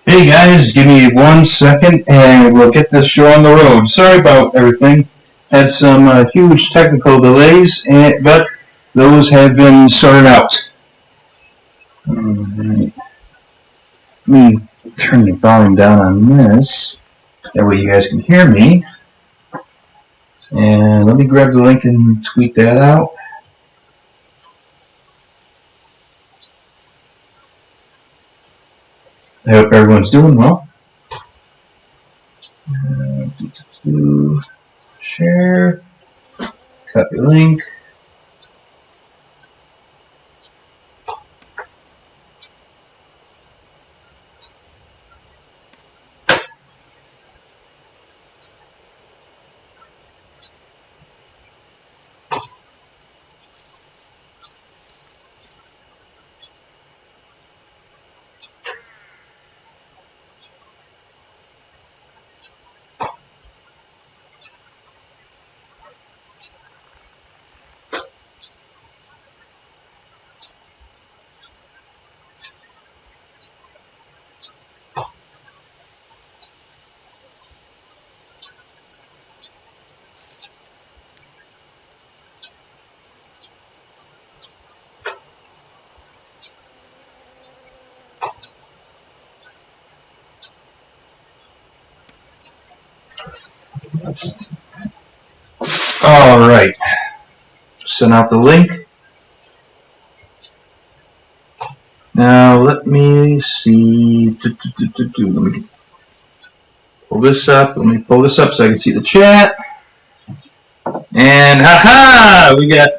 Hey guys, give me 1 second and we'll get this show on the road. Sorry about everything. Had some huge technical delays, but those have been sorted out. Alright. Let me turn the volume down on this. That way you guys can hear me. And let me grab the link and tweet that out. I hope everyone's doing well. Share, copy link. All right, send out the link. Now let me see. Let me pull this up. Let me pull this up so I can see the chat. And haha, we got.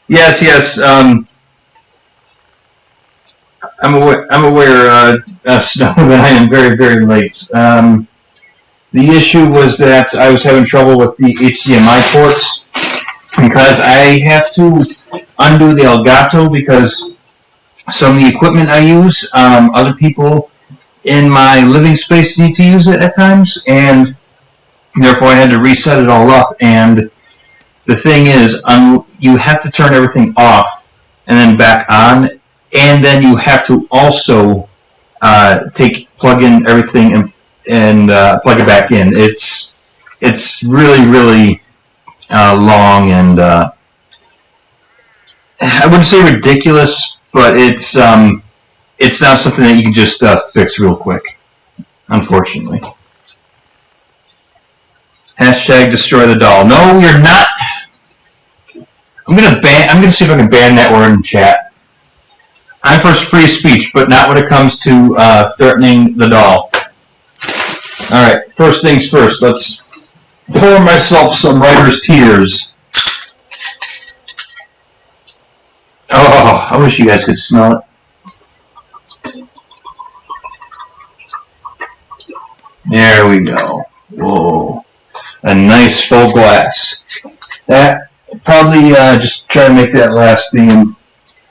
Yes. I'm aware, Snow, that I am very, very late. The issue was that I was having trouble with the HDMI ports because I have to undo the Elgato because some of the equipment I use, other people in my living space need to use it at times, and therefore I had to reset it all up. And the thing is, you have to turn everything off and then back on, and then you have to also plug in everything and plug it back in. It's really, really long, and I wouldn't say ridiculous, but it's not something that you can just fix real quick, unfortunately. Hashtag destroy the doll. No, you're not. I'm gonna see if I can ban that word in chat. I'm for free speech, but not when it comes to threatening the doll. Alright, first things first, let's pour myself some writer's tears. Oh, I wish you guys could smell it. There we go. Whoa. A nice full glass. That, probably just try to make that last the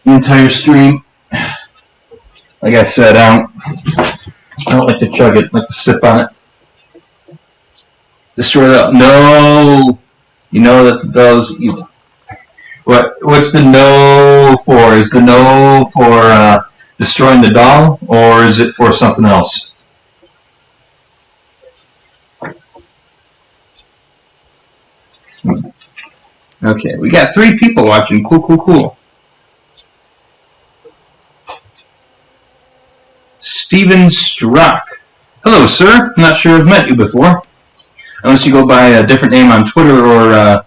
entire stream. Like I said, I don't like to chug it, I like to sip on it. Destroy the... No! You know that those... What's the no for? Is the no for destroying the doll, or is it for something else? Okay, we got 3 people watching. Cool, cool, cool. Steven Strzok. Hello, sir. I'm not sure I've met you before. Unless you go by a different name on Twitter or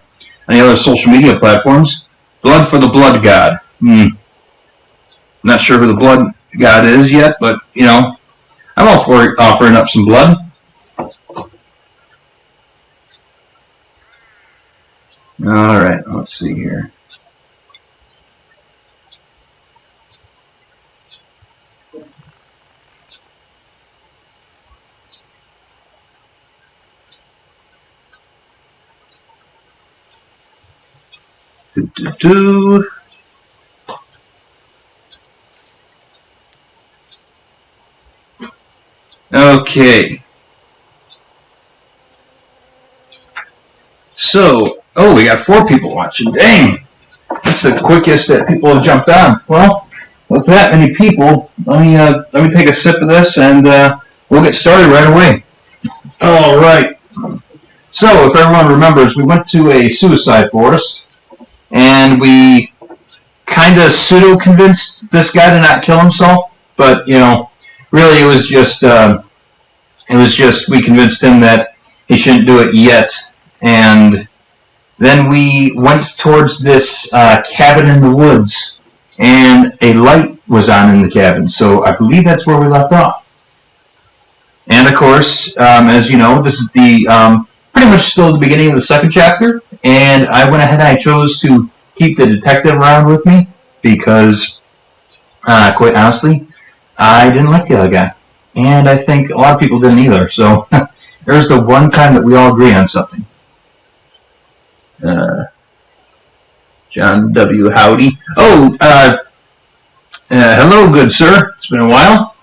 any other social media platforms. Blood for the Blood God. Not sure who the Blood God is yet, but, you know, I'm all for offering up some blood. Alright, let's see here. Okay. So, oh, we got 4 people watching. Dang! That's the quickest that people have jumped on. Well, with that many people, let me take a sip of this and we'll get started right away. All right. So, if everyone remembers, we went to a suicide forest and we kind of pseudo-convinced this guy to not kill himself, but, you know, really it was just we convinced him that he shouldn't do it yet, and then we went towards this cabin in the woods, and a light was on in the cabin, so I believe that's where we left off. And of course, as you know, this is the pretty much still the beginning of the second chapter, and I went ahead and I chose to keep the detective around with me because, quite honestly, I didn't like the other guy. And I think a lot of people didn't either, so there's the one time that we all agree on something. John W. Howdy. Oh, hello, good sir. It's been a while.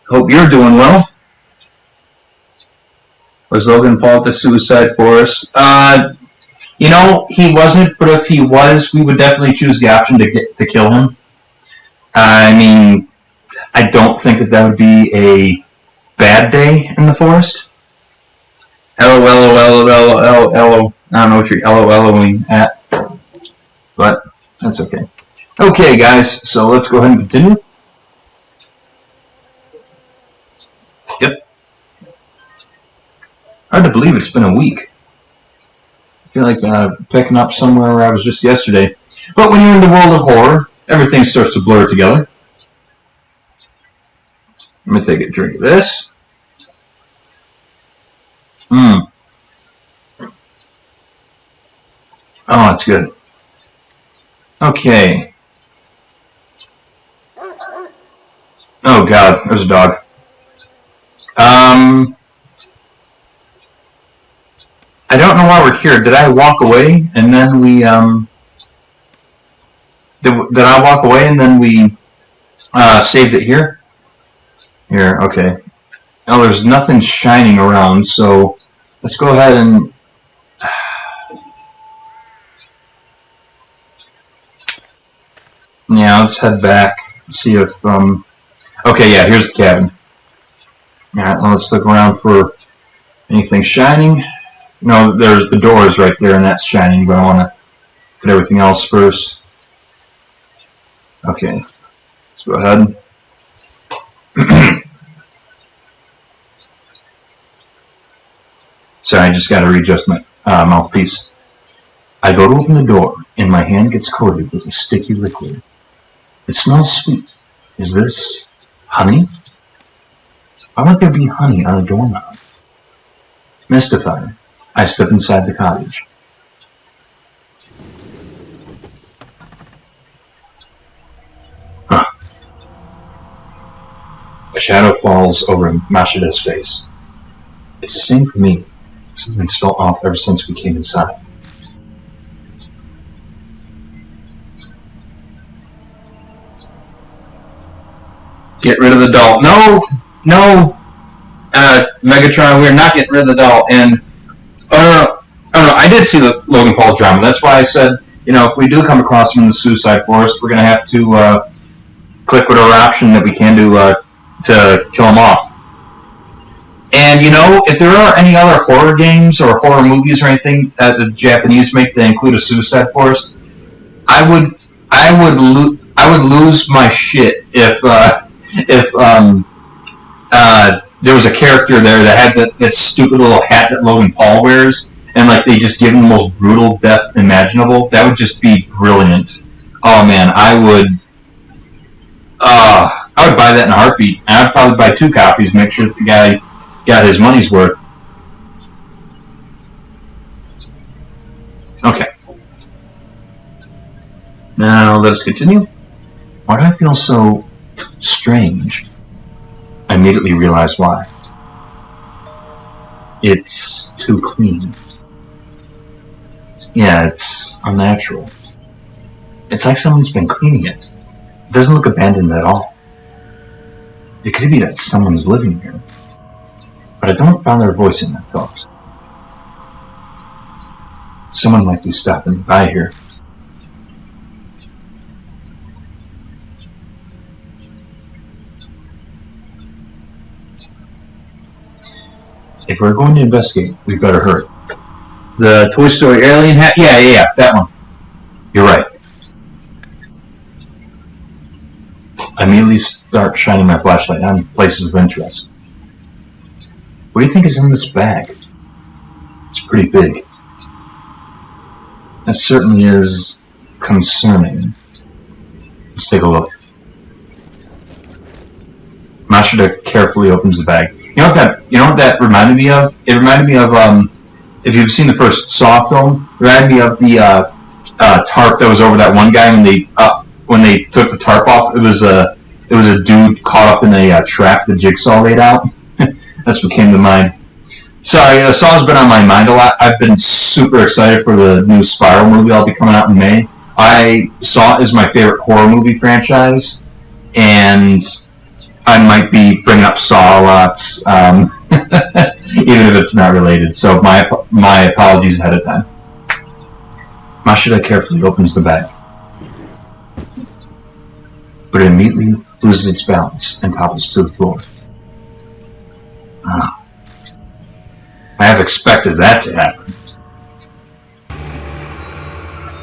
Hope you're doing well. Was Logan Paul at the suicide forest? You know, he wasn't, but if he was, we would definitely choose the option to kill him. I mean, I don't think that would be a bad day in the forest. LOL. I don't know what you're LOLing at, but that's okay. Okay, guys, so let's go ahead and continue. Yep. Hard to believe it's been a week. I feel like picking up somewhere where I was just yesterday. But when you're in the world of horror, everything starts to blur together. Let me take a drink of this. Oh, it's good. Okay. Oh God, there's a dog. I don't know why we're here. Did I walk away and then we did I walk away and then we saved it here? Here, okay. Now there's nothing shining around, so let's go ahead and yeah, let's head back. See if okay, yeah, here's the cabin. Alright, let's look around for anything shining. No, there's the door is right there and that's shining, but I want to put everything else first. Okay, let's go ahead. Sorry, I just got to readjust my mouthpiece. I go to open the door, and my hand gets coated with a sticky liquid. It smells sweet. Is this honey? Why would there be honey on a doorknob? Mystified, I step inside the cottage. Huh. A shadow falls over Mashida's face. It's the same for me. Something's felt off ever since we came inside. Get rid of the doll. No! No! Megatron, we're not getting rid of the doll. And I did see the Logan Paul drama. That's why I said, if we do come across him in the Suicide Forest, we're going to have to click whatever option that we can do to kill him off. And, if there are any other horror games or horror movies or anything that the Japanese make that include a Suicide Forest, I would lose my shit if there was a character there that had that stupid little hat that Logan Paul wears, and they just give him the most brutal death imaginable. That would just be brilliant. Oh man, I would buy that in a heartbeat. And I'd probably buy 2 copies, make sure the guy got his money's worth. Okay. Now let us continue. Why do I feel so strange? I immediately realized why. It's too clean. Yeah, it's unnatural. It's like someone's been cleaning it. It doesn't look abandoned at all. It could be that someone's living here. But I don't bother voicing that thought. Someone might be stopping by here. If we're going to investigate, we better hurry. The Toy Story alien hat? Yeah, that one. You're right. I immediately start shining my flashlight on places of interest. What do you think is in this bag? It's pretty big. That certainly is concerning. Let's take a look. Mashida carefully opens the bag. You know what that reminded me of? It reminded me of if you've seen the first Saw film, it reminded me of the tarp that was over that one guy when they took the tarp off. It was a dude caught up in a trap the Jigsaw laid out. That's what came to mind. Sorry, Saw's been on my mind a lot. I've been super excited for the new Spiral movie that'll be coming out in May. Saw is my favorite horror movie franchise, and I might be bringing up Saw a lot, even if it's not related. So my apologies ahead of time. Mashida carefully opens the bag, but it immediately loses its balance and topples to the floor. I have expected that to happen.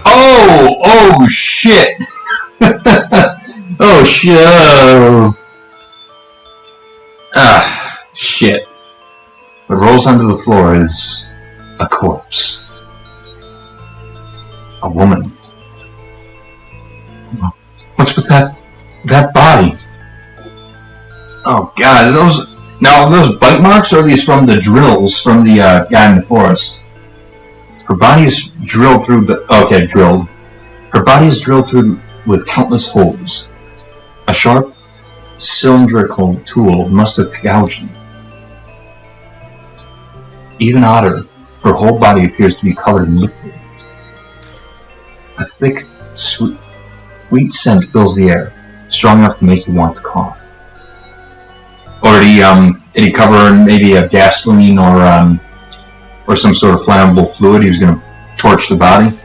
Oh shit! Oh shit! Shit. What rolls onto the floor is a corpse. A woman. What's with that body? Oh god, are those bite marks, or are these from the drills from the guy in the forest? Her body is drilled through drilled. Her body is drilled through with countless holes. A sharp, cylindrical tool must have gouged them. Even odder, her whole body appears to be covered in liquid. A thick, sweet scent fills the air, strong enough to make you want to cough. Or did he cover in maybe a gasoline or some sort of flammable fluid? He was going to torch the body.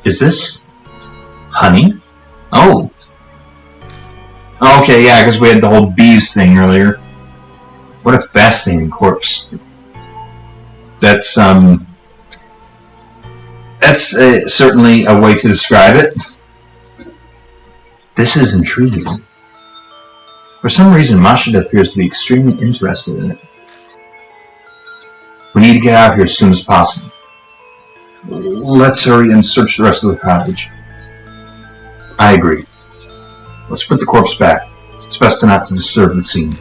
Is this honey? Oh. Okay, yeah, because we had the whole bees thing earlier. What a fascinating corpse. That's certainly a way to describe it. This is intriguing. For some reason, Mashida appears to be extremely interested in it. We need to get out of here as soon as possible. Let's hurry and search the rest of the cottage. I agree. Let's put the corpse back. It's best not to disturb the scene.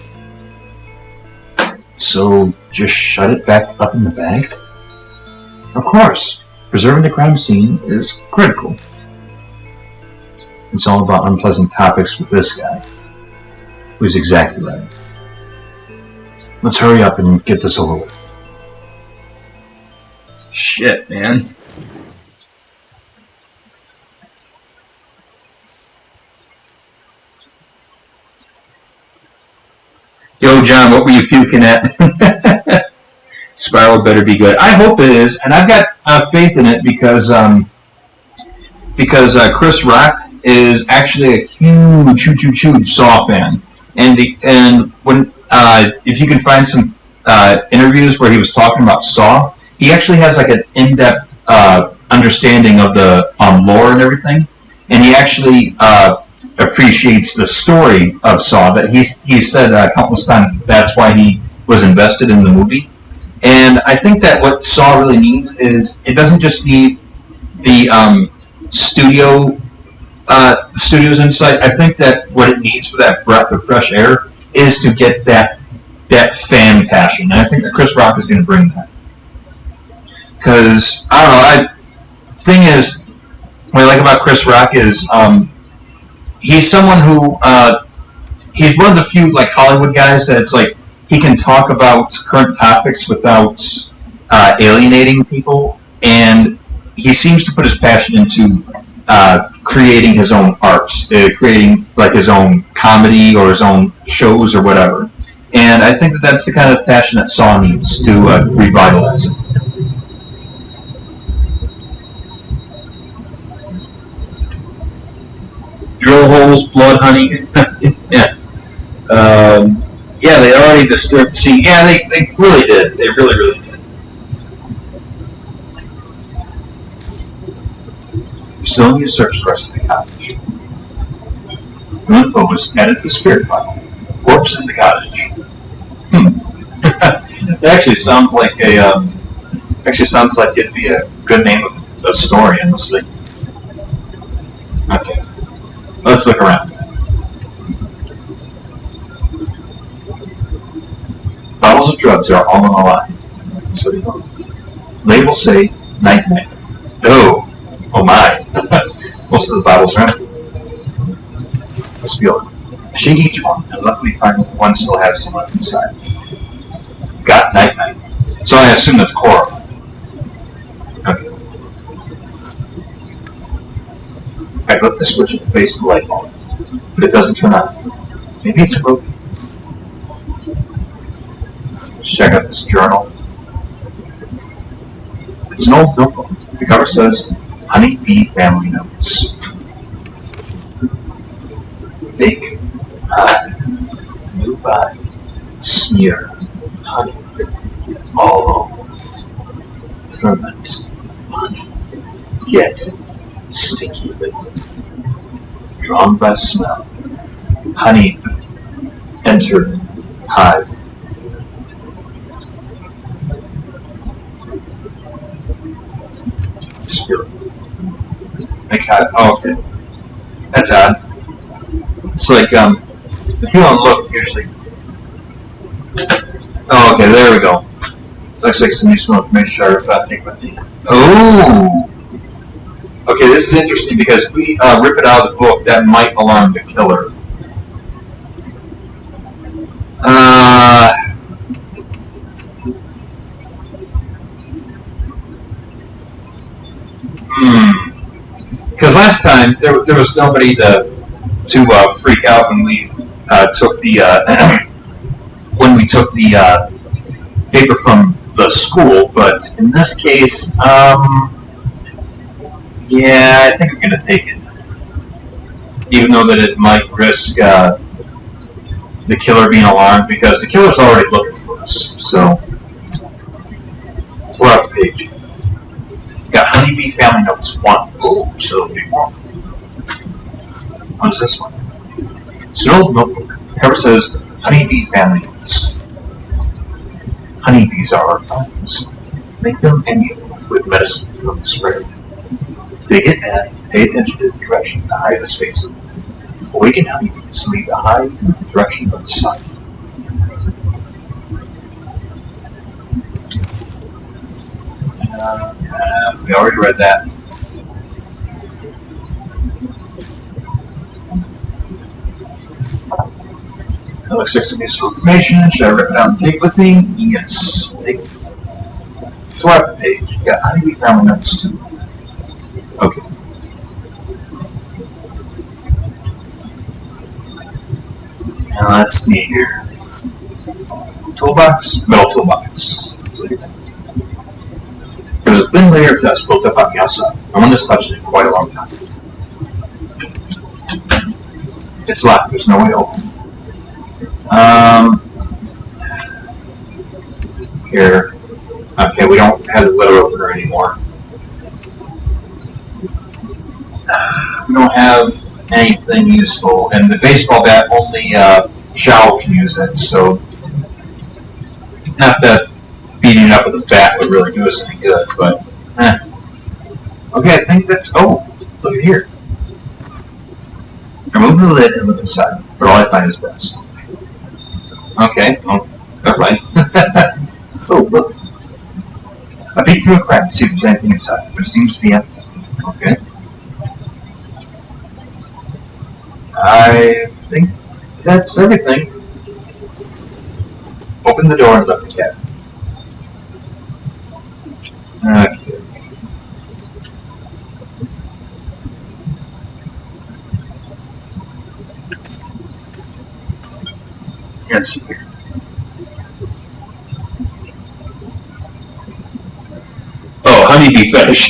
So, just shut it back up in the bag? Of course. Preserving the crime scene is critical. It's all about unpleasant topics with this guy. Who's exactly right. Let's hurry up and get this over with. Shit, man. Yo, John, what were you puking at? Spiral better be good. I hope it is, and I've got faith in it because Chris Rock is actually a huge Saw fan, and when if you can find some interviews where he was talking about Saw, he actually has like an in-depth understanding of the lore and everything, and he actually appreciates the story of Saw. That he said countless times that's why he was invested in the movie. And I think that what Saw really needs is it doesn't just need the studio's insight. I think that what it needs for that breath of fresh air is to get that fan passion. And I think that Chris Rock is going to bring that. Because I don't know. Thing is, what I like about Chris Rock is he's someone who he's one of the few like Hollywood guys that it's like he can talk about current topics without alienating people, and he seems to put his passion into creating his own art, creating like his own comedy or his own shows or whatever. And I think that that's the kind of passion that Saw needs to revitalize it. Drill holes, blood honey. Yeah. Yeah, they already disturbed the scene. Yeah, they really did. They really did. You're still in your search for the rest of the cottage. New info was added to the spirit file. Corpse in the cottage. It actually sounds like it'd be a good name of a story, honestly. Okay. Let's look around. Bottles of drugs are all on the line. So labels say night night. Oh my. Most of the bottles are empty. Let's feel it. I shake each one, and luckily find one still has some left inside. Got night night. So I assume that's chloroform. Okay. I flip the switch at the base of the light bulb, but it doesn't turn on. Maybe it's broken. Let's check out this journal. It's an old notebook. The cover says, Honey Bee Family Notes. Bake, hive, new body, smear, honey, all over. Ferment, honey, get, sticky liquid. Drawn by smell, honey, enter, hive. Spirit. Oh, okay. That's odd. It's like, if you want to look, usually. Oh, okay, there we go. Looks like some useful information I take with me. Oh! Okay, this is interesting because if we rip it out of the book, that might alarm the killer. Because last time there was nobody to freak out when we took the paper from the school, but in this case, yeah, I think I'm going to take it, even though that it might risk the killer being alarmed, because the killer's already looking for us. So we're off the page. Got Honeybee Family Notes 1. Ooh, so it'll be more. What is this one? It's an old notebook. The cover says, Honeybee Family Notes. Honeybees are our friends. Make them amiable with medicine from the spray. If they get mad, pay attention to the direction the hive is facing. Awakened honeybees lead the hive in the direction of the sun. We already read that. That looks like some useful information. Should I rip it out and take it with me? Yes. Take it. To our page. Got Honeybee Family Notes too. Okay. Now let's see here. Toolbox, metal toolbox. There's a thin layer of dust built up on the outside. No one has touched it in quite a long time. It's locked. There's no way to open it. Here. Okay, we don't have the letter opener anymore. We don't have anything useful, and the baseball bat only Shao can use it, so not that beating it up with a bat would really do us any good, but okay, I think that's, oh, look at here. Remove the lid and look inside, but all I find is dust. Okay, oh, alright. Oh, look. I peek through a crack to see if there's anything inside, but it seems to be empty. Okay. I think that's everything. Open the door and lift the cabinet. Okay. Let's see here. Oh, honeybee fetish.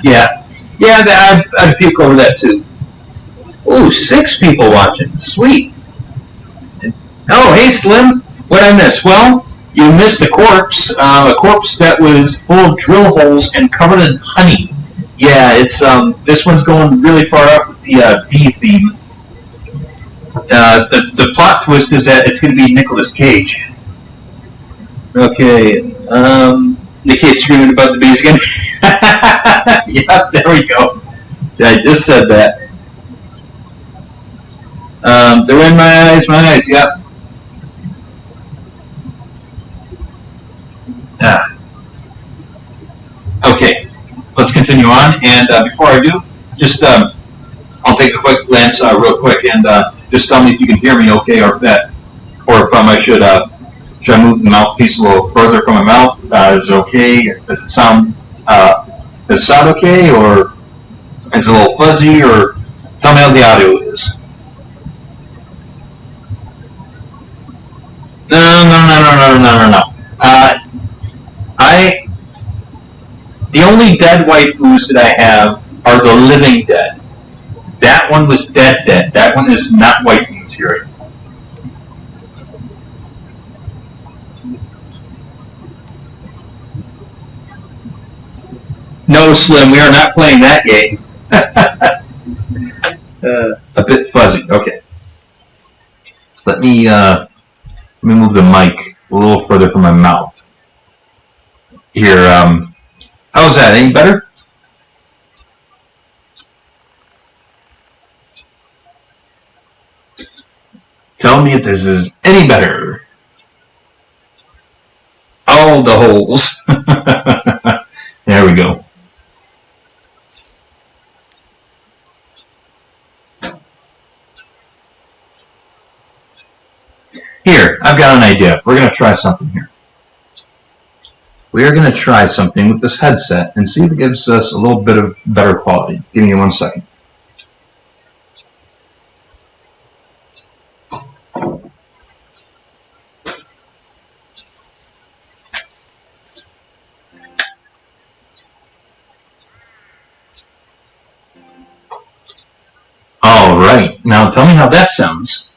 Yeah. Yeah, I'd puke over that too. Ooh, 6 people watching. Sweet. Oh, hey, Slim. What'd I miss? Well, you missed a corpse that was full of drill holes and covered in honey. Yeah, it's this one's going really far up with the bee theme. The plot twist is that it's going to be Nicolas Cage. Okay, the kid screaming about the bees again. Yeah, there we go. I just said that. They're in my eyes, yep. Okay, let's continue on, and before I do, just I'll take a quick glance real quick, and just tell me if you can hear me okay, or if I should I move the mouthpiece a little further from my mouth? Is it okay? Does it sound okay, or is it a little fuzzy, or tell me how the audio is. No. The only dead waifus that I have are the living dead. That one was dead. That one is not waifu material. No, Slim, we are not playing that game. A bit fuzzy. Okay. Let me move the mic a little further from my mouth. Here, how's that? Any better? Tell me if this is any better. All the holes. There we go. Here, I've got an idea. We're going to try something here. We are going to try something with this headset and see if it gives us a little bit of better quality. Give me 1 second. All right. Now tell me how that sounds.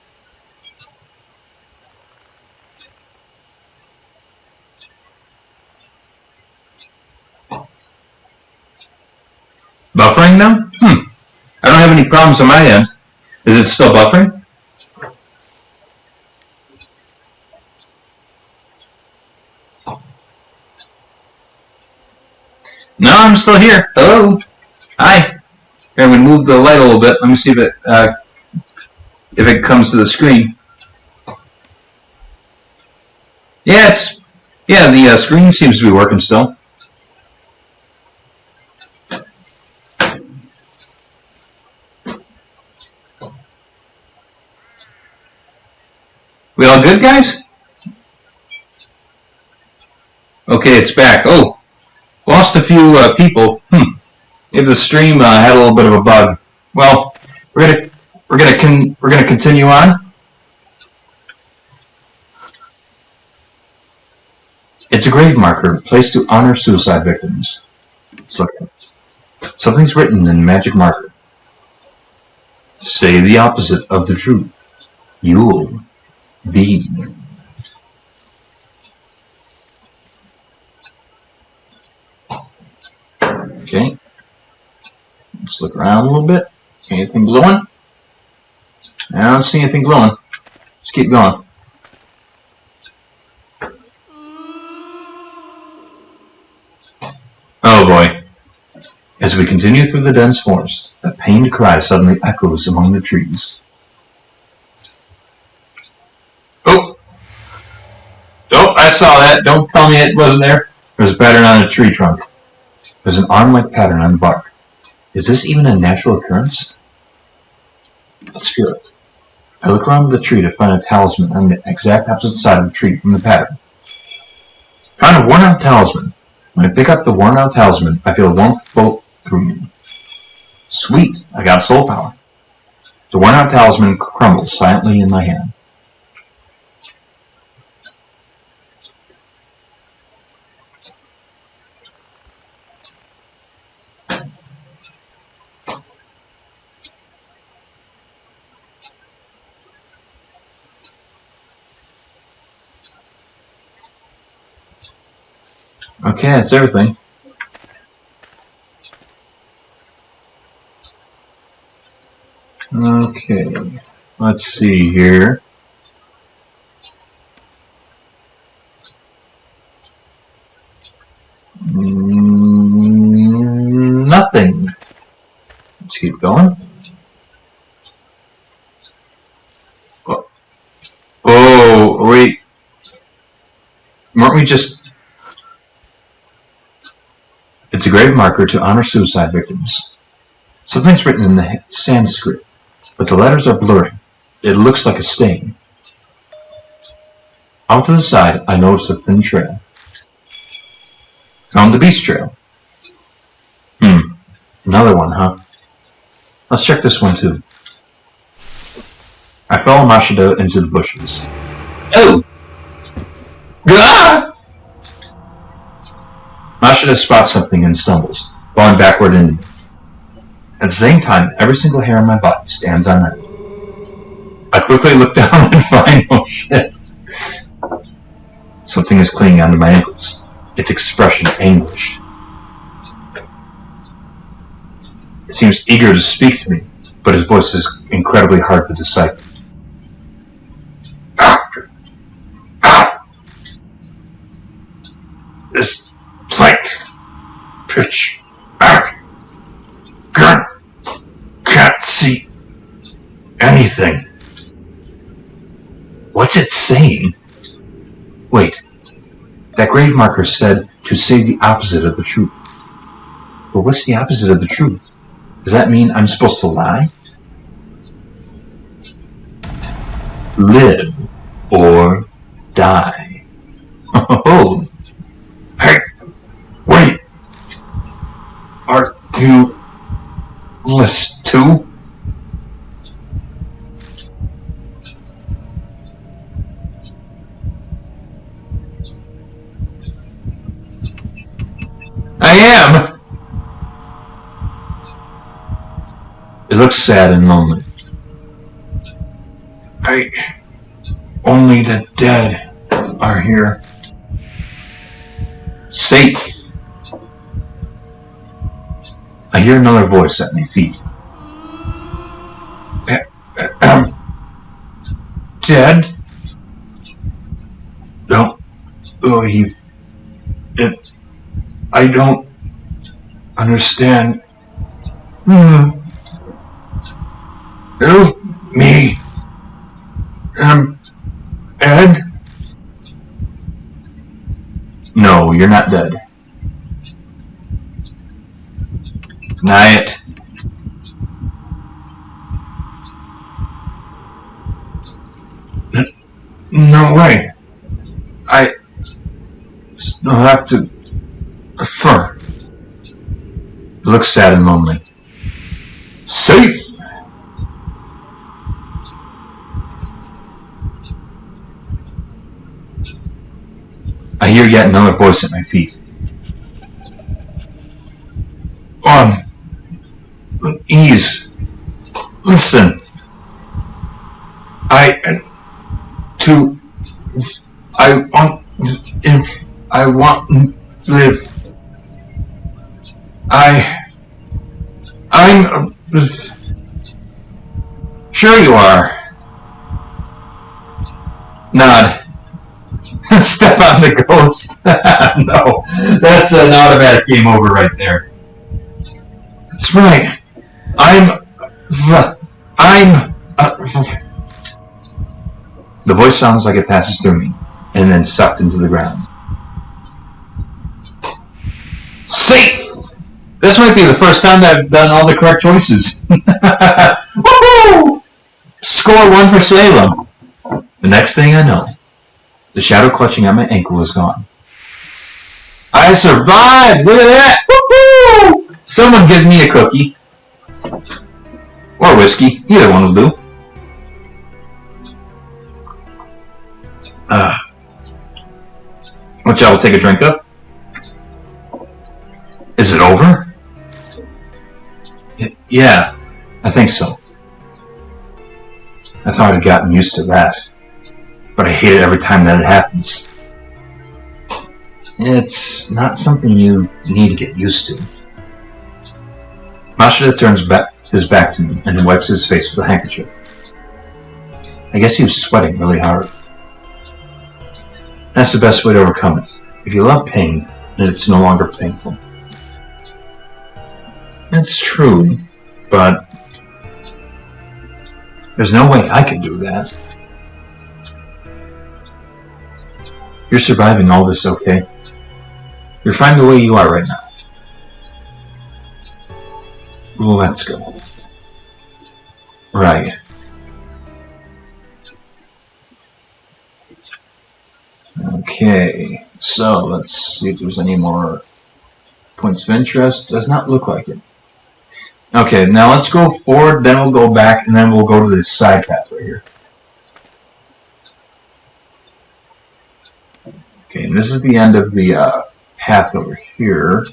Buffering now? I don't have any problems on my end. Is it still buffering? No, I'm still here. Hello. Hi. Here, I'm going to move the light a little bit. Let me see if it comes to the screen. Yeah, the screen seems to be working still. We all good, guys? Okay, it's back. Oh, lost a few people. Maybe the stream had a little bit of a bug. Well, we're gonna continue on. It's a grave marker placed to honor suicide victims. Let's look at it. Something's written in magic marker. Say the opposite of the truth. You'll be. Okay. Let's look around a little bit. Anything glowing? I don't see anything glowing. Let's keep going. Oh boy. As we continue through the dense forest, a pained cry suddenly echoes among the trees. Oh! Oh, I saw that. Don't tell me it wasn't there. There's a pattern on a tree trunk. There's an arm-like pattern on the bark. Is this even a natural occurrence? Let's feel it. I look around the tree to find a talisman on the exact opposite side of the tree from the pattern. Found a worn-out talisman. When I pick up the worn-out talisman, I feel warmth float through me. Sweet, I got soul power. The worn-out talisman crumbles silently in my hand. Okay, that's everything. Okay, let's see here. Nothing. Let's keep going. Oh, wait. Weren't we just... It's a grave marker to honor suicide victims. Something's written in the Sanskrit, but the letters are blurry. It looks like a stain. Out to the side, I noticed a thin trail. Found the beast trail. Another one, huh? Let's check this one too. I follow Mashida into the bushes. Oh! Ah! Mashida spots something and stumbles, falling backward into me. At the same time, every single hair on my body stands on end. I quickly look down and find, oh shit. Something is clinging onto my ankles, its expression anguished. It seems eager to speak to me, but his voice is incredibly hard to decipher. This plank, pitch, gun, can't see anything. What's it saying? Wait, that grave marker said to say the opposite of the truth. But what's the opposite of the truth? Does that mean I'm supposed to lie? Live or die. Oh, hey, wait. Are you list too? I am. It looks sad and lonely. Only the dead are here. Safe. I hear another voice at my feet. Dead? Don't believe it. I don't understand. Who? Me? Ed? No, you're not dead. Deny it. No way. I still have to affirm. It looks sad and lonely. Safe! I I hear yet another voice at my feet. Ease. Listen. I want to live. I'm sure you are. Nod. Step on the ghost. No, that's an automatic game over right there. That's right. The voice sounds like it passes through me, and then sucked into the ground. Safe! This might be the first time that I've done all the correct choices. Woohoo! Score 1 for Salem. The next thing I know, the shadow clutching at my ankle is gone. I survived! Look at that! Woohoo! Someone give me a cookie. Or whiskey. Either one will do. Which I will take a drink of. Is it over? Yeah, I think so. I thought I'd gotten used to that. But I hate it every time that it happens. It's not something you need to get used to. Mashida turns his back to me and wipes his face with a handkerchief. I guess he was sweating really hard. That's the best way to overcome it. If you love pain, then it's no longer painful. That's true, but there's no way I can do that. You're surviving all this okay? You're fine the way you are right now. Let's go. Right. Okay, so let's see if there's any more points of interest. Does not look like it. Okay, now let's go forward, then we'll go back, and then we'll go to this side path right here. Okay, and this is the end of the path over here.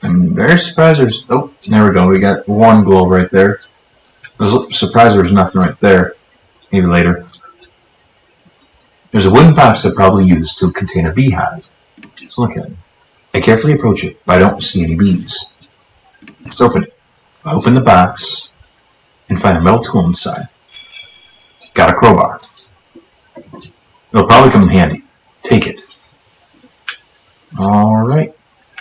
I'm very surprised there's... Oh, there we go. We got one globe right there. I was surprised there's nothing right there. Maybe later. There's a wooden box that probably used to contain a beehive. Let's look at it. I carefully approach it, but I don't see any bees. Let's open it. I open the box and find a metal tool inside. Got a crowbar. It'll probably come in handy. Take it. Alright.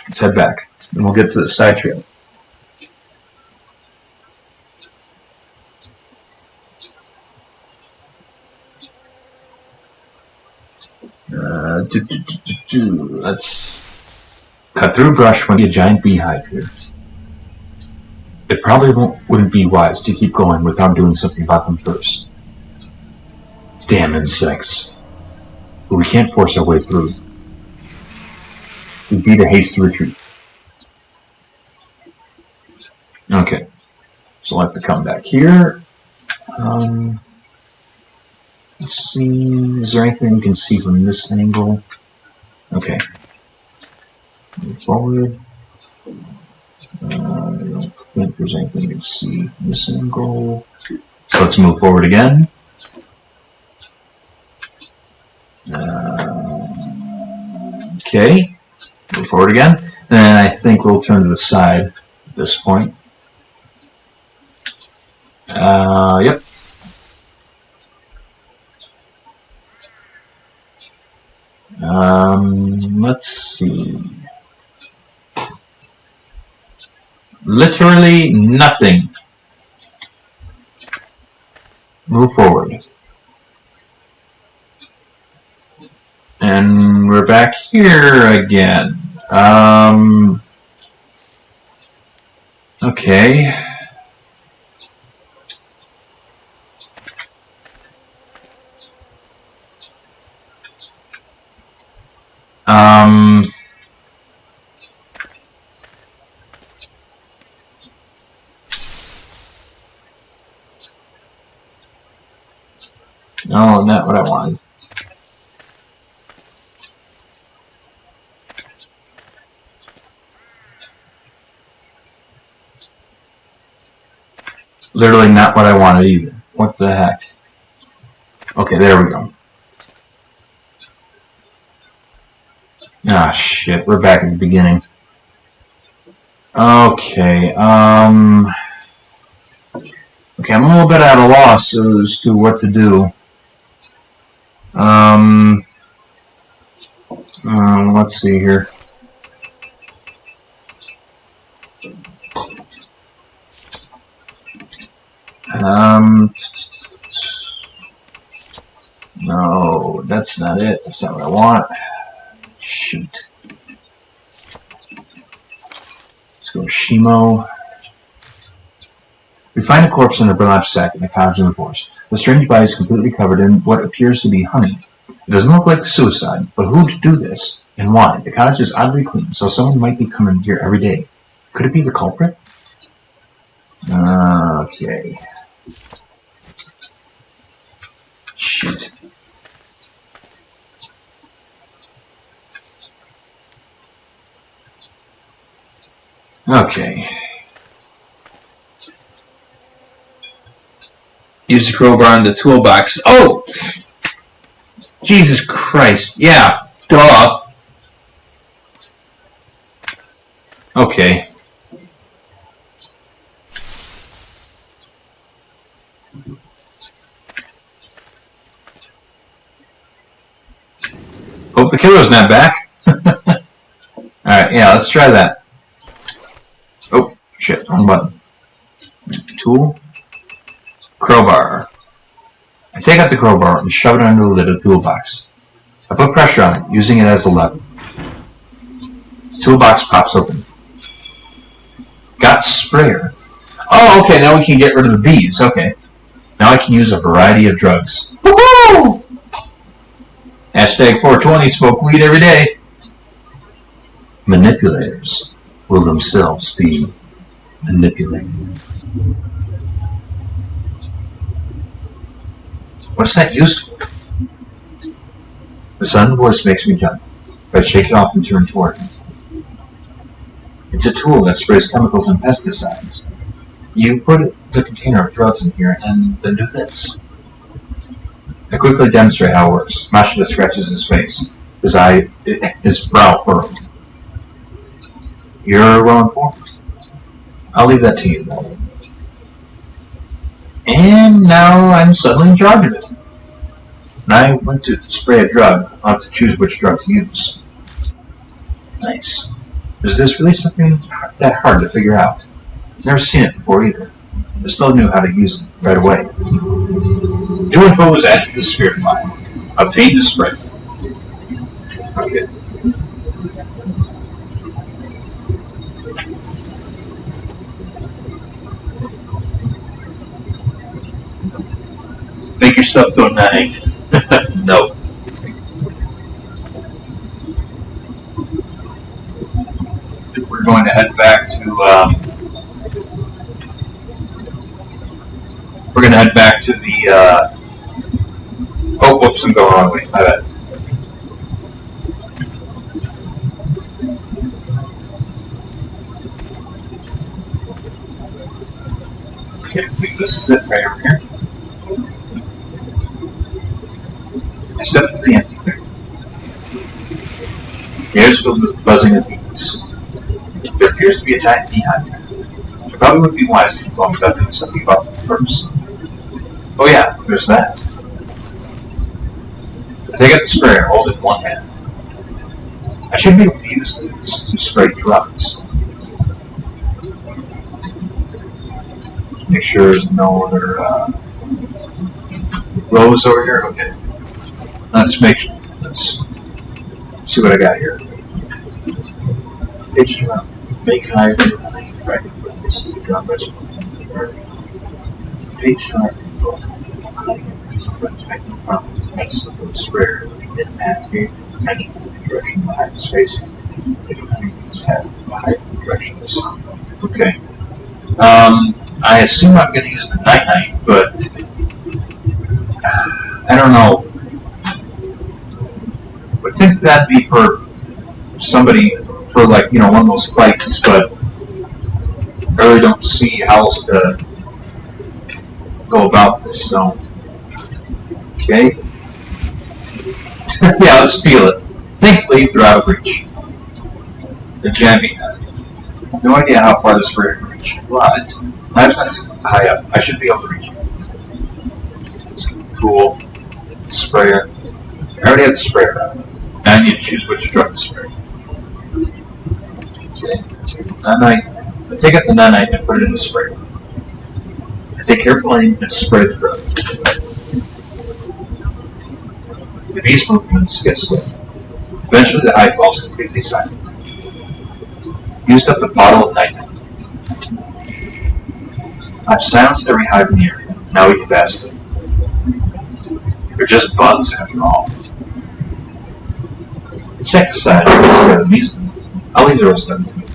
Let's head back. And we'll get to the side trail. Let's cut through brush when you see a giant beehive here. It probably wouldn't be wise to keep going without doing something about them first. Damn insects. But we can't force our way through. It'd be a hasty retreat. Okay. So I'll have to come back here. Let's see. Is there anything we can see from this angle? Okay. Move forward. I don't think there's anything we can see from this angle. So let's move forward again. Okay. Move forward again. And I think we'll turn to the side at this point. Yep. Let's see. Literally nothing. Move forward. And we're back here again. Okay. No, not what I wanted. Literally not what I wanted either. What the heck? Okay, there we go. Ah, shit. We're back at the beginning. Okay, okay, I'm a little bit at a loss as to what to do. Let's see here. No, that's not it. That's not what I want. Shoot. Let's go Shimo. We find a corpse in a burlap sack in the cottage in the forest. The strange body is completely covered in what appears to be honey. It doesn't look like suicide, but who would do this, and why? The cottage is oddly clean, so someone might be coming here every day. Could it be the culprit? Okay. Shoot. Okay. Use the crowbar in the toolbox. Oh! Jesus Christ. Yeah. Duh. Okay. Hope the killer's not back. Alright, yeah, let's try that. Oh, shit, wrong button. Tool. Crowbar. I take out the crowbar and shove it under the lid of the toolbox. I put pressure on it, using it as a lever. The toolbox pops open. Got sprayer. Oh, okay, now we can get rid of the bees. Okay. Now I can use a variety of drugs. Woohoo! Hashtag 420, smoke weed every day. Manipulators will themselves be manipulated. What's that used for? The sudden voice makes me jump. I shake it off and turn toward it. It's a tool that sprays chemicals and pesticides. You put the container of drugs in here and then do this. I quickly demonstrate how it works. Mashida scratches his face. His brow furrowed. You're well informed. I'll leave that to you, though. And now I'm suddenly in charge of it. When I went to spray a drug, I'll have to choose which drug to use. Nice. Is this really something that hard to figure out? Never seen it before either. I still knew how to use it right away. New info was added to the spirit file. Obtain the spray. Okay. Make yourself go 9. No. We're going to head back to the oh, whoops, I'm going the wrong way. My bad. Okay, I think this is it right over here. I step into the empty clearing. The air is filled with buzzing of bees. There appears to be a giant beehive here. It probably would be wise to inform without doing something about them first. Oh yeah, there's that. I take out the sprayer and hold it in one hand. I should be able to use this to spray drugs. Make sure there's no other rows over here. Okay. Let's see what I got here. Page 2. Make higher fragment with this drum regimen. Page 2. That's the sprayer. It adds the potential in the direction behind the space. Things have behind the direction of the sun. Okay. I assume I'm going to use the night-night, but I don't know. I would think that'd be for somebody, for like, one of those fights, but I really don't see how else to go about this, so. Okay. Yeah, let's feel it. Thankfully, they're out of reach. The jammy. No idea how far the sprayer can reach, but life's not too high up. I should be able to reach it. Let's get the tool, sprayer. I already have the sprayer out. Now I need to choose which drug to spray. Okay, nanite. I take out the nanite and put it in the sprayer. I take careful aim and spray the drug. The beast movements get slow. Eventually the hive falls completely silent. Used up the bottle of night. I've silenced every hive in the area. Now we can pass them. They're just bugs after all. Insecticide takes care of these things. I'll leave the rest up to you.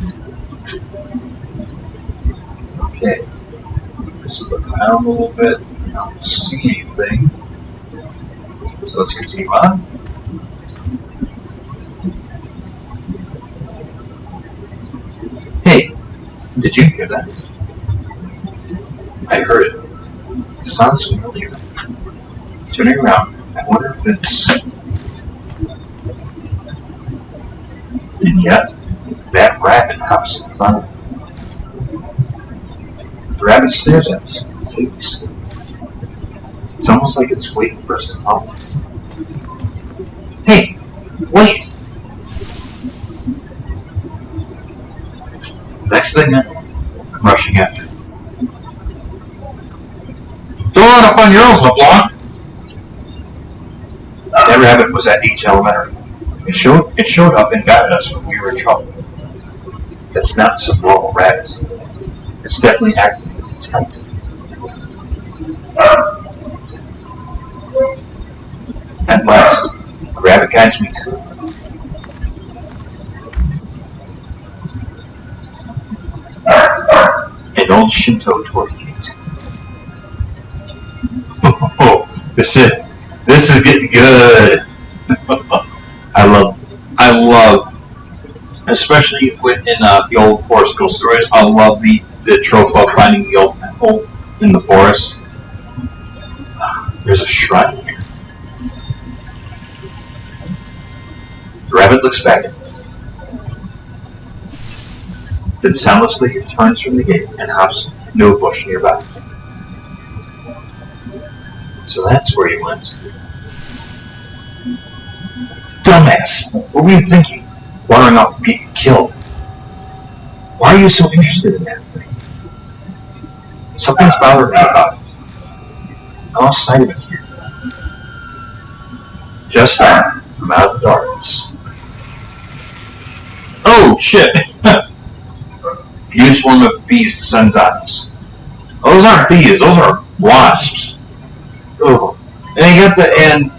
Okay. Just look around a little bit. I don't see anything. So let's continue on. Hey, did you hear that? I heard it. It sounds familiar. Turning around, I wonder if it's... And yet, that rabbit hops in front of me. The rabbit stares at us, completely still. It's almost like it's waiting for us to follow. Hey, wait! Next thing I know, I'm rushing after it. Don't run off on your own, LeBlanc! That rabbit was at H Elementary. It showed up and got at us when we were in trouble. That's not some normal rabbit. It's definitely acting with intent. At last, the rabbit guides me to an old Shinto torii gate. Oh, this is getting good. I love, especially in the old Forest Ghost stories. I love the trope of finding the old temple in the forest. There's a shrine here. The rabbit looks back at me. Then soundlessly it turns from the gate and hops into a bush nearby. So that's where he went. Dumbass! What were you thinking? Wandering off to get killed. Why are you so interested in that thing? Something's bothering me about it. I lost sight of it here. Just then, I'm out of the darkness. Oh, shit! Huge swarm of bees descends on us. Those aren't bees, those are wasps. Oh, and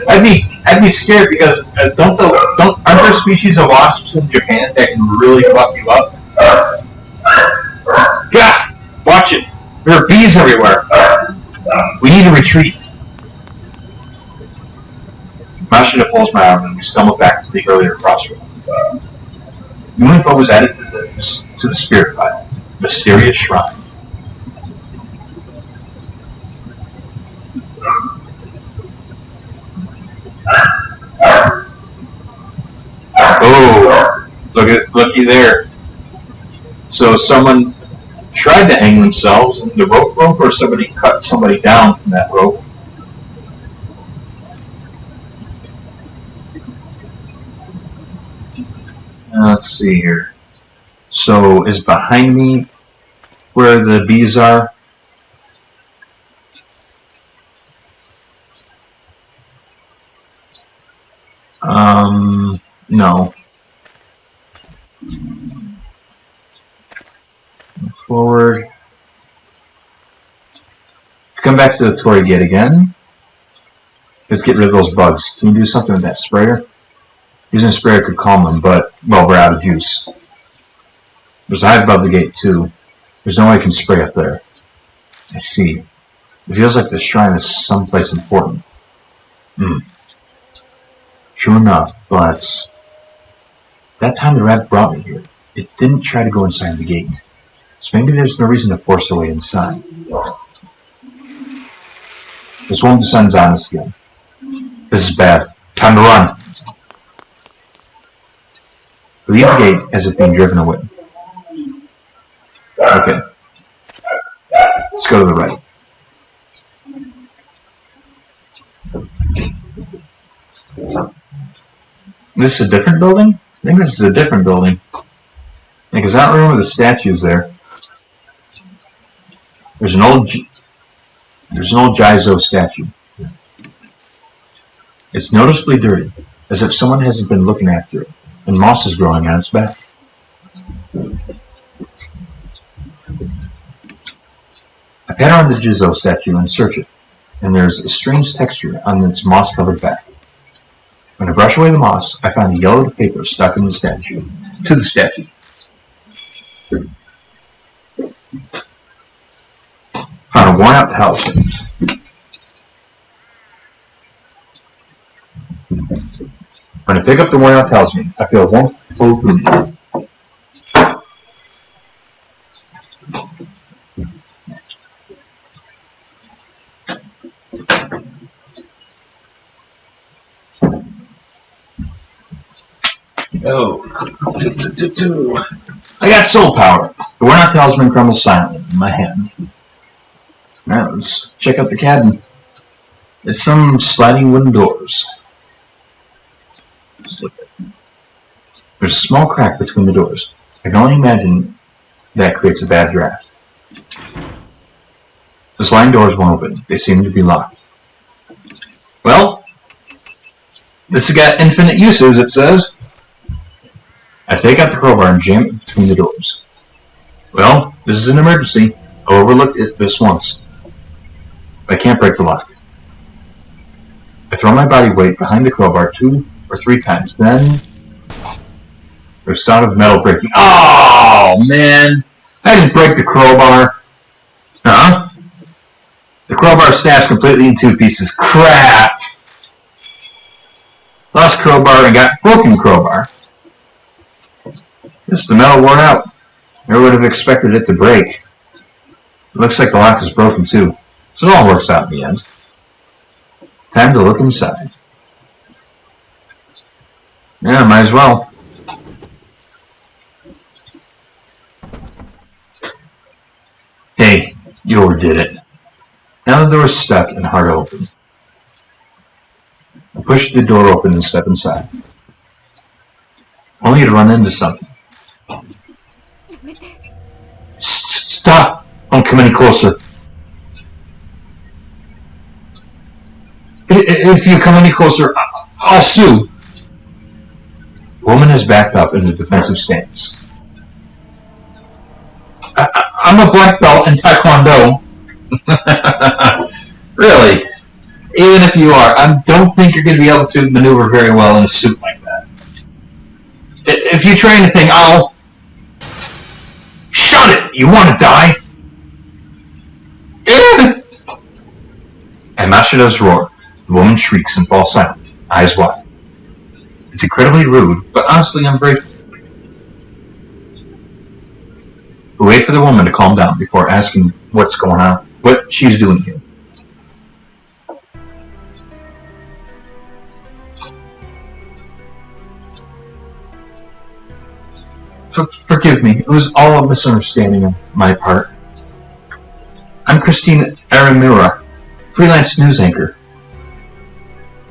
I'd be scared because aren't there species of wasps in Japan that can really fuck you up? God, watch it! There are bees everywhere. We need to retreat. Mashina pulls my arm and we stumble back to the earlier crossroad. New info was added to the spirit file. Mysterious shrine. Oh, looky there. So someone tried to hang themselves in the rope, or somebody cut somebody down from that rope. Let's see here. So is behind me where the bees are? No. Move forward. Come back to the torii gate again. Let's get rid of those bugs. Can you do something with that sprayer? Using a sprayer could calm them, but, well, we're out of juice. There's a hive above the gate, too. There's no way I can spray up there. I see. It feels like the shrine is someplace important. Hmm. True enough, but that time the rabbit brought me here, it didn't try to go inside the gate. So maybe there's no reason to force our way inside. This won't descend on us again. This is bad. Time to run. We leave the gate as if being driven away. Okay. Let's go to the right. This is a different building? I think this is a different building. Like, is that room with the statues there? There's an old Jizo statue. It's noticeably dirty, as if someone hasn't been looking after it, and moss is growing on its back. I pat around the Jizo statue and search it, and there's a strange texture on its moss-covered back. When I brush away the moss, I find a yellowed paper stuck in the statue. To the statue. Found a worn-out talisman. When I pick up the worn-out talisman, I feel warmth flow through me. Oh, I got soul power. The worn-out talisman crumbles silently in my hand. Now let's check out the cabin. There's some sliding wooden doors. There's a small crack between the doors. I can only imagine that creates a bad draft. The sliding doors won't open. They seem to be locked. Well, this has got infinite uses, it says. I take out the crowbar and jam it between the doors. Well, this is an emergency. I overlooked it this once. I can't break the lock. I throw my body weight behind the crowbar 2 or 3 times, then there's sound of metal breaking. Oh, man! I didn't break the crowbar. Huh? The crowbar snaps completely in 2 pieces. Crap! Lost crowbar and got broken crowbar. This is the metal worn out. Never would have expected it to break. It looks like the lock is broken too. So it all works out in the end. Time to look inside. Yeah, might as well. Hey, you overdid it. Now the door's stuck and hard to open. I push the door open and step inside. Only to run into something. Stop! Don't come any closer. If you come any closer, I'll sue. The woman has backed up in a defensive stance. I'm a black belt in Taekwondo. Really? Even if you are, I don't think you're going to be able to maneuver very well in a suit like that. If you try anything, I'll... Shut it! You want to die? And Mashida's roar. The woman shrieks and falls silent, eyes wide. It's incredibly rude, but honestly ungrateful. We wait for the woman to calm down before asking what's going on, what she's doing here. Forgive me, it was all a misunderstanding on my part. I'm Christine Aramura, freelance news anchor.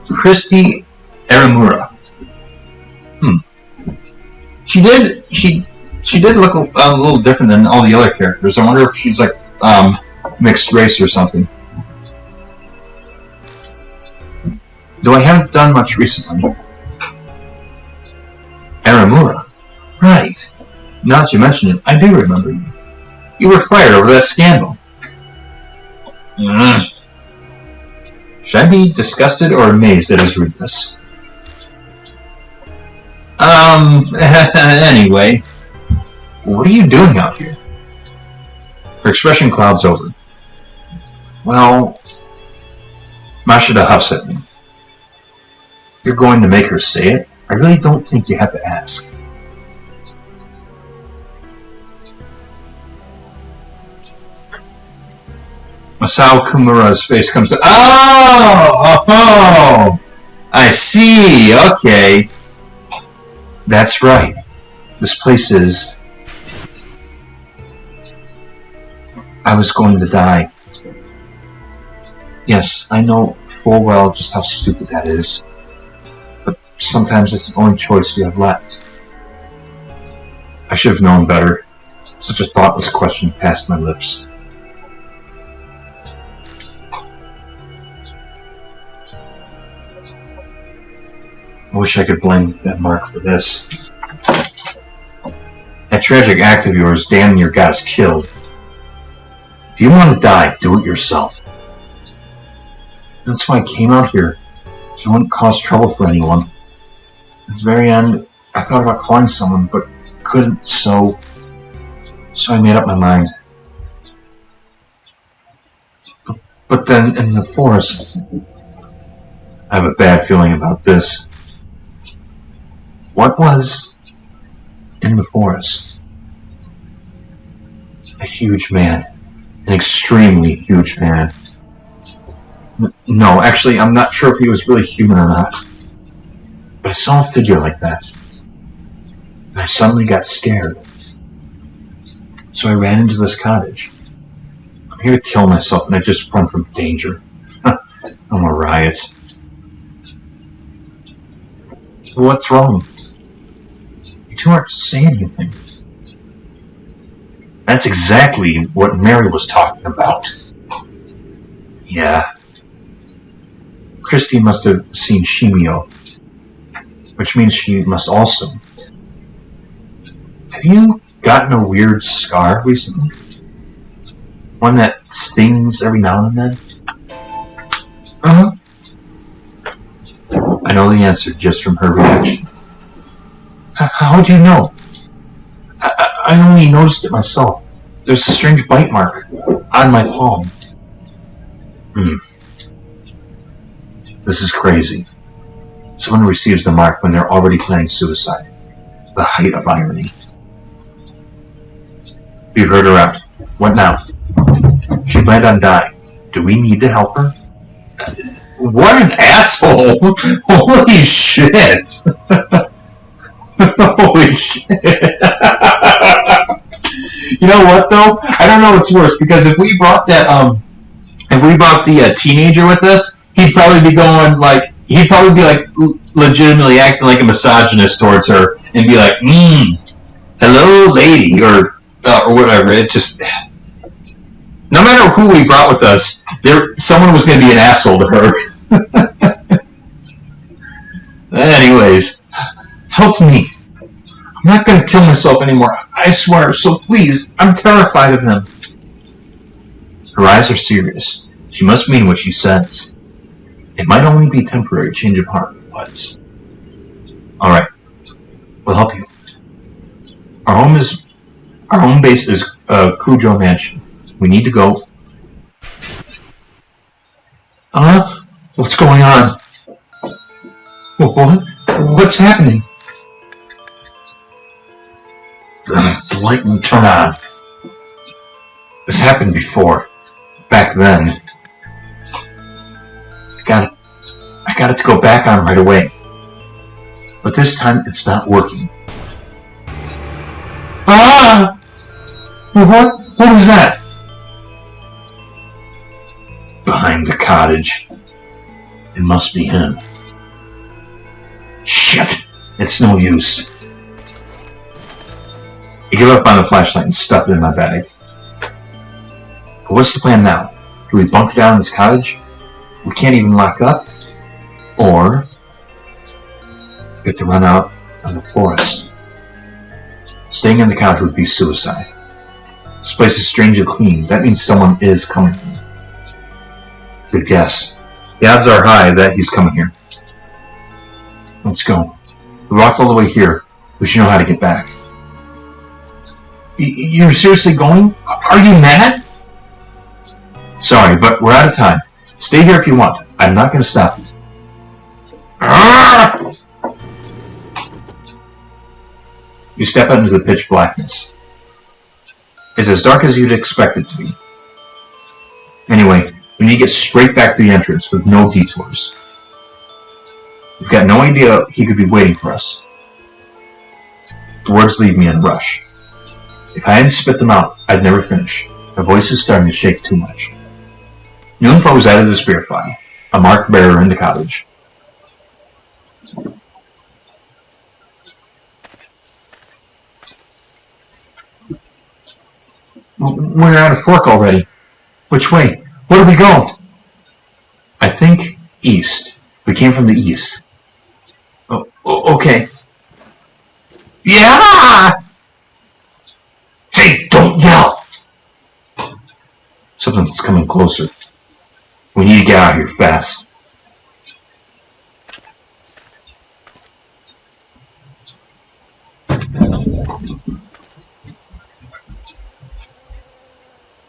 Christy Aramura. She did look a little different than all the other characters. I wonder if she's like mixed race or something. Though I haven't done much recently. Aramura. Right. Now that you mention it, I do remember you. You were fired over that scandal. Should I be disgusted or amazed at his rudeness? Anyway. What are you doing out here? Her expression clouds over. Well, Mashida huffs at me. You're going to make her say it? I really don't think you have to ask. Masao Kumura's face comes to... Oh! I see! Okay. That's right. This place is... I was going to die. Yes, I know full well just how stupid that is. But sometimes it's the only choice you have left. I should have known better. Such a thoughtless question passed my lips. I wish I could blame that mark for this. That tragic act of yours damn near got us killed. If you want to die, do it yourself. That's why I came out here, so I wouldn't cause trouble for anyone. At the very end, I thought about calling someone, but couldn't, so I made up my mind. But then, in the forest, I have a bad feeling about this. What was in the forest? A huge man. An extremely huge man. No, actually, I'm not sure if he was really human or not. But I saw a figure like that. And I suddenly got scared. So I ran into this cottage. I'm here to kill myself, and I just run from danger. I'm a riot. What's wrong? You two aren't saying anything. That's exactly what Mary was talking about. Yeah. Christy must have seen Shimio, which means she must also. Have you gotten a weird scar recently? One that stings every now and then? Uh-huh. I know the answer just from her reaction. How do you know? I only noticed it myself. There's a strange bite mark on my palm. This is crazy. Someone receives the mark when they're already planning suicide. The height of irony. We've heard her out. What now? She planned on dying. Do we need to help her? What an asshole! Holy shit! Holy shit! You know what though? I don't know what's worse, because if we brought the teenager with us, he'd probably be legitimately acting like a misogynist towards her, and be like, hello lady, or whatever. It just, no matter who we brought with us, someone was going to be an asshole to her. Anyways, help me. I'm not going to kill myself anymore, I swear, so please, I'm terrified of him. Her eyes are serious. She must mean what she says. It might only be a temporary change of heart, but... Alright, we'll help you. Our home base is Kujo Mansion. We need to go. What's going on? What? What's happening? The light won't turn on. This happened before. Back then. I got it to go back on right away. But this time it's not working. Ah! What was that? Behind the cottage. It must be him. Shit! It's no use. I give up on the flashlight and stuff it in my bag. But what's the plan now? Do we bunker down in this cottage? We can't even lock up? Or we have to run out of the forest. Staying in the cottage would be suicide. This place is strangely clean. That means someone is coming here. Good guess. The odds are high that he's coming here. Let's go. We walked all the way here. We should know how to get back. You're seriously going? Are you mad? Sorry, but we're out of time. Stay here if you want. I'm not going to stop you. You step out into the pitch blackness. It's as dark as you'd expect it to be. Anyway, we need to get straight back to the entrance with no detours. We've got no idea he could be waiting for us. The words leave me in a rush. If I hadn't spit them out, I'd never finish. My voice is starting to shake too much. New info is added to the spear file. A marked bearer in the cottage. We're out of Fork already. Which way? Where do we go? I think east. We came from the east. Oh, okay. Yeah! Hey, don't yell! Something's coming closer. We need to get out of here fast.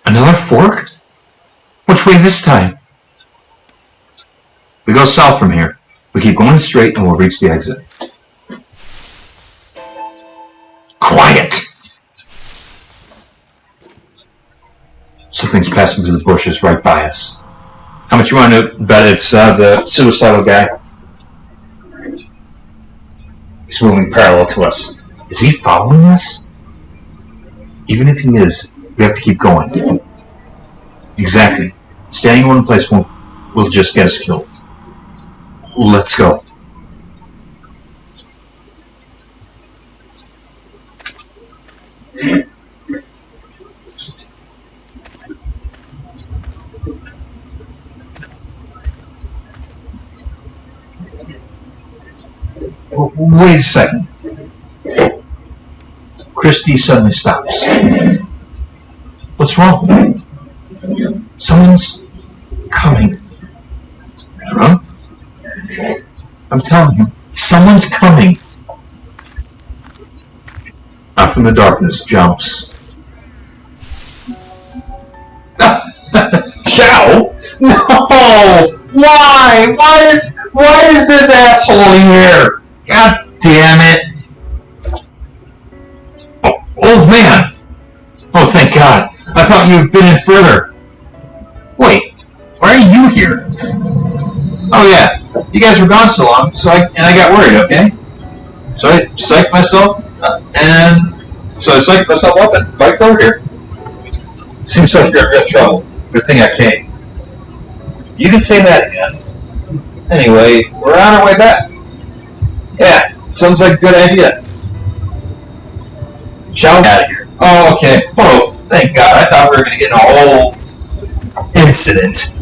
Another fork? Which way this time? We go south from here. We keep going straight and we'll reach the exit. Quiet! Something's passing through the bushes right by us. How much you want to bet it's the suicidal guy? He's moving parallel to us. Is he following us? Even if he is, we have to keep going. Exactly. Standing in one place will just get us killed. Let's go. Wait a second. Christy suddenly stops. What's wrong? Someone's coming. Huh? I'm telling you, someone's coming. Out from the darkness jumps. Shao? No! Why? Why is this asshole here? God damn it! Oh, old man! Oh, thank God! I thought you had been in further. Wait, why are you here? Oh yeah, you guys were gone so long, I got worried. Okay, so I psyched myself up and biked over here. Seems like you're in real trouble. Good thing I came. You can say that again. Anyway, we're on our way back. Yeah, sounds like a good idea. Shall we out of here? Oh, okay. Oh, thank God. I thought we were going to get in a whole incident.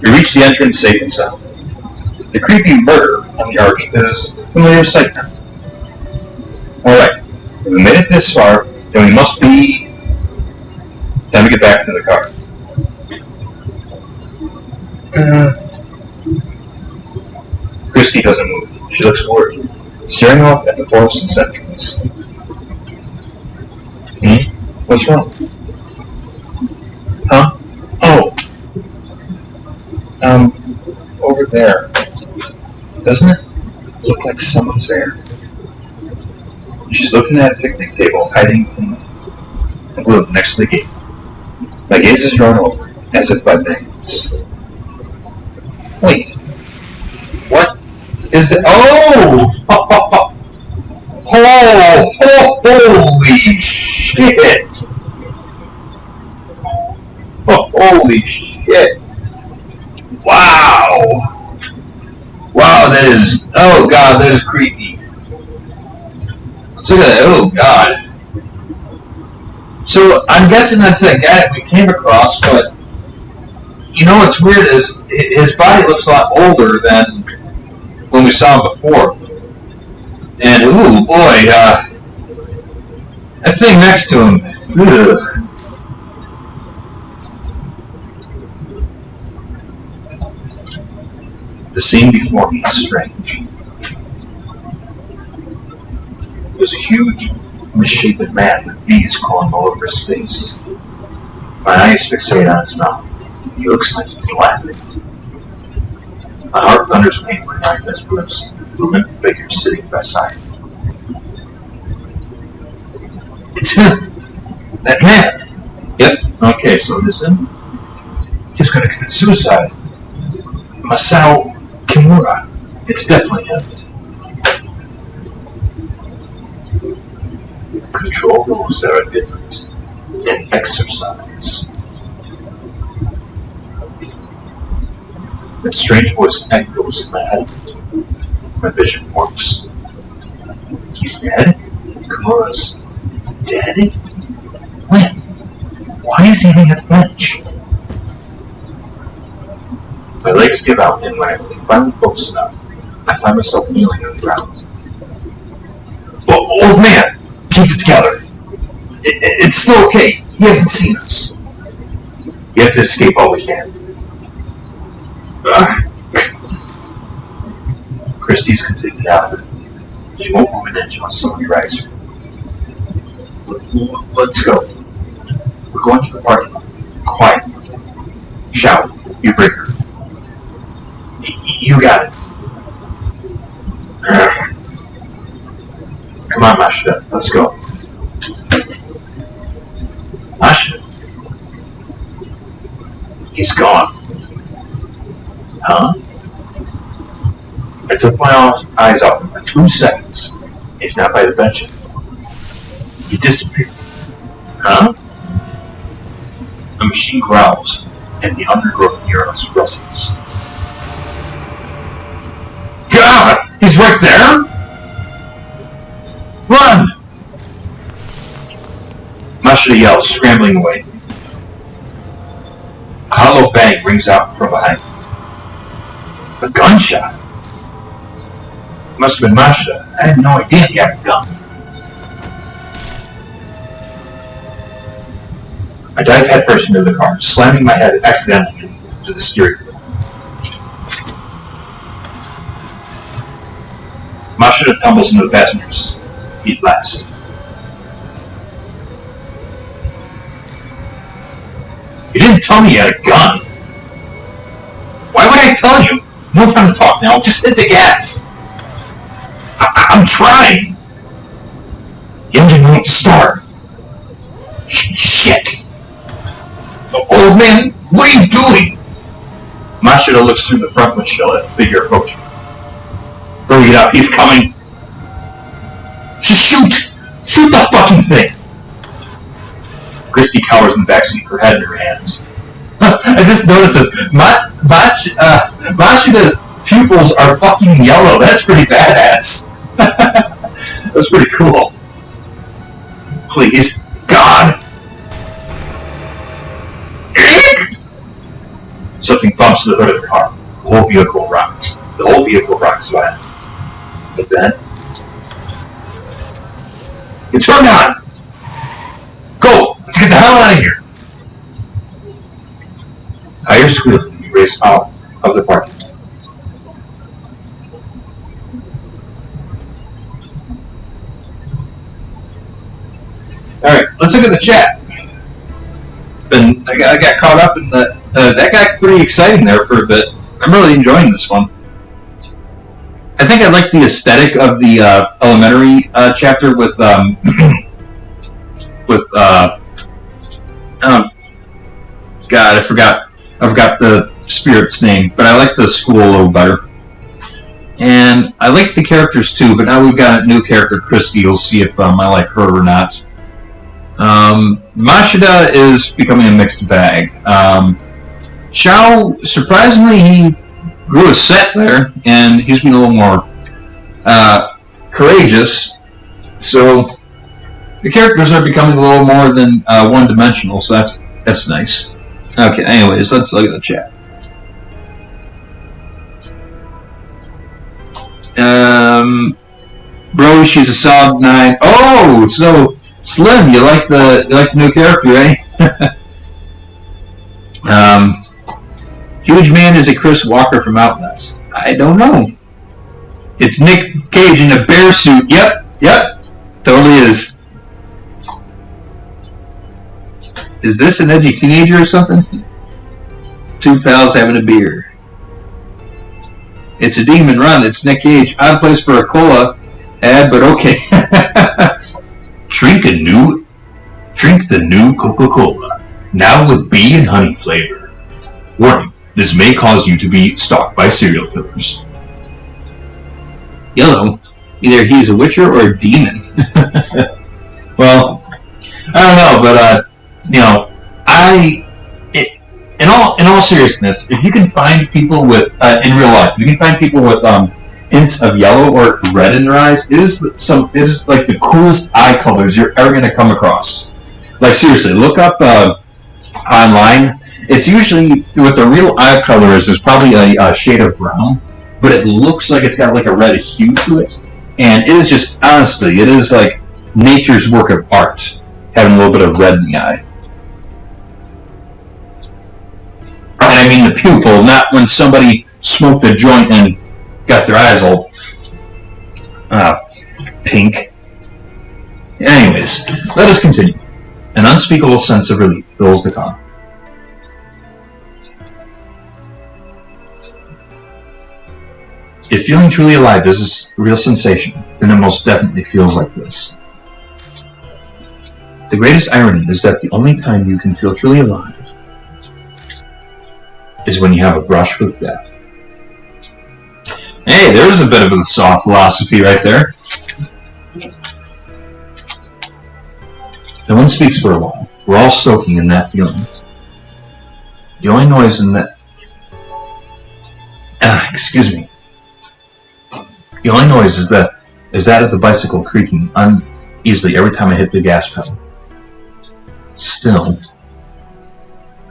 We reach the entrance safe and sound. The creepy murder on the arch is a familiar sight now. Alright, if we made it this far, then we must be... Time to get back to the car. Christy doesn't move. She looks worried, staring off at the forest's entrance. What's wrong? Huh? Oh. Over there. Doesn't it look like someone's there? She's looking at a picnic table hiding in the gloom next to the gate. My gaze is drawn over, as if by magnets. Wait. What is it? Oh! Holy shit! Holy shit! Wow! Wow, that is... Oh God, that is creepy. Let's look at that. Oh God. So, I'm guessing that's that guy that we came across, but... You know what's weird is his body looks a lot older than when we saw him before. And, ooh, boy, that thing next to him. Ugh. The scene before me is strange. There's a huge, misshapen man with bees crawling all over his face. My eyes fixate on his mouth. He looks like he's laughing. My heart thunders painfully when I catch glimpse of the limp figure sitting beside me. It's him! That man! Yep. Okay, so it is him. He's gonna commit suicide. Masao Kimura. It's definitely him. Control those that are different and exercise. That strange voice echoes in my head. My vision warps. He's dead? Kimura's dead? When? Why is he even at the bench? My legs give out, and when I can finally focus enough, I find myself kneeling on the ground. Well, old man! Keep it together! It's still okay. He hasn't seen us. We have to escape all we can. Christy's completely out of it. She won't move an inch unless someone drags her. Let's go. We're going to the parking lot. Quiet. Shout. You bring her. You got it. Come on, Mashita. Let's go. Mashita? He's gone. Huh? I took my eyes off him for 2 seconds. He's not by the bench anymore. He disappeared. Huh? A machine growls, and the undergrowth near us rustles. God! He's right there! Run! Mashita yells, scrambling away. A hollow bang rings out from behind me. A gunshot! It must have been Mashita. I had no idea he had a gun. I dive headfirst into the car, slamming my head accidentally into the steering wheel. Mashita tumbles into the passenger's seat last. You didn't tell me you had a gun. Why would I tell you? No time to talk now. Just hit the gas. I'm trying. The engine won't start. Shit. Old man, what are you doing? Mashita looks through the front windshield at the figure approaching. Hurry it up, he's coming. Just shoot! Shoot the fucking thing! Christy cowers in the backseat, her head in her hands. I just noticed this. Mashita's pupils are fucking yellow. That's pretty badass. That's pretty cool. Please, God. Something bumps to the hood of the car. The whole vehicle rocks. Violently. But then, you turn on! Go! Let's get the hell out of here! Tire squealing, we race out of the parking lot. Alright, let's look at the chat. I got caught up in that got pretty exciting there for a bit. I'm really enjoying this one. I think I like the aesthetic of the elementary chapter with God, I forgot the spirit's name, but I like the school a little better. And I like the characters too, but now we've got a new character, Christy. We'll see if I like her or not. Mashita is becoming a mixed bag. Shao, surprisingly, he grew a set there, and he's been a little more courageous. So the characters are becoming a little more than one-dimensional, so that's nice. Okay, anyways, let's look at the chat. Bro, she's a solid 9. Oh, so Slim, you like the new character, eh? Huge Man is a Chris Walker from Outlast. I don't know. It's Nick Cage in a bear suit. Yep, totally is. Is this an edgy teenager or something? Two pals having a beer. It's a demon run. It's Nick Cage. Odd place for a cola ad, but okay. Drink the new Coca-Cola, now with bee and honey flavor. Warning, this may cause you to be stalked by serial killers. Yellow. Either he's a witcher or a demon. Well, I don't know, but in all seriousness, if you can find people with in real life, if you can find people with hints of yellow or red in their eyes, it is like the coolest eye colors you're ever going to come across. Like seriously, look up online. It's usually what the real eye color is probably a shade of brown, but it looks like it's got like a red hue to it, and it is just honestly, it is like nature's work of art, having a little bit of red in the eye. And I mean the pupil, not when somebody smoked a joint and got their eyes all pink. Anyways, let us continue. An unspeakable sense of relief fills the car. If feeling truly alive is a real sensation, then it most definitely feels like this. The greatest irony is that the only time you can feel truly alive is when you have a brush with death. Hey, there's a bit of a soft philosophy right there. No one speaks for a while. We're all soaking in that feeling. The only noise in that... excuse me. The only noise is that of the bicycle creaking uneasily every time I hit the gas pedal. Still,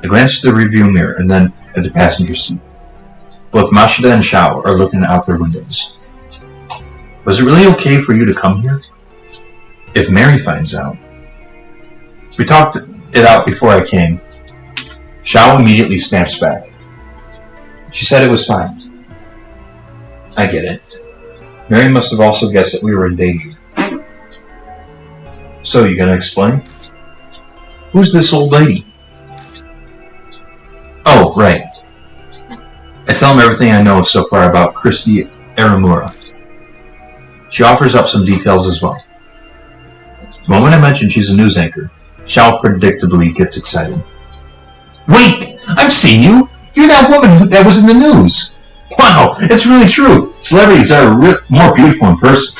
I glance to the rearview mirror and then at the passenger seat. Both Mashida and Shao are looking out their windows. Was it really okay for you to come here? If Mary finds out... We talked it out before I came. Shao immediately snaps back. She said it was fine. I get it. Mary must have also guessed that we were in danger. So, you gonna explain? Who's this old lady? Oh, right. I tell him everything I know so far about Christy Aramura. She offers up some details as well. The moment I mention she's a news anchor, Shao predictably gets excited. Wait! I've seen you! You're that woman that was in the news! Wow, it's really true! Celebrities are more beautiful in person.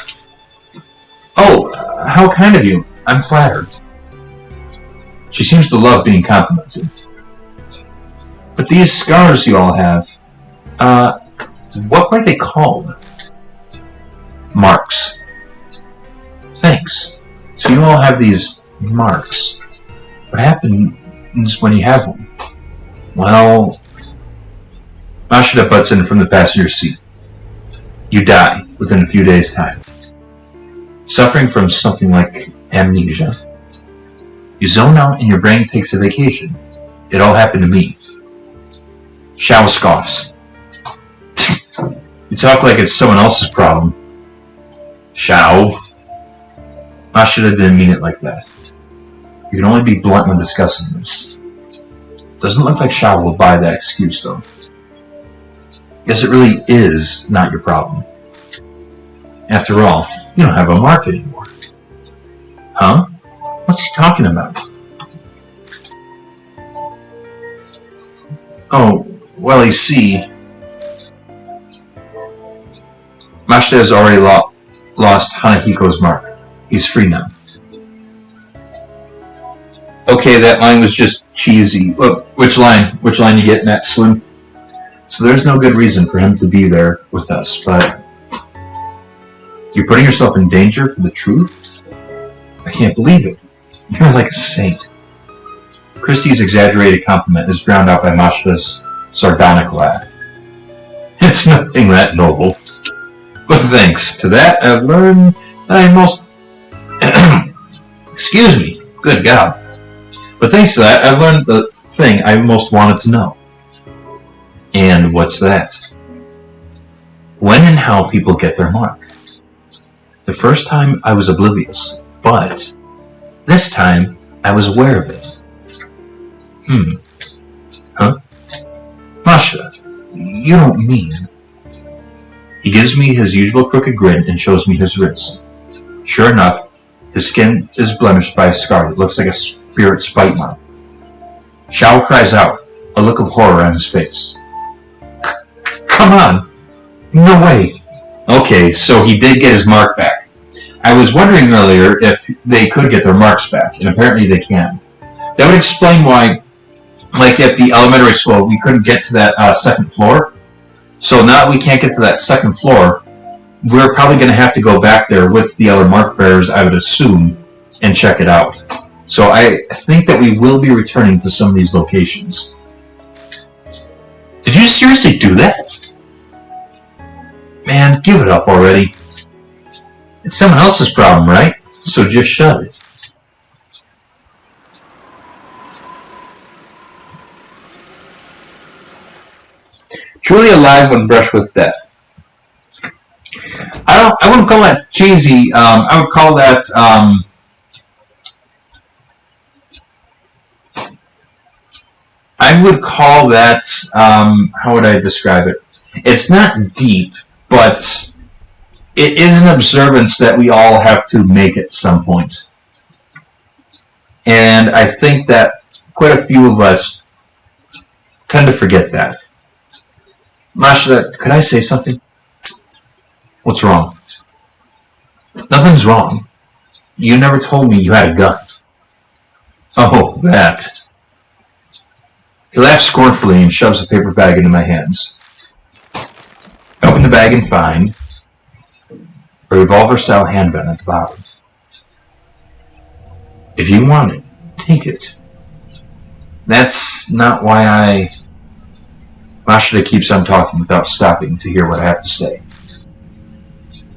Oh, how kind of you. I'm flattered. She seems to love being complimented. But these scars you all have, what were they called? Marks. Thanks. So you all have these marks. What happens when you have one? Well, Mashida butts in from the passenger seat. You die within a few days' time. Suffering from something like amnesia. You zone out and your brain takes a vacation. It all happened to me. Shao scoffs. You talk like it's someone else's problem. Shao. Mashida didn't mean it like that. You can only be blunt when discussing this. Doesn't look like Shao will buy that excuse, though. Guess it really is not your problem. After all, you don't have a mark anymore. Huh? What's he talking about? Oh, well, you see... Mashida has already lost Hanahiko's mark. He's free now. Okay, that line was just cheesy. Look, which line? Which line you getting at, Slim? So there's no good reason for him to be there with us, but... You're putting yourself in danger for the truth? I can't believe it. You're like a saint. Christie's exaggerated compliment is drowned out by Mashida's sardonic laugh. It's nothing that noble. But thanks to that, I've learned that I most... Excuse me. Good God. But thanks to that, I've learned the thing I most wanted to know. And what's that? When and how people get their mark. The first time I was oblivious, but this time I was aware of it. Huh? Masha, you don't mean... He gives me his usual crooked grin and shows me his wrist. Sure enough, his skin is blemished by a scar that looks like a spirit's bite mark. Shao cries out, a look of horror on his face. Come on! No way! Okay, so he did get his mark back. I was wondering earlier if they could get their marks back, and apparently they can. That would explain why, like at the elementary school, we couldn't get to that second floor. So now that we can't get to that second floor, we're probably going to have to go back there with the other mark bearers, I would assume, and check it out. So I think that we will be returning to some of these locations. Did you seriously do that? Man, give it up already. It's someone else's problem, right? So just shut it. Truly alive when brushed with death. I wouldn't call that cheesy. I would call that how would I describe it? It's not deep, but it is an observance that we all have to make at some point. And I think that quite a few of us tend to forget that. Masha, could I say something? What's wrong? Nothing's wrong. You never told me you had a gun. Oh, that. He laughs scornfully and shoves a paper bag into my hands. I open the bag and find a revolver-style handgun at the bottom. If you want it, take it. That's not why I... Masha keeps on talking without stopping to hear what I have to say.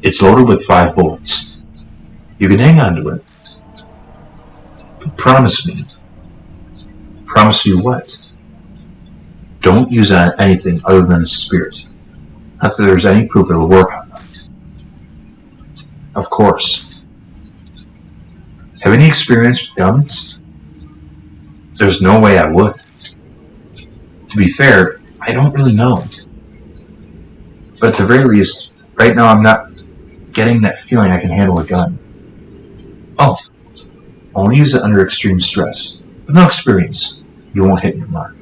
It's loaded with 5 bullets. You can hang on to it. But promise me. Promise you what? Don't use it on anything other than a spirit. Not that there's any proof it'll work on them. Of course. Have any experience with guns? There's no way I would. To be fair, I don't really know. But at the very least, right now I'm not getting that feeling I can handle a gun. Oh, I'll only use it under extreme stress. With no experience, you won't hit your mark.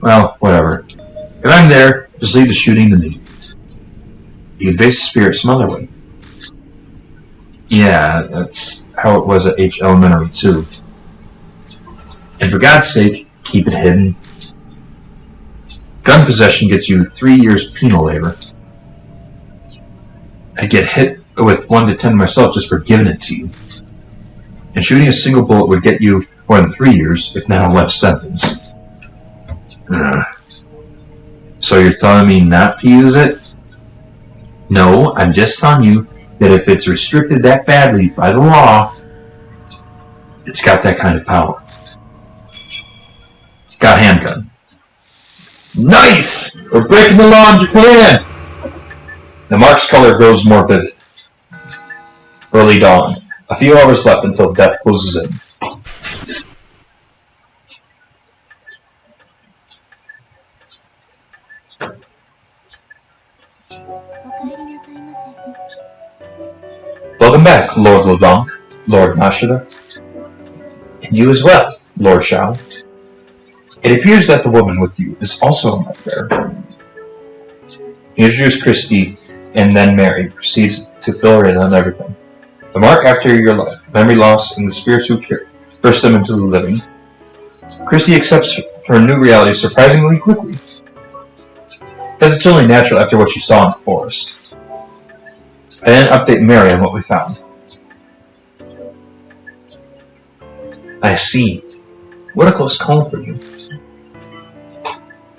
Well, whatever. If I'm there, just leave the shooting to me. You can face the spirit some other way. Yeah, that's how it was at H Elementary too. And for God's sake, keep it hidden. Gun possession gets you 3 years penal labor. I get hit with 1 to 10 myself just for giving it to you. And shooting a single bullet would get you more than 3 years, if not a life sentence. So you're telling me not to use it? No, I'm just telling you that if it's restricted that badly by the law, it's got that kind of power. Got a handgun. Nice! We're breaking the law in Japan! The mark's color grows more vivid. Early dawn. A few hours left until death closes in. Welcome back, Lord LeBlanc, Lord Mashida. And you as well, Lord Shao. It appears that the woman with you is also a mark bearer. He introduced Christy, and then Mary proceeds to fill her in on everything. The mark after your life, memory loss, and the spirits who burst them into the living. Christy accepts her new reality surprisingly quickly, as it's only natural after what she saw in the forest. I then update Mary on what we found. I see. What a close call for you.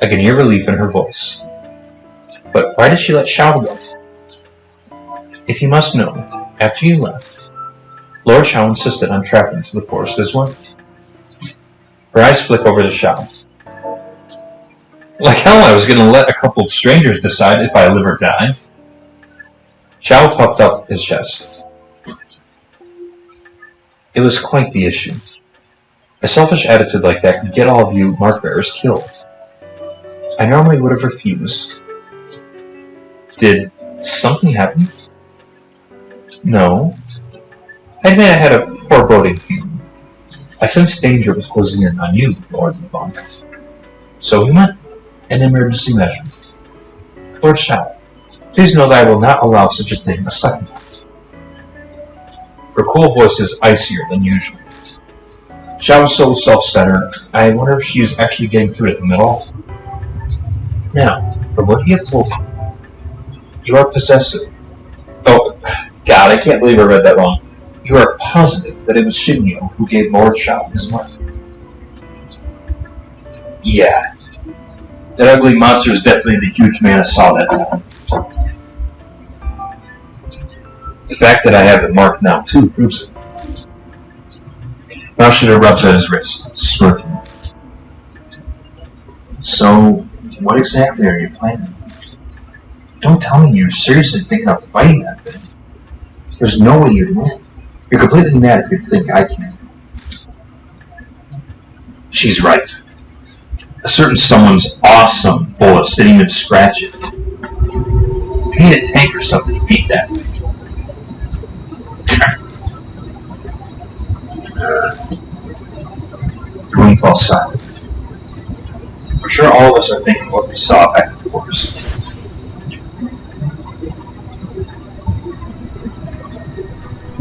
I can hear relief in her voice. But why did she let Shao go? If you must know, after you left, Lord Shao insisted on traveling to the forest as well. Her eyes flick over to Shao. Like hell I was going to let a couple of strangers decide if I live or die. Shao puffed up his chest. It was quite the issue. A selfish attitude like that could get all of you mark bearers killed. I normally would have refused. Did something happen? No. I admit I had a foreboding feeling. I sensed danger was closing in on you, Lord Monk. So we went an emergency measure. Lord Shaw, please know that I will not allow such a thing a second time. Her cool voice is icier than usual. Shaw was so self-centered, I wonder if she is actually getting through to him at all. Now, from what you have told me, you are possessive. Oh, God, I can't believe I read that wrong. You are positive that it was Shinyo who gave Lord Shaw his mark. Yeah. That ugly monster is definitely the huge man I saw that time. The fact that I have the mark now, too, proves it. Mashida rubs at his wrist, smirking. So, what exactly are you planning? Don't tell me you're seriously thinking of fighting that thing. There's no way you'd win. You're completely mad if you think I can. She's right. A certain someone's awesome bullets didn't even scratch it. You need a tank or something to beat that thing. The room falls silent. I'm sure all of us are thinking what we saw back at the course.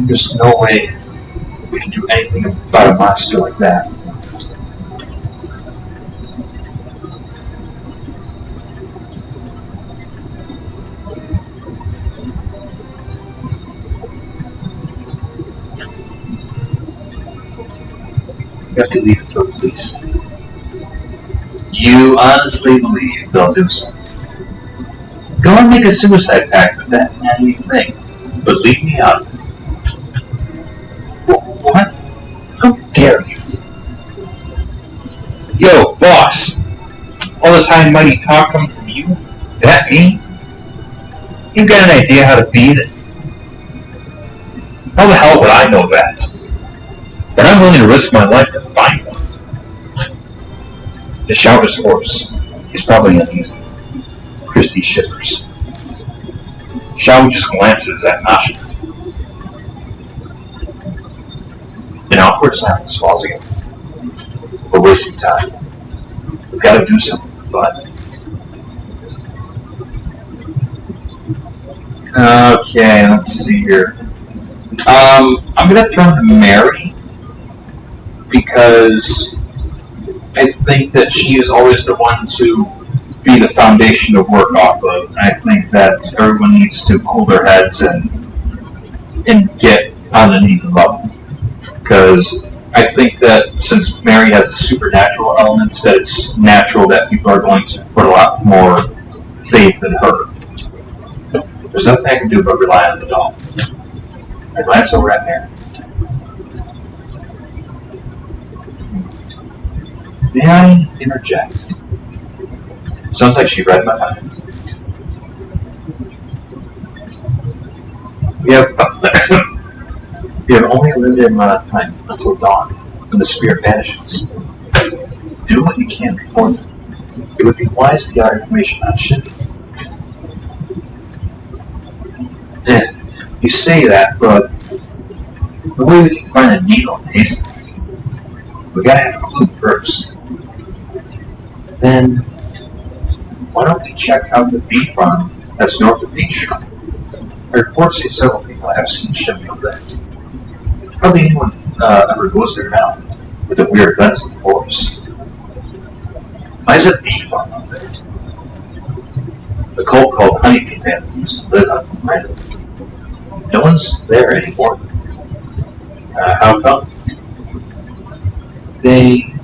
There's no way we can do anything about a monster like that. You have to leave it to the police. You honestly believe they'll do something? Go and make a suicide pact with that naive thing, but leave me out of it. What? How dare you? Yo, boss! All this high and mighty talk coming from you? That me? You've got an idea how to beat it? How the hell would I know that? But I'm willing to risk my life to find one. The shout is hoarse. He's probably uneasy. Christy shivers. Shao just glances at Nasha. An awkward silence falls again. We're wasting time. We've got to do something, but... Okay, let's see here. I'm going to turn to Mary, because I think that she is always the one to be the foundation to work off of. And I think that everyone needs to cool their heads and get on an even level. Because I think that since Mary has the supernatural elements, that it's natural that people are going to put a lot more faith in her. There's nothing I can do but rely on the doll. I glance over at Mary. May I interject? Sounds like she read my mind. We have only a limited amount of time until dawn, when the spirit vanishes. Do what you can before then. It would be wise to get our information on shipping. You say that, but the way we can find a needle in the haystack, we gotta have a clue first. Then, why don't we check out the bee farm that's north of Beach Shrine? Reports say several people have seen Shimio there. Hardly anyone ever goes there now, with the weird events in the forest. Why is it a bee farm out there? The cult called Honeybee family used to live on the planet. No one's there anymore. How come? They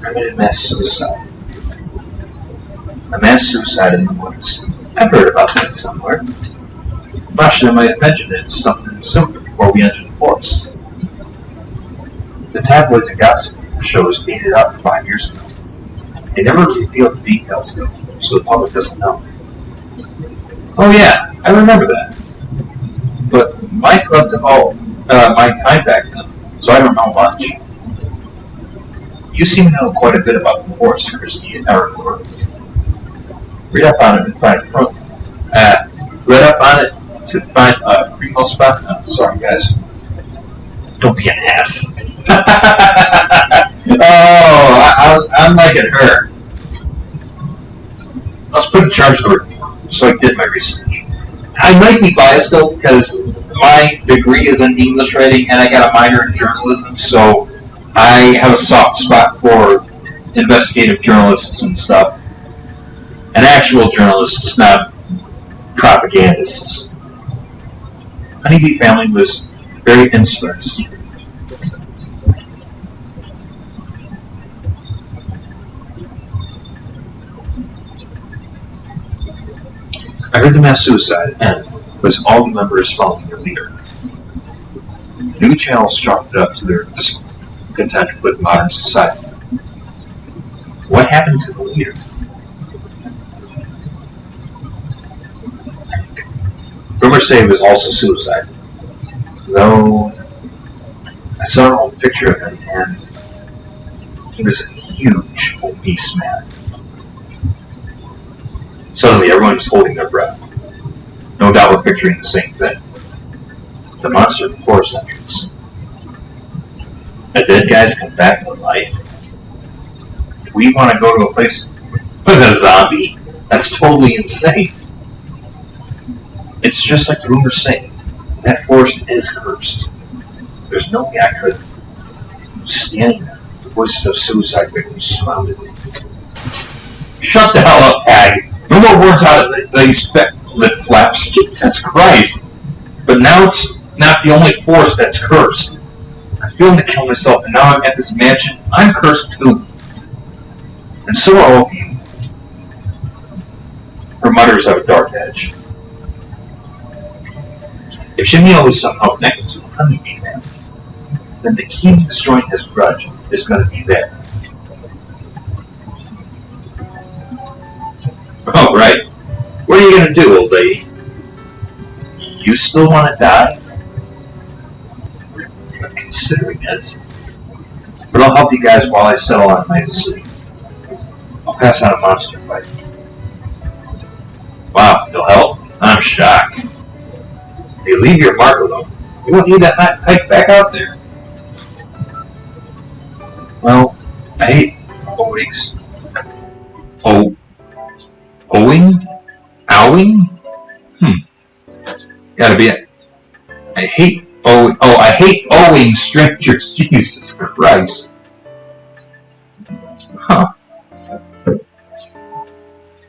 committed mass suicide. A mass suicide in the woods. I've heard about that somewhere. Mashina might have mentioned it, something similar before we entered the forest. The tabloids and gossip shows made it up 5 years ago. They never revealed the details though, so the public doesn't know. Oh yeah, I remember that. But my club took all my time back then, so I don't know much. You seem to know quite a bit about the forest, Christy and Aurora. Read up on it and find read up on it to find a primo spot. Oh, sorry, guys. Don't be an ass. I'm liking her. Let's put in charge of the report, so I did my research. I might be biased though because my degree is in English writing and I got a minor in journalism, so I have a soft spot for investigative journalists and stuff. And actual journalists, not propagandists. Honeybee family was very insular and secret. I heard the mass suicide end was all the members following their leader. New channels chalked it up to their discontent with modern society. What happened to the leader? Rumors say it was also suicide, though I saw an old picture of him and he was a huge, obese man. Suddenly, everyone was holding their breath. No doubt we're picturing the same thing. The monster at the forest entrance. The dead guys come back to life. We want to go to a place with a zombie. That's totally insane. It's just like the rumors say. That forest is cursed. There's no way I could. Just standing there, the voices of suicide victims surrounded me. Shut the hell up, Hag. No more words out of these lip flaps. Jesus Christ. But now it's not the only forest that's cursed. I filmed to kill myself, and now I'm at this mansion. I'm cursed too. And so are all of you. Her mutters have a dark edge. If Shimio is somehow connected to the Honeybee family, then the key to destroying his grudge is going to be there. Oh, right. What are you going to do, old lady? You still want to die? I'm considering it. But I'll help you guys while I settle on my decision. I'll pass on a monster fight. Wow, you'll help? I'm shocked. You leave your mark alone. You won't need that hike back out there. Well, I hate Owings. Owing? Owing? Gotta be it. I hate owing strangers. Jesus Christ. Huh.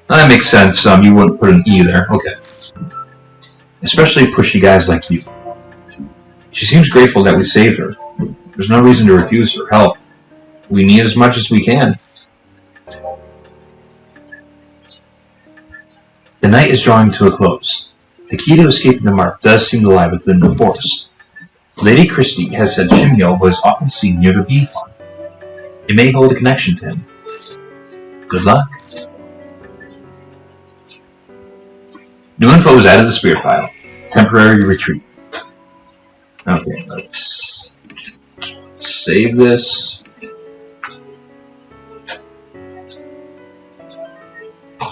That makes sense. You wouldn't put an E there. Okay. Especially pushy guys like you. She seems grateful that we saved her. There's no reason to refuse her help. We need as much as we can. The night is drawing to a close. The key to escaping the mark does seem to lie within the forest. Lady Christie has said Shimio was often seen near the bee farm. It may hold a connection to him. Good luck. New info is added to the spirit file. Temporary retreat. Okay, let's save this.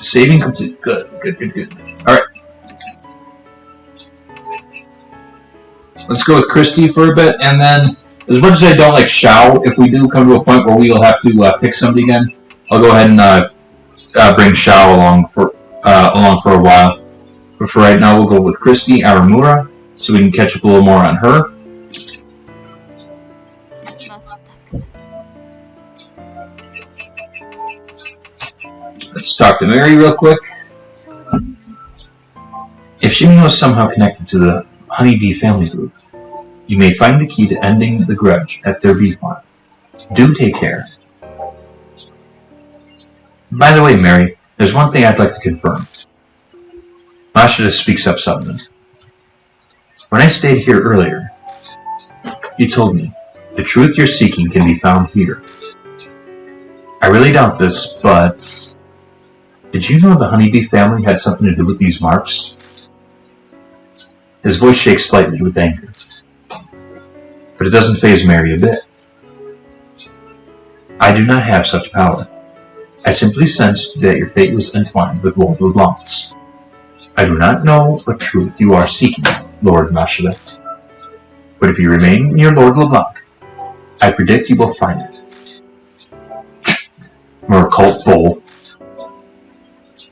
Saving complete. Good. Alright. Let's go with Christy for a bit, and then, as much as I don't like Shao, if we do come to a point where we will have to pick somebody again, I'll go ahead and bring Shao along for a while. But for right now, we'll go with Christy Aramura, so we can catch up a little more on her. Let's talk to Mary real quick. If Shimio is somehow connected to the Honeybee family group, you may find the key to ending the grudge at their bee farm. Do take care. By the way, Mary, there's one thing I'd like to confirm. Mashida speaks up suddenly. When I stayed here earlier, you told me the truth you're seeking can be found here. I really doubt this, but did you know the Honeybee family had something to do with these marks? His voice shakes slightly with anger. but it doesn't faze Mary a bit. I do not have such power. I simply sensed that your fate was entwined with Lord LeBlanc's. I do not know what truth you are seeking, Lord Machida. But if you remain near Lord LeBlanc, I predict you will find it. More occult bull.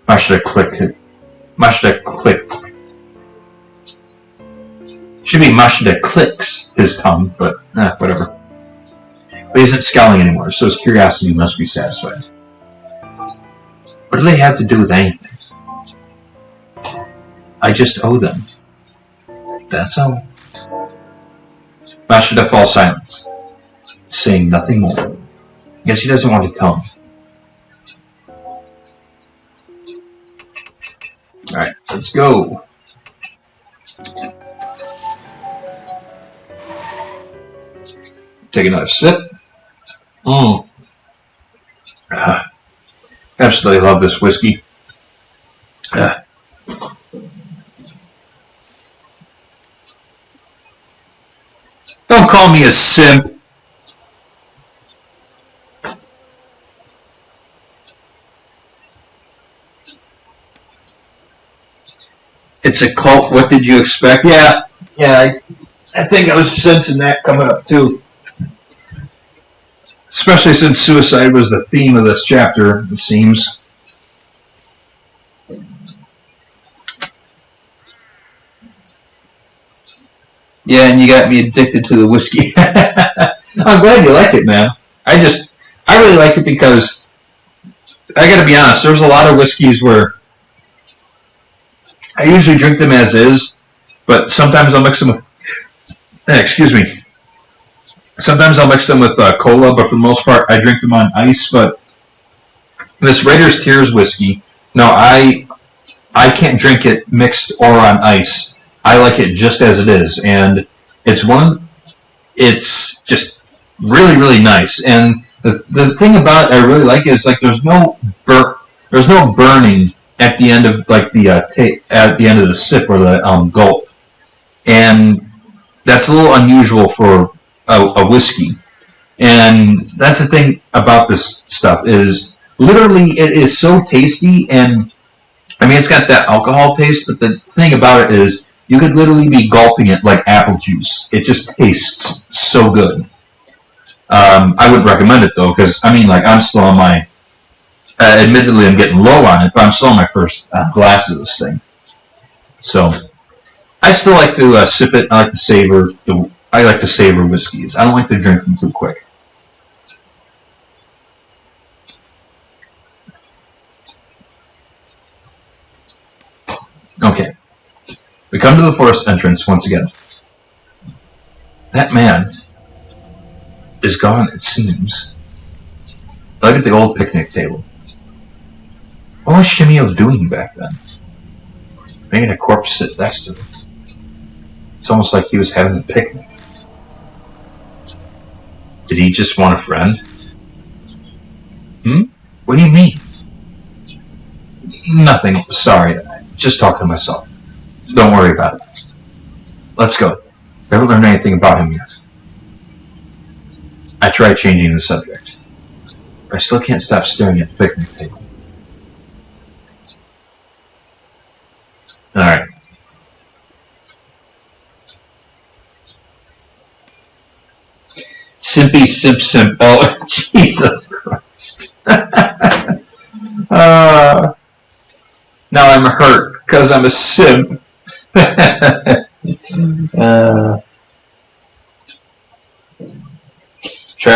Machida click. Should be Machida clicks his tongue, but whatever. But he isn't scowling anymore, so his curiosity must be satisfied. What do they have to do with anything? I just owe them. That's all. Machida falls silent, saying nothing more. I guess he doesn't want to tell me. Alright, let's go. Take another sip. Absolutely love this whiskey. Don't call me a simp. It's a cult. What did you expect? Yeah, I think I was sensing that coming up too. Especially since suicide was the theme of this chapter, it seems. Yeah, and you got me addicted to the whiskey. I'm glad you like it, man. I really like it because, I gotta be honest, there's a lot of whiskeys where I usually drink them as is, but sometimes I'll mix them with, excuse me, sometimes I'll mix them with cola, but for the most part, I drink them on ice. But this Raiders Tears whiskey, no, I can't drink it mixed or on ice. I like it just as it is, and it's just really, really nice. And the thing about it I really like is like there's no burning at the end of like at the end of the sip or the gulp, and that's a little unusual for a whiskey. And that's the thing about this stuff is literally it is so tasty, and I mean it's got that alcohol taste, but the thing about it is you could literally be gulping it like apple juice. It just tastes so good. I wouldn't recommend it though, because I mean like I'm still on my admittedly I'm getting low on it, but I'm still on my first glass of this thing. So I still like to sip it. I like to savor whiskeys. I don't like to drink them too quick. Okay. We come to the forest entrance once again. That man is gone, it seems. Look at the old picnic table. What was Shimio doing back then? Making a corpse sit next to him. It's almost like he was having a picnic. Did he just want a friend? What do you mean? Nothing. Sorry. Just talking to myself. Don't worry about it. Let's go. I haven't learned anything about him yet. I tried changing the subject. But I still can't stop staring at the picnic table. Alright. Simpy simp simp. Oh, Jesus Christ. Now I'm hurt because I'm a simp. Try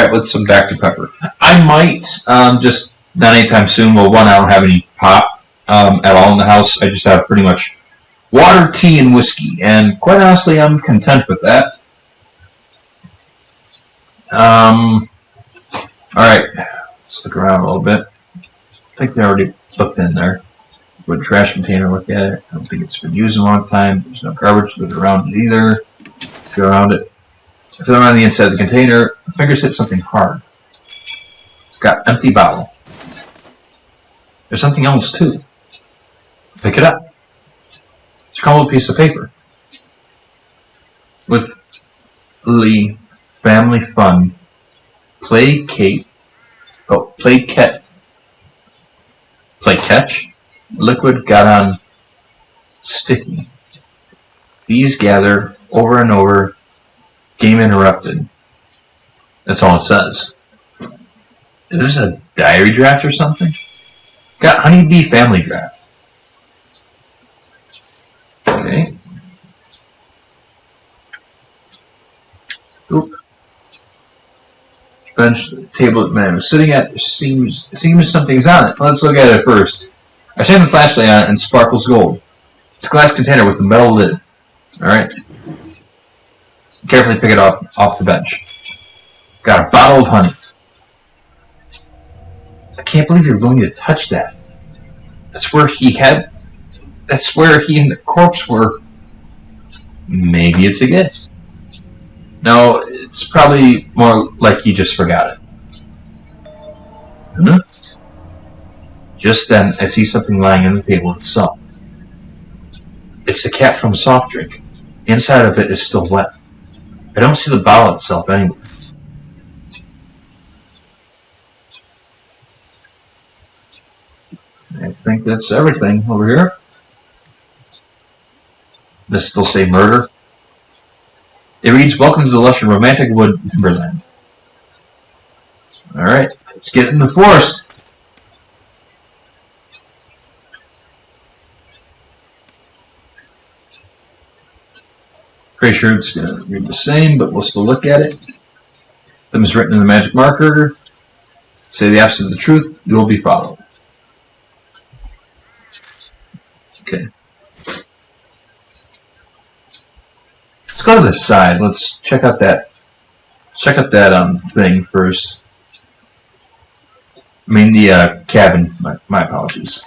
it with some Dr. Pepper. I might, just not anytime soon. Well, one, I don't have any pop at all in the house. I just have pretty much water, tea, and whiskey. And quite honestly, I'm content with that. Alright, let's look around a little bit. I think they already looked in there. Wood trash container, look at it. I don't think it's been used in a long time. There's no garbage living around it either. Feel around it. I feel around the inside of the container. My fingers hit something hard. It's got empty bottle. There's something else too. Pick it up. It's a crumpled piece of paper. With Lee family fun. Play catch. Liquid got on sticky. Bees gather over and over. Game interrupted. That's all it says. Is this a diary draft or something? Got honeybee family draft. Okay. Oop. Bench, table that man was sitting at seems something's on it. Let's look at it first. I shine the flashlight on it and sparkles gold. It's a glass container with a metal lid. Alright. Carefully pick it up off the bench. Got a bottle of honey. I can't believe you're willing to touch that. That's where he and the corpse were. Maybe it's a gift. No, it's probably more like he just forgot it. Huh? Just then, I see something lying on the table itself. It's the cap from a soft drink. The inside of it is still wet. I don't see the bottle itself anywhere. I think that's everything over here. This still say murder. It reads, "Welcome to the lush and romantic wood timberland." Alright, let's get in the forest. Pretty sure it's going to read the same, but we'll still look at it. Them is written in the magic marker. Say the opposite of the truth, you will be followed. Okay. Let's go to the side. Let's check out that thing first. I mean the cabin. My apologies.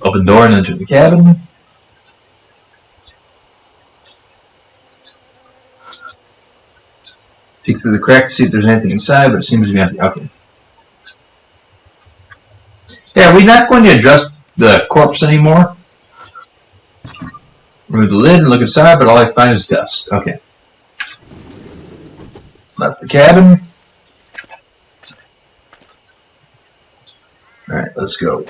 Open door and enter the cabin. Peek through the crack to see if there's anything inside, but it seems to be empty. Okay. Yeah, we're not going to address the corpse anymore. Remove the lid and look inside, but all I find is dust. Okay. Left the cabin. Alright, let's go.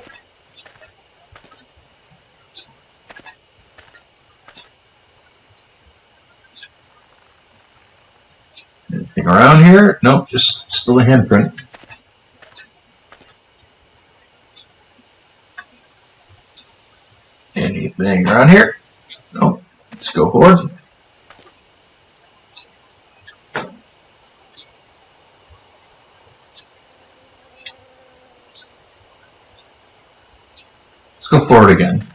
Anything around here? Nope, just still a handprint. Anything around here? Nope. Let's go forward. Let's go forward again.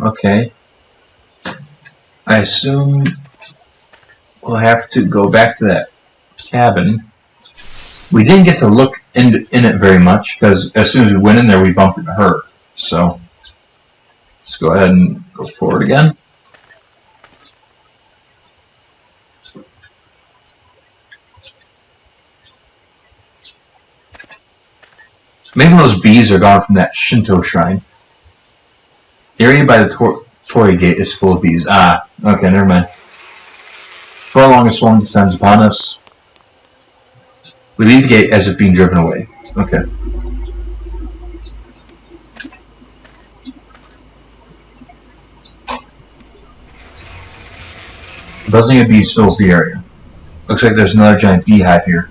Okay. I assume we'll have to go back to that cabin. We didn't get to look in it very much because as soon as we went in there, we bumped into her. So let's go ahead and go forward again. Maybe those bees are gone from that Shinto shrine. The area by the Torii Gate is full of bees. Ah, okay, never mind. For a long a swarm descends upon us. We leave the gate as if being driven away. Okay. The buzzing of bees fills the area. Looks like there's another giant beehive here.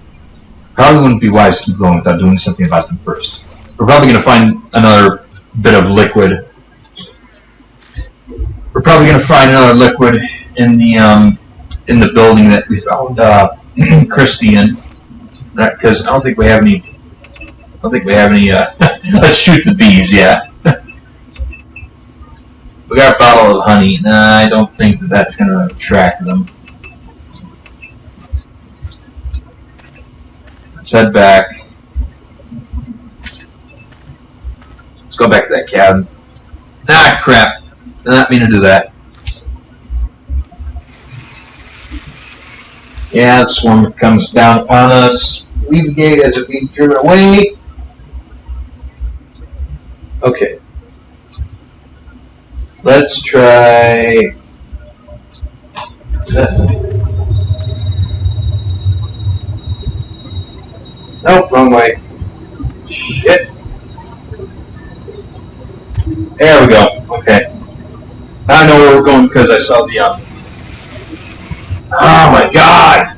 Probably wouldn't be wise to keep going without doing something about them first. We're probably going to find another bit of liquid. We're probably going to find another liquid in the building that we found Christy in. Because I don't think we have any. Let's shoot the bees. Yeah. We got a bottle of honey. Nah, I don't think that's going to attract them. Let's head back. Let's go back to that cabin. Ah, crap. Did not mean to do that. Yeah, the swarm comes down upon us. Leave the gate as they're being driven away. Okay. Let's try that. Nope, wrong way. Shit. There we go. Okay. Now I know where we're going because I saw the Oh my god!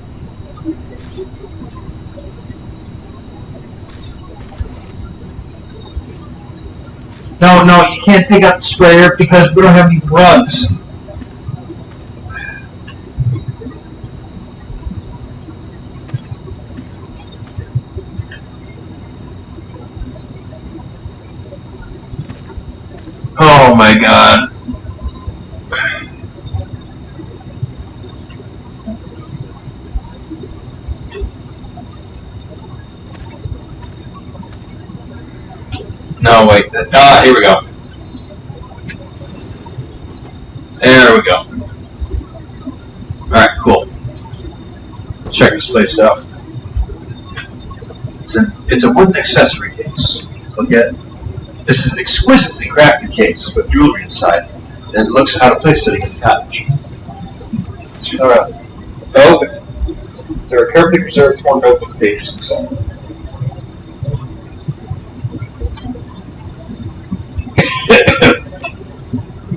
No, you can't take out the sprayer because we don't have any drugs. Oh my god. No, wait. Here we go. There we go. Alright, cool. Let's check this place out. It's a wooden accessory case. Look at it. This is an exquisitely crafted case with jewelry inside, and it looks out of place sitting in the cottage. Okay. There are carefully preserved torn notebook pages inside.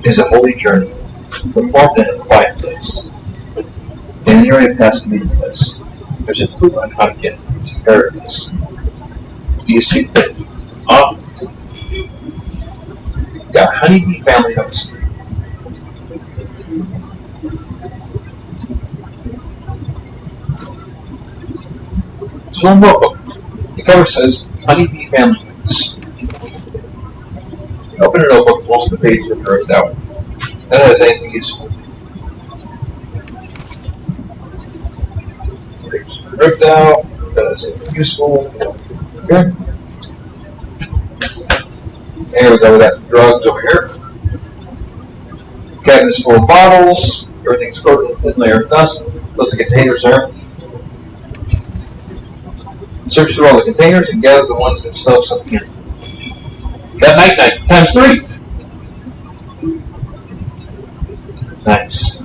It is a holy journey, performed in a quiet place. In the area past the meeting place, there's a clue on how to get to paradise. You see that got honeybee family notes. It's one notebook. The cover says honeybee family notes. Open a notebook, most of the pages are ripped out. That has anything useful. Pages are ripped out. That has anything useful. Okay. There we go. We got some drugs over here. Cabinet is full of bottles. Everything's coated in a thin layer of dust. Those are the containers are empty. Search through all the containers and gather the ones that still have something in. Got night times 3. Nice.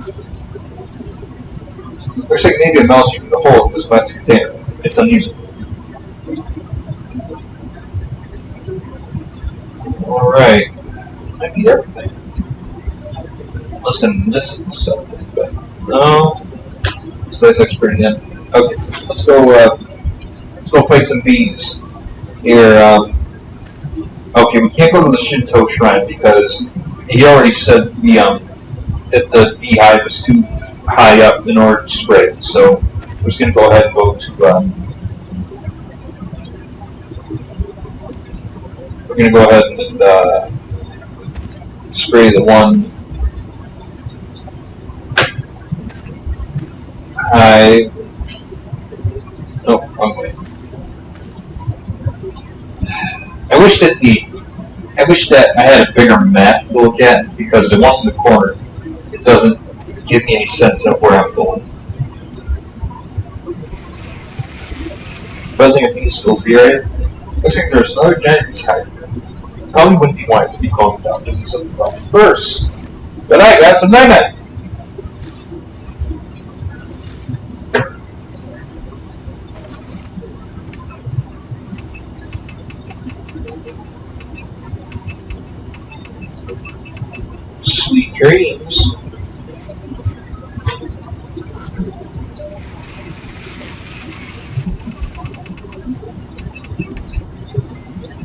Looks like maybe a mouse through the hole in this plastic container. It's unusable. Alright. Might be everything. Unless I'm missing something, but no. This place looks pretty empty. Okay, let's go fight some bees. Here, okay, we can't go to the Shinto shrine because he already said that the beehive is too high up in order to spread. So we're just gonna go ahead and go to we're gonna go ahead and spray the one hive. No, wrong way. I wish that I had a bigger map to look at because the one in the corner, it doesn't give me any sense of where I'm going. Buzzing a bee fills the area. Looks like there's another giant beehive here. Probably wouldn't be wise to be calling down doing something about it first. But I got some night. Sweet dreams.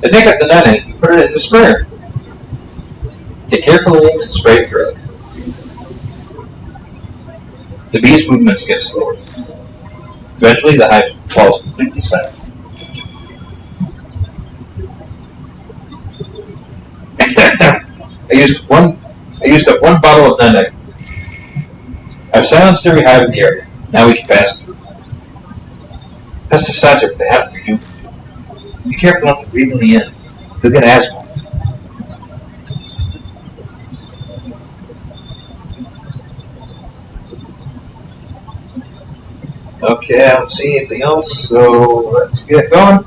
I take out the nutmeg and put it in the sprayer. Take carefully aim and spray through it. The bee's movements get slower. Eventually, the hive falls completely silent. I used up one bottle of nutmeg. I've silenced every hive in the area. Now we can pass through. Pesticides are bad for you. Be careful not to breathe in the in. You'll get asthma. Okay, I don't see anything else, so let's get going.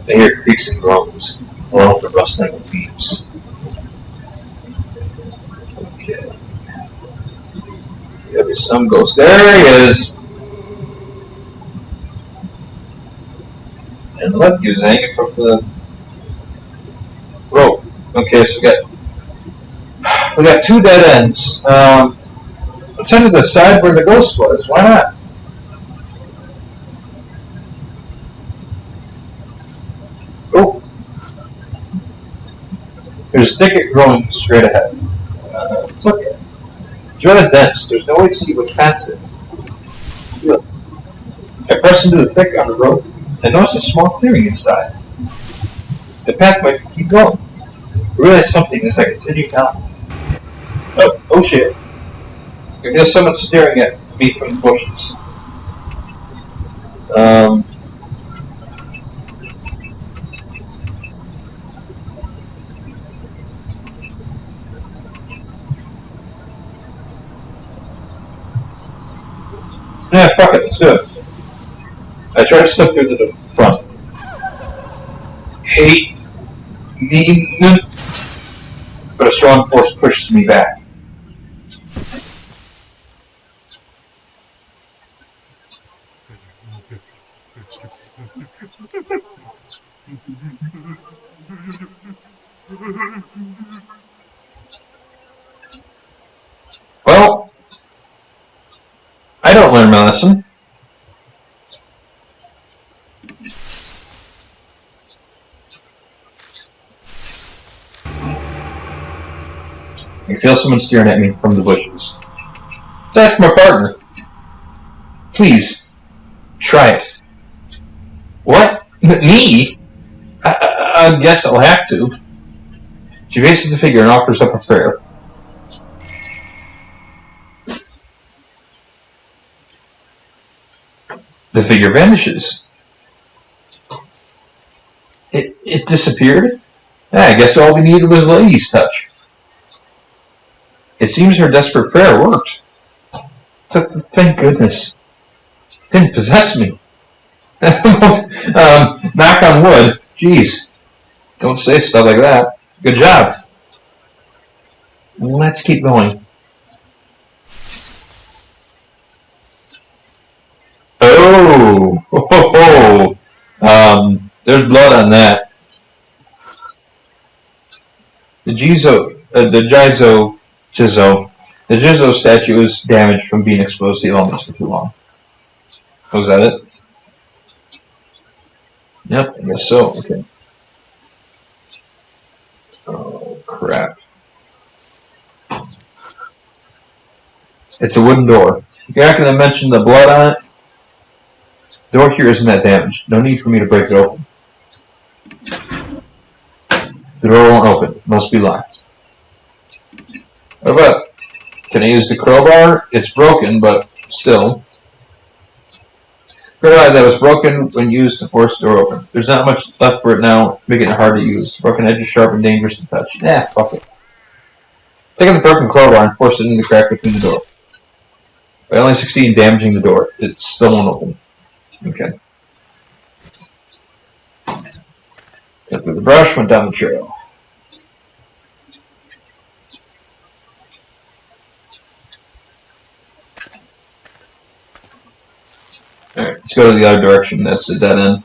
I hear creaks and groans, along with the rustling of leaves. Okay. Maybe some ghost. There he is! And look, he was hanging from the rope. Okay, so we got two dead ends. Let's head to the side where the ghost was. Why not? Oh, there's a thicket growing straight ahead. Let's look at it. It's rather dense. There's no way to see what's past it. Look. I pressed into the thicket on the rope and noticed a small clearing inside. The path might keep going. I realized something as I continued down. Oh shit. I feel someone staring at me from the bushes. Yeah, fuck it, let's do it. I tried to slip through to the front. Hate me, but a strong force pushes me back. Well, I don't learn my lesson. I feel someone staring at me from the bushes. Let's ask my partner. Please, try it. What? Me? I guess I'll have to. She faces the figure and offers up a prayer. The figure vanishes. It disappeared? I guess all we needed was lady's touch. It seems her desperate prayer worked. Thank goodness. It didn't possess me. Knock on wood. Jeez. Don't say stuff like that. Good job. Let's keep going. Oh, ho, ho, ho. There's blood on that. The Jizo statue is damaged from being exposed to the elements for too long. Was that it? Yep, I guess so. Okay. Oh, crap. It's a wooden door. You're not going to mention the blood on it? The door here isn't that damaged. No need for me to break it open. The door won't open. It must be locked. What about? Can I use the crowbar? It's broken, but still. Crowbar that was broken when used to force the door open. There's not much left for it now, making it hard to use. Broken edge is sharp and dangerous to touch. Fuck it. Take out the broken crowbar and force it into the crack between the door. I only succeed in damaging the door. It still won't open. Okay. Got through the brush, went down the trail. Alright, let's go to the other direction. That's the dead end.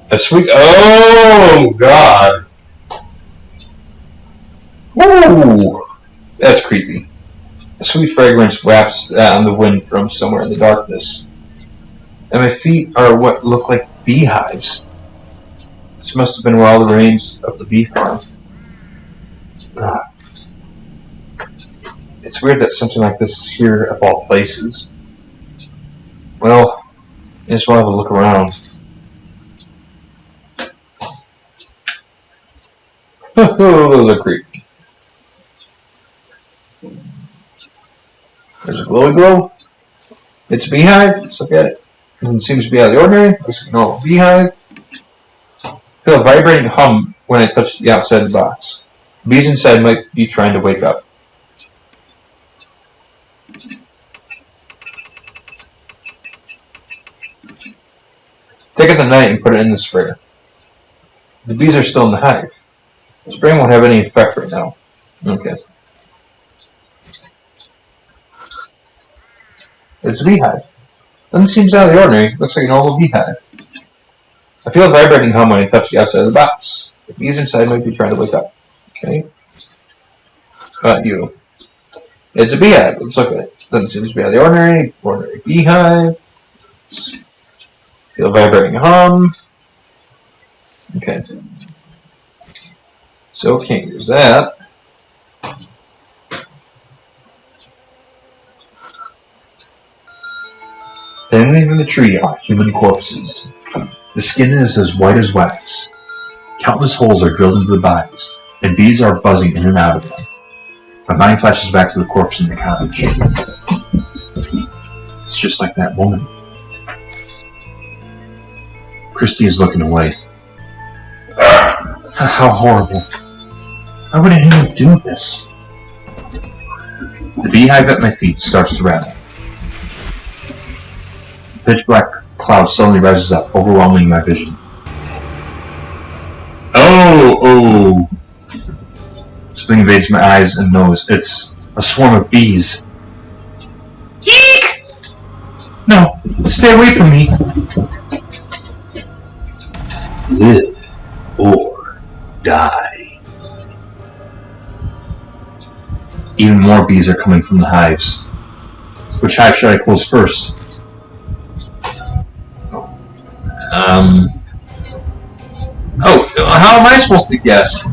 A sweet. Oh, God. Woo! That's creepy. A sweet fragrance wafts on the wind from somewhere in the darkness. And my feet are what look like beehives. This must have been where all the remains of the bee farm. It's weird that something like this is here of all places. Well, I just want to have a look around. Those are creepy. There's a glowy glow. It's a beehive. Let's look at it. It seems to be out of the ordinary. Looks like a normal beehive. Feel a vibrating hum when I touch the outside of the box. Bees inside might be trying to wake up. Take out the night and put it in the sprayer. The bees are still in the hive. The spraying won't have any effect right now. Okay. It's a beehive. Nothing seems out of the ordinary. Looks like a normal beehive. I feel a vibrating hum when I touch the outside of the box. The bees inside might be trying to wake up. Okay. You. It's a beehive. Let's look at it. Doesn't seem to be out of the ordinary. Ordinary beehive. Feel a vibrating hum. Okay. So can't use that. Dangling from the tree are human corpses. The skin is as white as wax. Countless holes are drilled into the bodies, and bees are buzzing in and out of them. My mind flashes back to the corpse in the cottage. It's just like that woman. Christy is looking away. How horrible. Why would anyone do this? The beehive at my feet starts to rattle. The pitch black cloud suddenly rises up, overwhelming my vision. Oh! Something invades my eyes and nose. It's a swarm of bees. Eek! No, stay away from me. Live or die. Even more bees are coming from the hives. Which hive should I close first? How am I supposed to guess?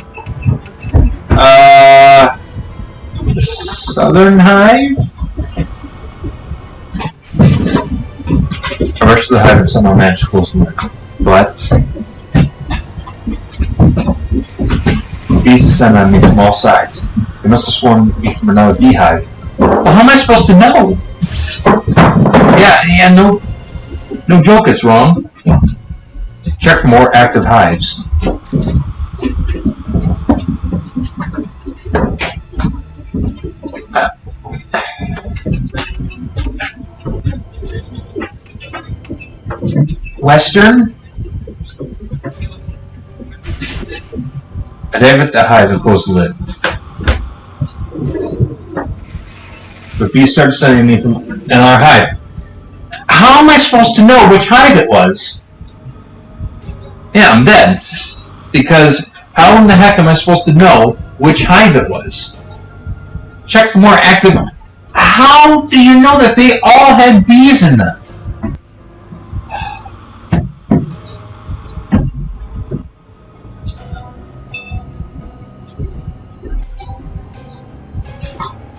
The southern hive? I rushed to the hive and somehow managed to close the lid. But bees descend on me from all sides. They must have swarmed me from another beehive. Well, how am I supposed to know? Yeah, no joke, it's wrong. Check for more active hives. Western? I dive at the hive and close the lid. The bees start sending me from another hive. How am I supposed to know which hive it was? Yeah, I'm dead. Because how in the heck am I supposed to know which hive it was? Check for more active... How do you know that they all had bees in them?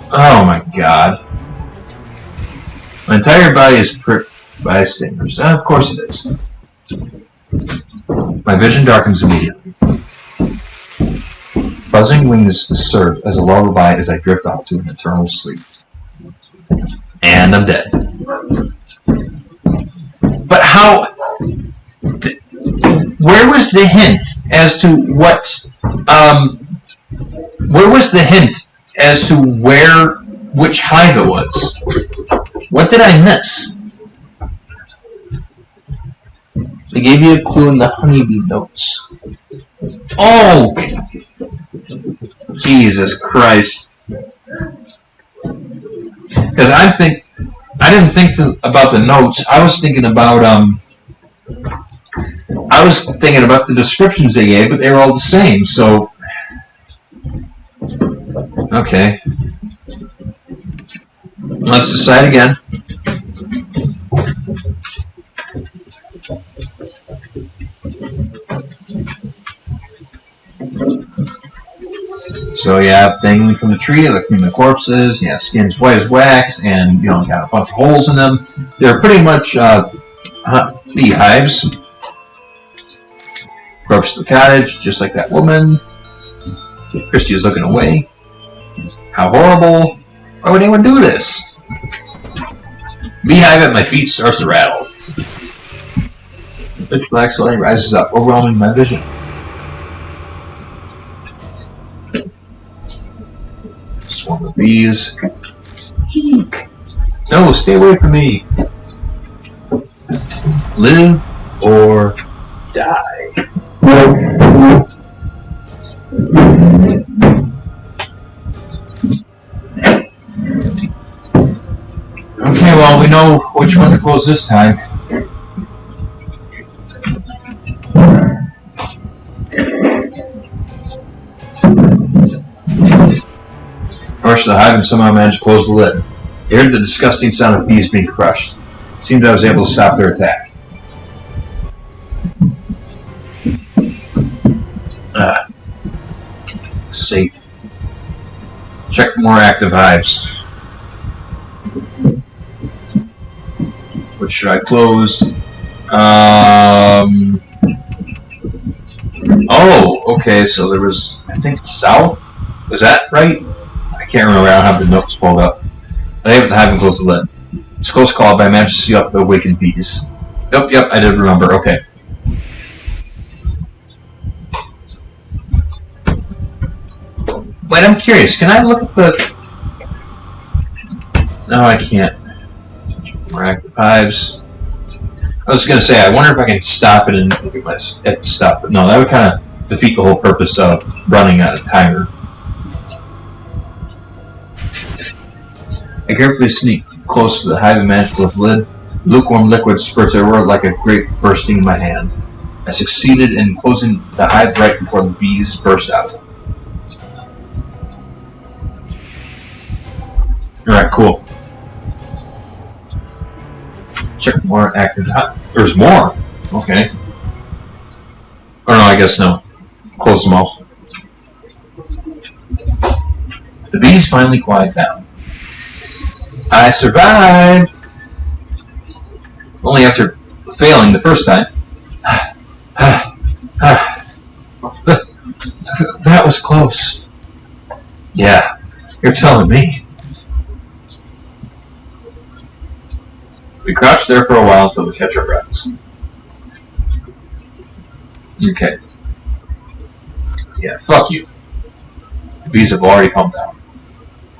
Oh my god. My entire body is pricked by stingers. Of course it is. My vision darkens immediately. Buzzing wings serve as a lullaby as I drift off to an eternal sleep. And I'm dead. But how... Where was the hint as to what... Where was the hint as to which hive it was? What did I miss? They gave you a clue in the honeybee notes. Oh! Jesus Christ. Because I didn't think about the notes. I was thinking about the descriptions they gave, but they were all the same, so... Okay. Let's decide again. So yeah, dangling from the tree, looking at the corpses, yeah, skin's white as wax, and got a bunch of holes in them. They're pretty much beehives. Corpse to the cottage, just like that woman. Christy is looking away. How horrible! Why would anyone do this? Beehive at my feet starts to rattle. Pitch black slowly rises up, overwhelming my vision. Swarm of bees. Eek! No, stay away from me! Live or die. Okay, well, we know which one to close this time. I rushed to the hive and somehow managed to close the lid. I heard the disgusting sound of bees being crushed. It seemed I was able to stop their attack. Safe. Check for more active hives. Which should I close? Oh, okay, so there was, I think, south? Was that right? I can't remember. I don't have the notes pulled up. I haven't closed the lid. It's close call, but I managed to see up the awakened bees. Yep, I did remember. Okay. Wait, I'm curious. Can I look at the... No, I can't. More active hives. I was going to say, I wonder if I can stop it and look at my stop. But no, that would kind of defeat the whole purpose of running out of timer. I carefully sneaked close to the hive and managed to lift the lid. Lukewarm liquid spurts everywhere like a grape bursting in my hand. I succeeded in closing the hive right before the bees burst out. Alright, cool. Check for more active hive. There's more! Okay. Or no, I guess no. Close them all. The bees finally quiet down. I survived! Only after failing the first time. That was close. Yeah, you're telling me. We crouched there for a while until we catch our breaths. Okay. Yeah, fuck you. The bees have already calmed down.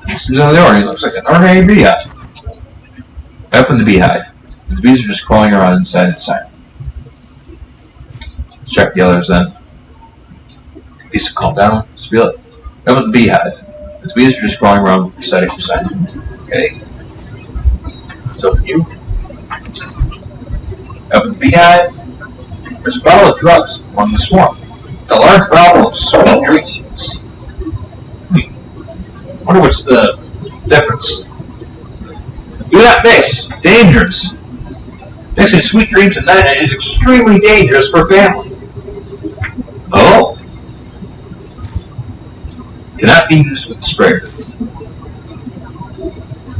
The already looks like an ordinary beehive. I opened the beehive. The bees are just crawling around inside its side. Check the others then. The bees have calmed down. Let's feel it. I opened the beehive. The bees are just crawling around inside its side. Okay. Let's open you. I opened the beehive. There's a bottle of drugs among the swarm. A large bottle of sweet dreams. I wonder what's the difference. Do not mix. Dangerous. Mixing sweet dreams at night is extremely dangerous for family. Oh. Cannot be used with the sprayer.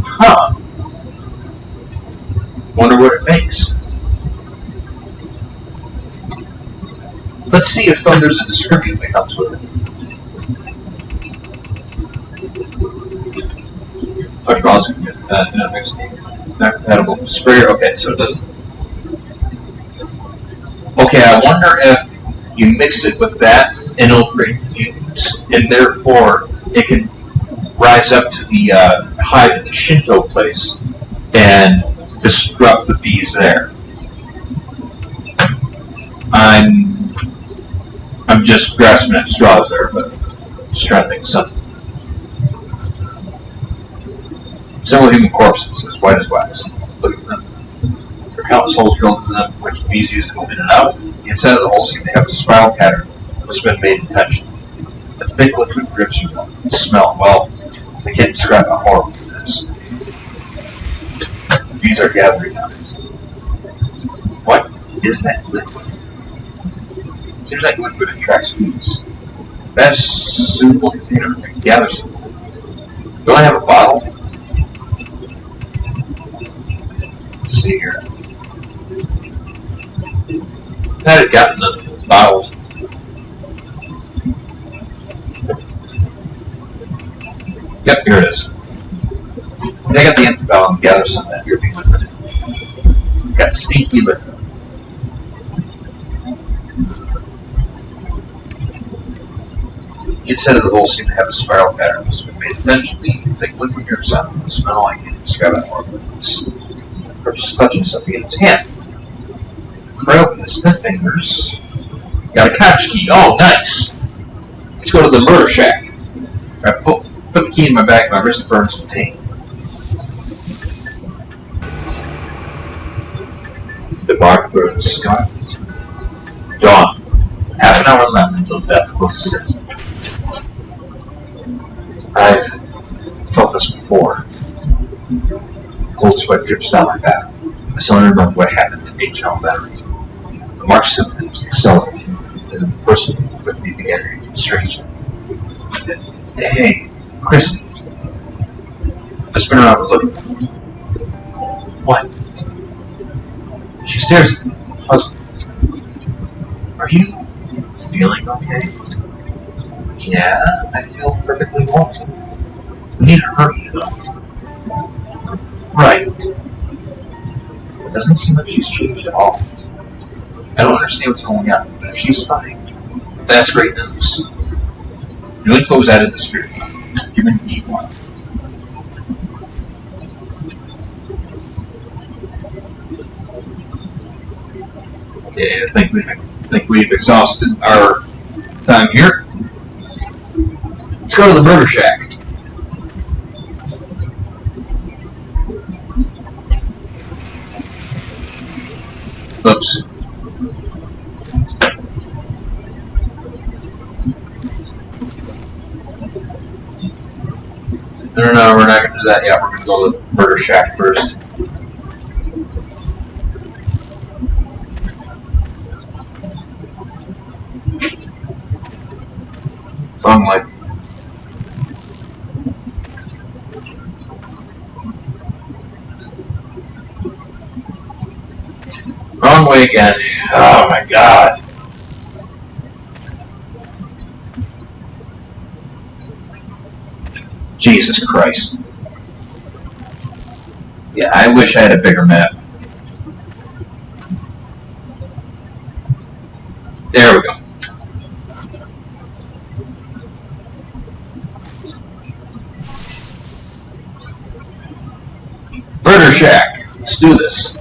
Huh. Wonder what it makes. Let's see if there's a description that comes with it. Large bottles not compatible sprayer. Okay, so it doesn't. Okay, I wonder if you mix it with that and it'll create fumes, and therefore it can rise up to the hive at the Shinto place and disrupt the bees there. I'm just grasping at straws there, but just trying to think of something. Several human corpses, as white as wax. Look at them. There are countless holes drilled into them, which the bees use to go in and out. The inside of the holes seem to have a spiral pattern that must have been made intentionally. A thick liquid drips from them. The smell, well, I can't describe how horrible it is. The bees are gathering on it. What is that liquid? Seems like liquid attracts bees. That's a suitable container to gather some. Do I have a bottle? Let's see here. I had it gotten a bottle. Yep, here it is. Take out the empty bottle and gather some of that dripping liquid. Got stinky liquid. inside of the hole seemed to have a spiral pattern. It must have been made intentionally. Think liquid drips out. It smelled like it. Skyline was just clutching something in his hand. Pry open his stiff fingers. Got a couch key. Oh, nice. Let's go to the murder shack. I put the key in my bag. My wrist burns with pain. The bark burns scarlet. Dawn. Half an hour left until death closes in. I've felt this before. Cold sweat drips down my back. I suddenly remember what happened at H.L. Battery. The March symptoms accelerated, and the person with me began to act strangely. Hey, Christy. I spin around and look at her. What? She stares at me, puzzled. Are you feeling okay? Yeah, I feel perfectly normal. We need to hurry, you know. Right. It doesn't seem like she's changed at all. I don't understand what's going on, but if she's fine, that's great news. New info was added to Spirit. Human E1. Okay, I think we've exhausted our time here. Let's go to the murder shack. Oops. No, we're not going to do that yet. We're going to go to the murder shack first. Wrong way. Wrong way again. Oh my god. Jesus Christ. Yeah, I wish I had a bigger map. There we go. Murder shack. Let's do this.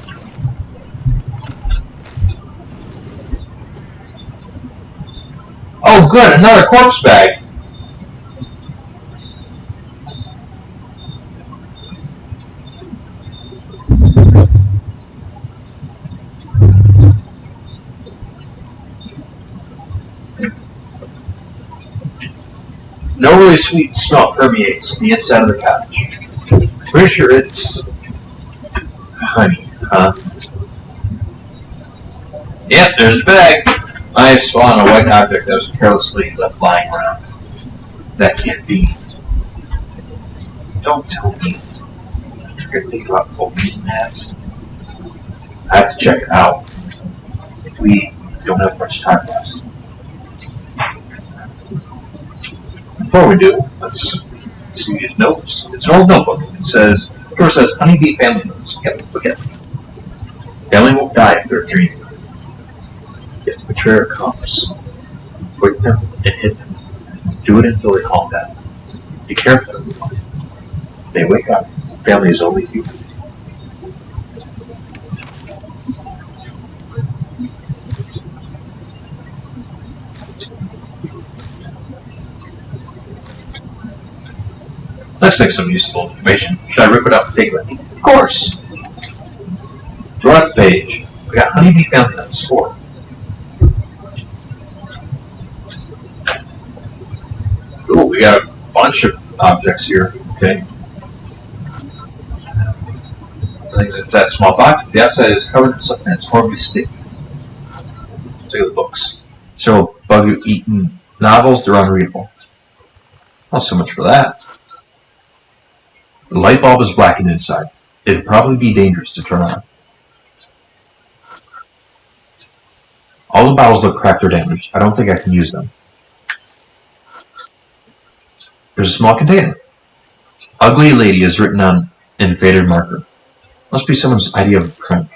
Oh good, another corpse bag. No really sweet smell permeates the inside of the couch. Pretty sure it's honey, huh? Yep, there's the bag. I have spawned a white object that was carelessly left lying around. That can't be. Don't tell me. You're thinking about opening that. I have to check it out. We don't have much time left. Before we do, let's see his notes. It's an old notebook. It says, Honeybee Family Notes. Yep, look at it. Family won't die if they're dreaming. You have to portray our compass. Wake them and hit them. Do it until they calm down. Be careful, everyone. They wake up. Family is only human. Looks like some useful information. Should I rip it up and take it with me? Of course! Throw out the page. We got Honeybee Family Notes 4. Ooh, we got a bunch of objects here. Okay. I think it's that small box. The outside is covered in something that's horribly sticky. Look at the books. Several bug-eaten novels. They're unreadable. Not so much for that. The light bulb is blackened inside. It'd probably be dangerous to turn on. All the bottles look cracked or damaged. I don't think I can use them. There's a small container. Ugly Lady is written on in faded marker. Must be someone's idea of a prank.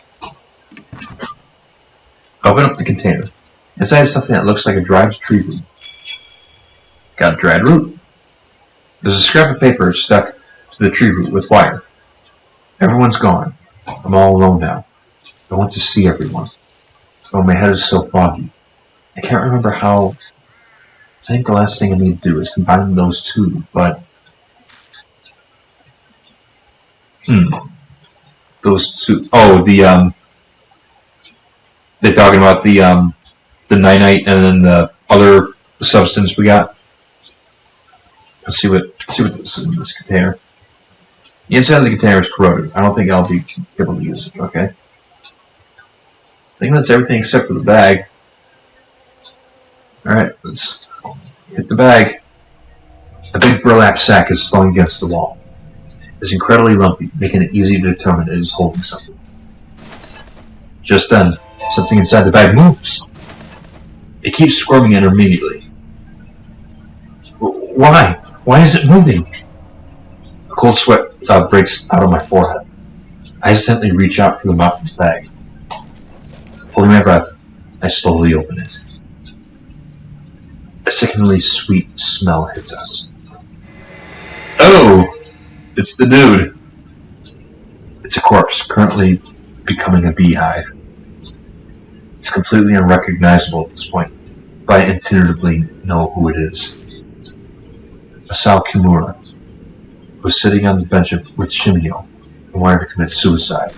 Open up the container. Inside is something that looks like a dried tree root. Got a dried root. There's a scrap of paper stuck to the tree root with wire. Everyone's gone. I'm all alone now. I want to see everyone. Oh, my head is so foggy. I can't remember how. I think the last thing I need to do is combine those two, but... Those two... Oh, they're talking about the nightite and then the other substance we got. Let's see what this is in this container. The inside of the container is corroded. I don't think I'll be able to use it, okay? I think that's everything except for the bag. Alright, let's hit the bag. A big burlap sack is slung against the wall. It's incredibly lumpy, making it easy to determine it is holding something. Just then, something inside the bag moves. It keeps squirming intermittently. Why? Why is it moving? A cold sweat breaks out of my forehead. I hesitantly reach out for the mouth of the bag. Holding my breath, I slowly open it. A sickeningly sweet smell hits us. Oh! It's the dude. It's a corpse, currently becoming a beehive. It's completely unrecognizable at this point, but I intuitively know who it is. Masao Kimura, who was sitting on the bench with Shimio and wanted to commit suicide.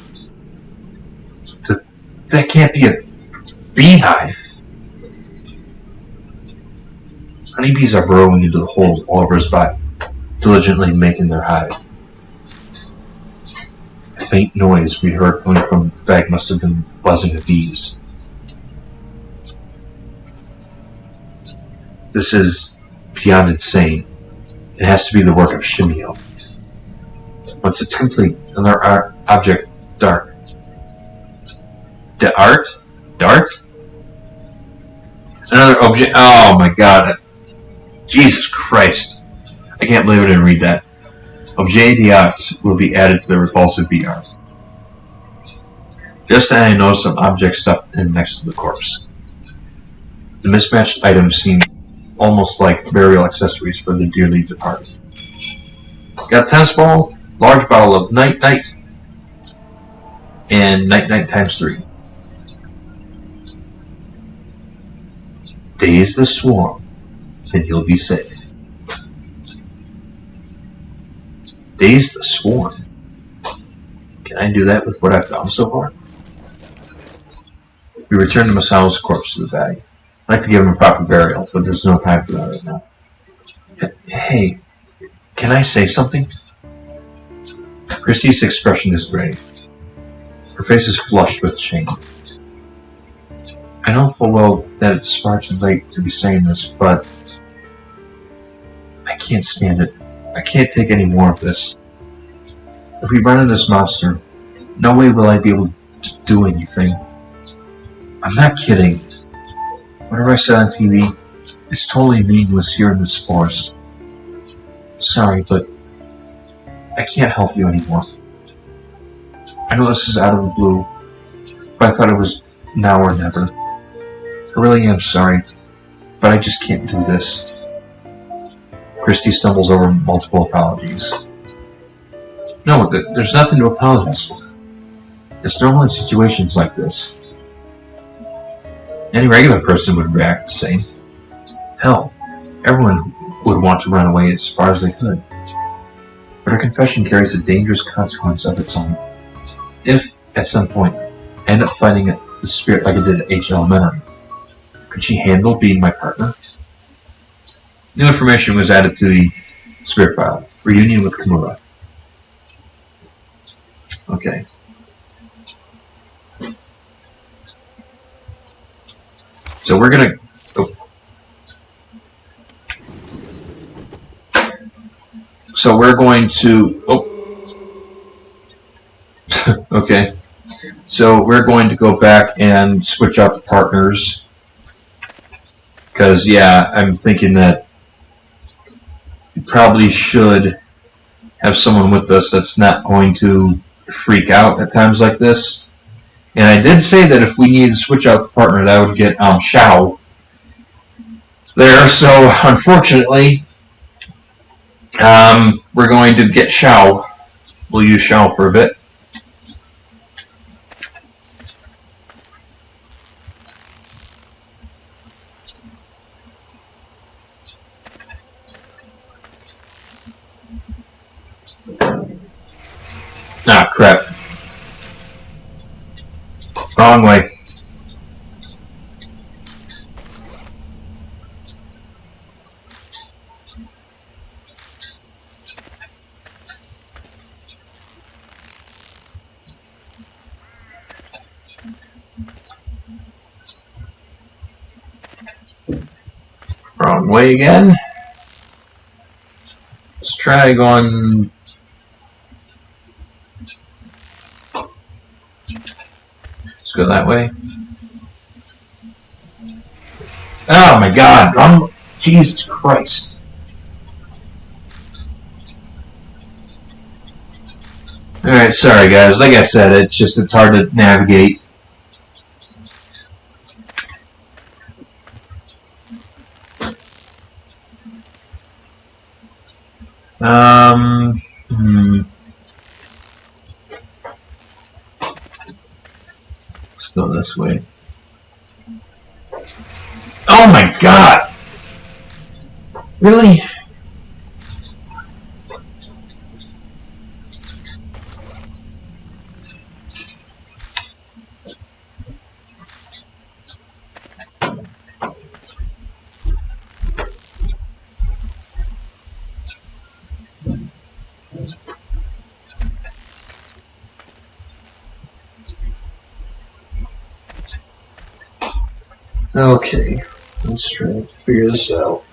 That can't be a beehive. Honeybees are burrowing into the holes all over his body, diligently making their hive. A faint noise we heard coming from the bag must have been the buzzing of bees. This is beyond insane. It has to be the work of Shimio. Once it's complete, another object dark. Dark? Another object. Oh my god. Jesus Christ. I can't believe I didn't read that. Objet d'art will be added to the repulsive BR. Just then I noticed some object stuffed in next to the corpse. The mismatched items seem almost like burial accessories for the dearly departed. Got a tennis ball, large bottle of night-night, and night-night times 3. Daze the swarm, then you'll be safe. Daze the swarm? Can I do that with what I've found so far? We return to Masao's corpse to the bag. I'd like to give him a proper burial, but there's no time for that right now. Hey, can I say something? Christie's expression is grave. Her face is flushed with shame. I know full well that it's far too late to be saying this, but I can't stand it. I can't take any more of this. If we run into this monster, no way will I be able to do anything. I'm not kidding. Whatever I said on TV, it's totally meaningless here in this forest. Sorry, but I can't help you anymore. I know this is out of the blue, but I thought it was now or never. I really am sorry, but I just can't do this. Christy stumbles over multiple apologies. No, there's nothing to apologize for. It's normal in situations like this. Any regular person would react the same. Hell, everyone would want to run away as far as they could. But her confession carries a dangerous consequence of its own. If, at some point, I end up fighting the spirit like I did at H Elementary, could she handle being my partner? New information was added to the spirit file. Reunion with Kimura. Okay. So we're gonna... So we're going to... Okay. So we're going to go back and switch out the partners. Because, yeah, I'm thinking that we probably should have someone with us that's not going to freak out at times like this. And I did say that if we needed to switch out the partner, that would get Shao. there. So unfortunately, we're going to get Shao. We'll use Shao for a bit. Ah, crap. Wrong way. Wrong way again. Let's try going. Let's go that way. Oh my God! Jesus Christ! All right, sorry guys. Like I said, it's hard to navigate. Let's go this way. Oh my God! Really? Okay, let's try to figure this out.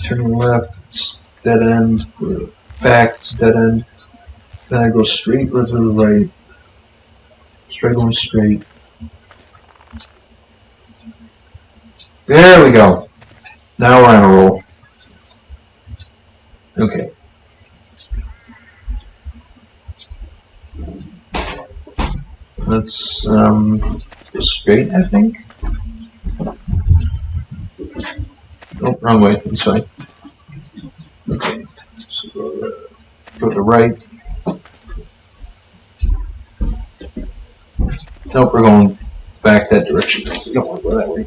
Turn left, it's dead end. Back, it's dead end. Then I go straight or to the right. Straight going straight. There we go. Now we're on a roll. Okay. Let's go straight, I think. Oh, wrong way. It's fine. Okay. So go to the right. Nope, we're going back that direction. We don't want to go that way.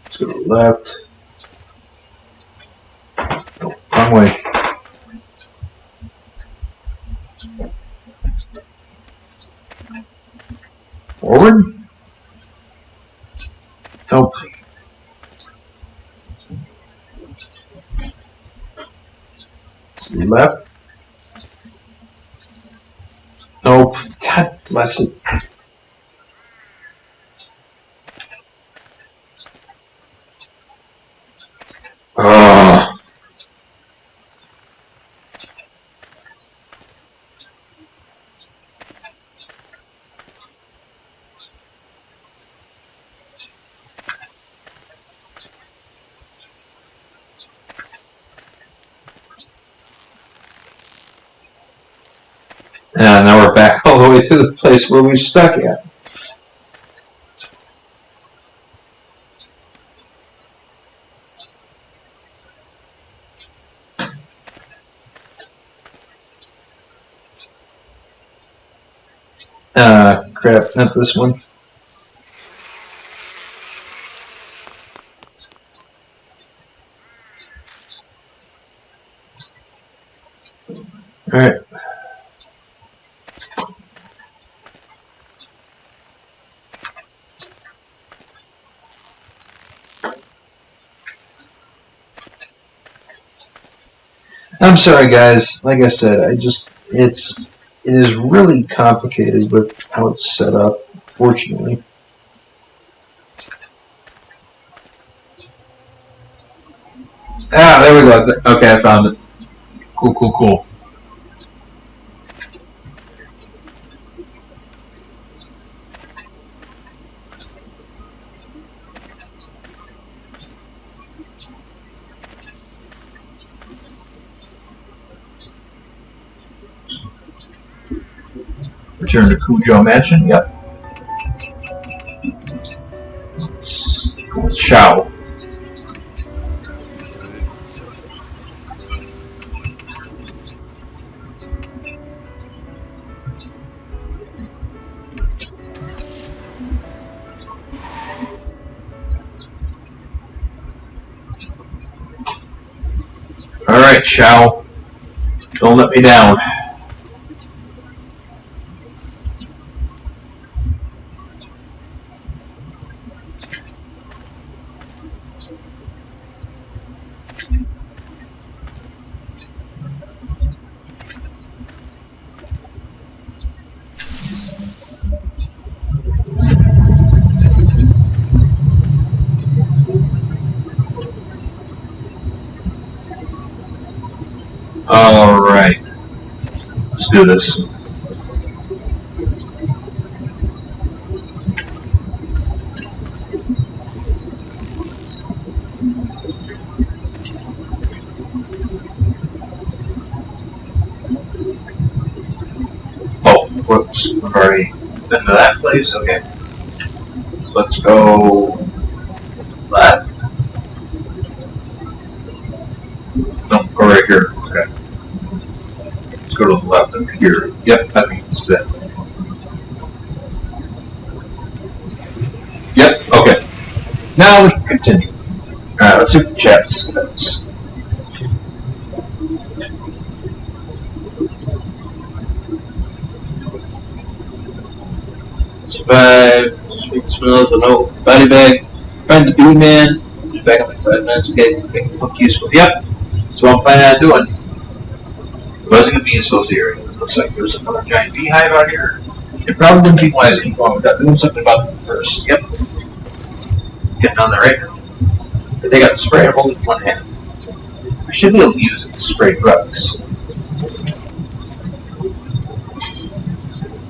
Let's go to the left. Nope, wrong way. Forward? Nope. To the left? Nope. God bless it. Now we're back all the way to the place where we stuck at. Crap, not this one. Alright. I'm sorry guys, like I said, it is really complicated with how it's set up, fortunately. Ah, there we go. Okay, I found it. Cool. Return to Cujo Mansion, yep. Let's go with Shao. right, Shao. Don't let me down. Alright. Let's do this. Oh, whoops. We've already been to that place? Okay. So let's go left. No, go right here. Okay. Let's go to the left up here. Yep, I think it's it. Yep, okay. Now we can continue. Alright, let's see what the chat says. Survive, sweet smells, a no body bag, find the bee man, just back up like 5 minutes, okay, make it look useful. Yep, that's what I'm planning on doing. Buzzing a bee is supposed to hear. It looks like there's another giant beehive out here. It probably wouldn't be wise to keep going without doing something about them first. Yep. Getting on there right now. But they got the spray I'm holding in one hand. I should be able to use it to spray drugs.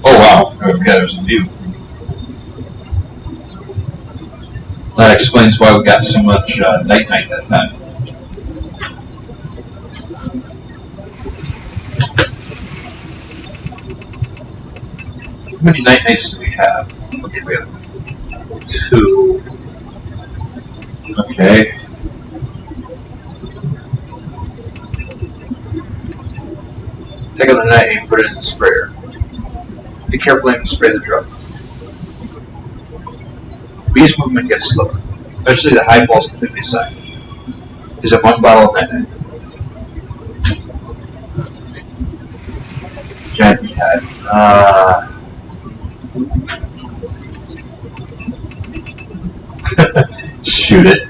Oh wow, okay, there's a few. That explains why we got so much night-night that time. How many night-nights do we have? Okay, we have 2. Okay. Take out the night and put it in the sprayer. Be careful when you spray the drug. Bees' movement gets slower, especially the high falls completely silent. Is it 1 bottle of night-night? Giant beehive. Shoot it.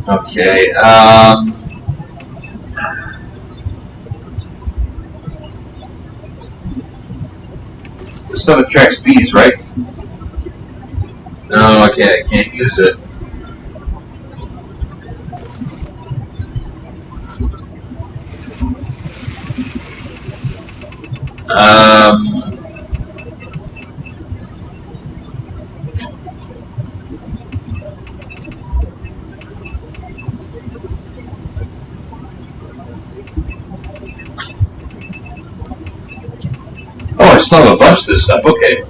Okay, this stuff attracts bees, right? No, okay, I can't use it. Oh, I still have a bunch of this stuff, okay.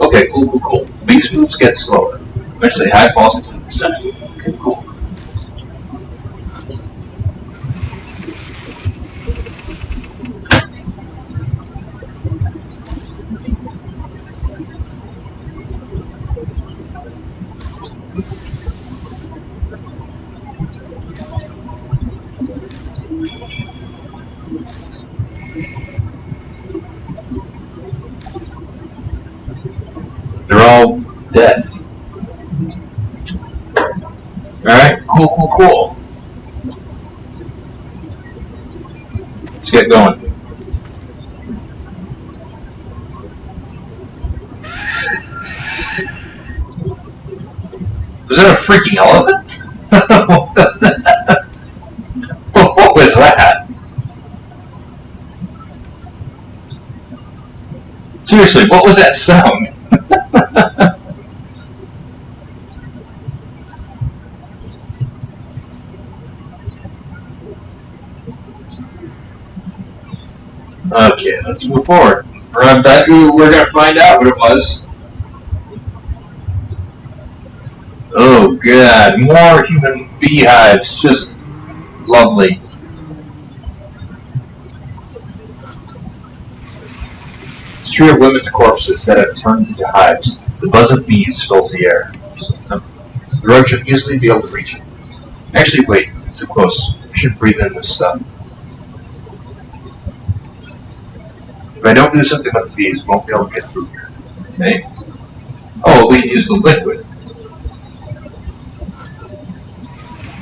Okay, cool. Beast moves get slower. Eventually high falls into the center. Okay, cool. They're all dead. Alright, cool. Let's get going. Was that a freaking elephant? What was that? Seriously, what was that sound? Okay, let's move forward. We're going to find out what it was. Oh god, more human beehives. Just lovely. It's true of women's corpses that have turned into hives. The buzz of bees fills the air. The rogue should easily be able to reach it. Actually, wait, too close. We should breathe in this stuff. If I don't do something about the bees, we won't be able to get through here. Okay? Oh, we can use the liquid.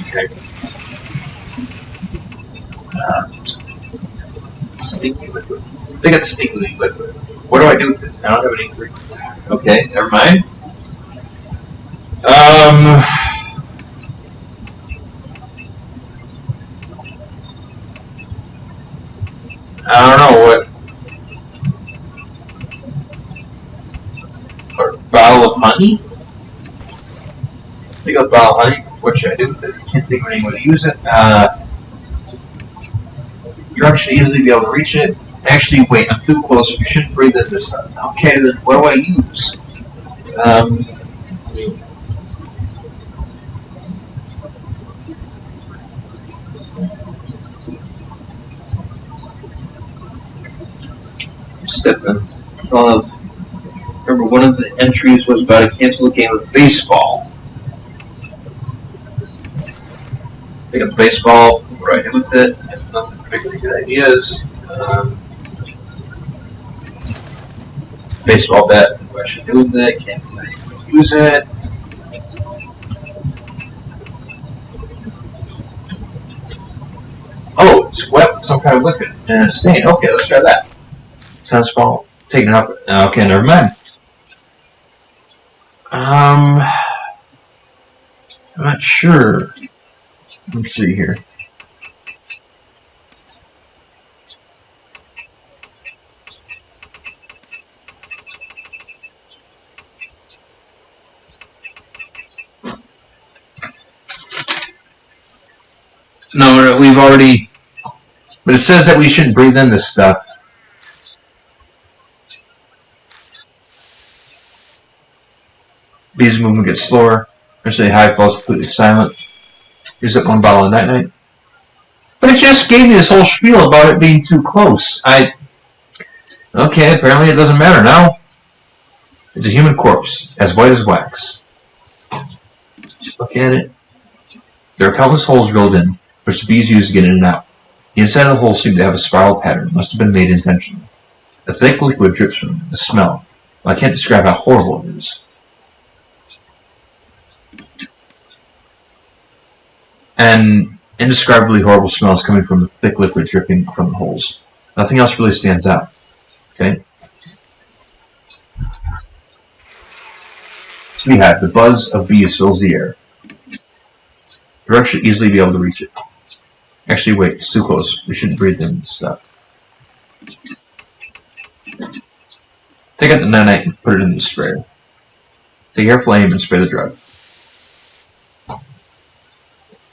Okay. Stinky liquid. They got stinky liquid. What do I do with it? I don't have any green. Okay, never mind. I don't know what. Or a bottle of honey? Think of a bottle of honey. What should I do with it? I can't think of any way to use it. Drug should easily be able to reach it. Actually, wait, I'm too close. We shouldn't breathe in this stuff. Okay, then what do I use? Step in. Remember, one of the entries was about to cancel a game of baseball. Pick up baseball. What do I do with it? I have nothing particularly good ideas. Baseball bat. What I should do with it? Can't tell you how to use it. Oh, it's wet with some kind of liquid and a stain. Okay, let's try that. Tennis ball. Taking it up. Okay, never mind. I'm not sure. Let's see here. No, we've already. But it says that we shouldn't breathe in this stuff. Bees movement gets slower. Actually, hive falls completely silent. Use up one bottle of night-night. But it just gave me this whole spiel about it being too close. Okay, apparently it doesn't matter now. It's a human corpse, as white as wax. Just look at it. There are countless holes drilled in, which the bees use to get in and out. The inside of the holes seem to have a spiral pattern. It must have been made intentionally. A thick liquid drips from it. The smell. Well, I can't describe how horrible it is. And indescribably horrible smells coming from the thick liquid dripping from the holes. Nothing else really stands out. Okay? Beehive. The buzz of bees fills the air. The rug should easily be able to reach it. Actually, wait, it's too close. We shouldn't breathe in this stuff. Take out the nanite and put it in the sprayer. Take air flame and spray the drug.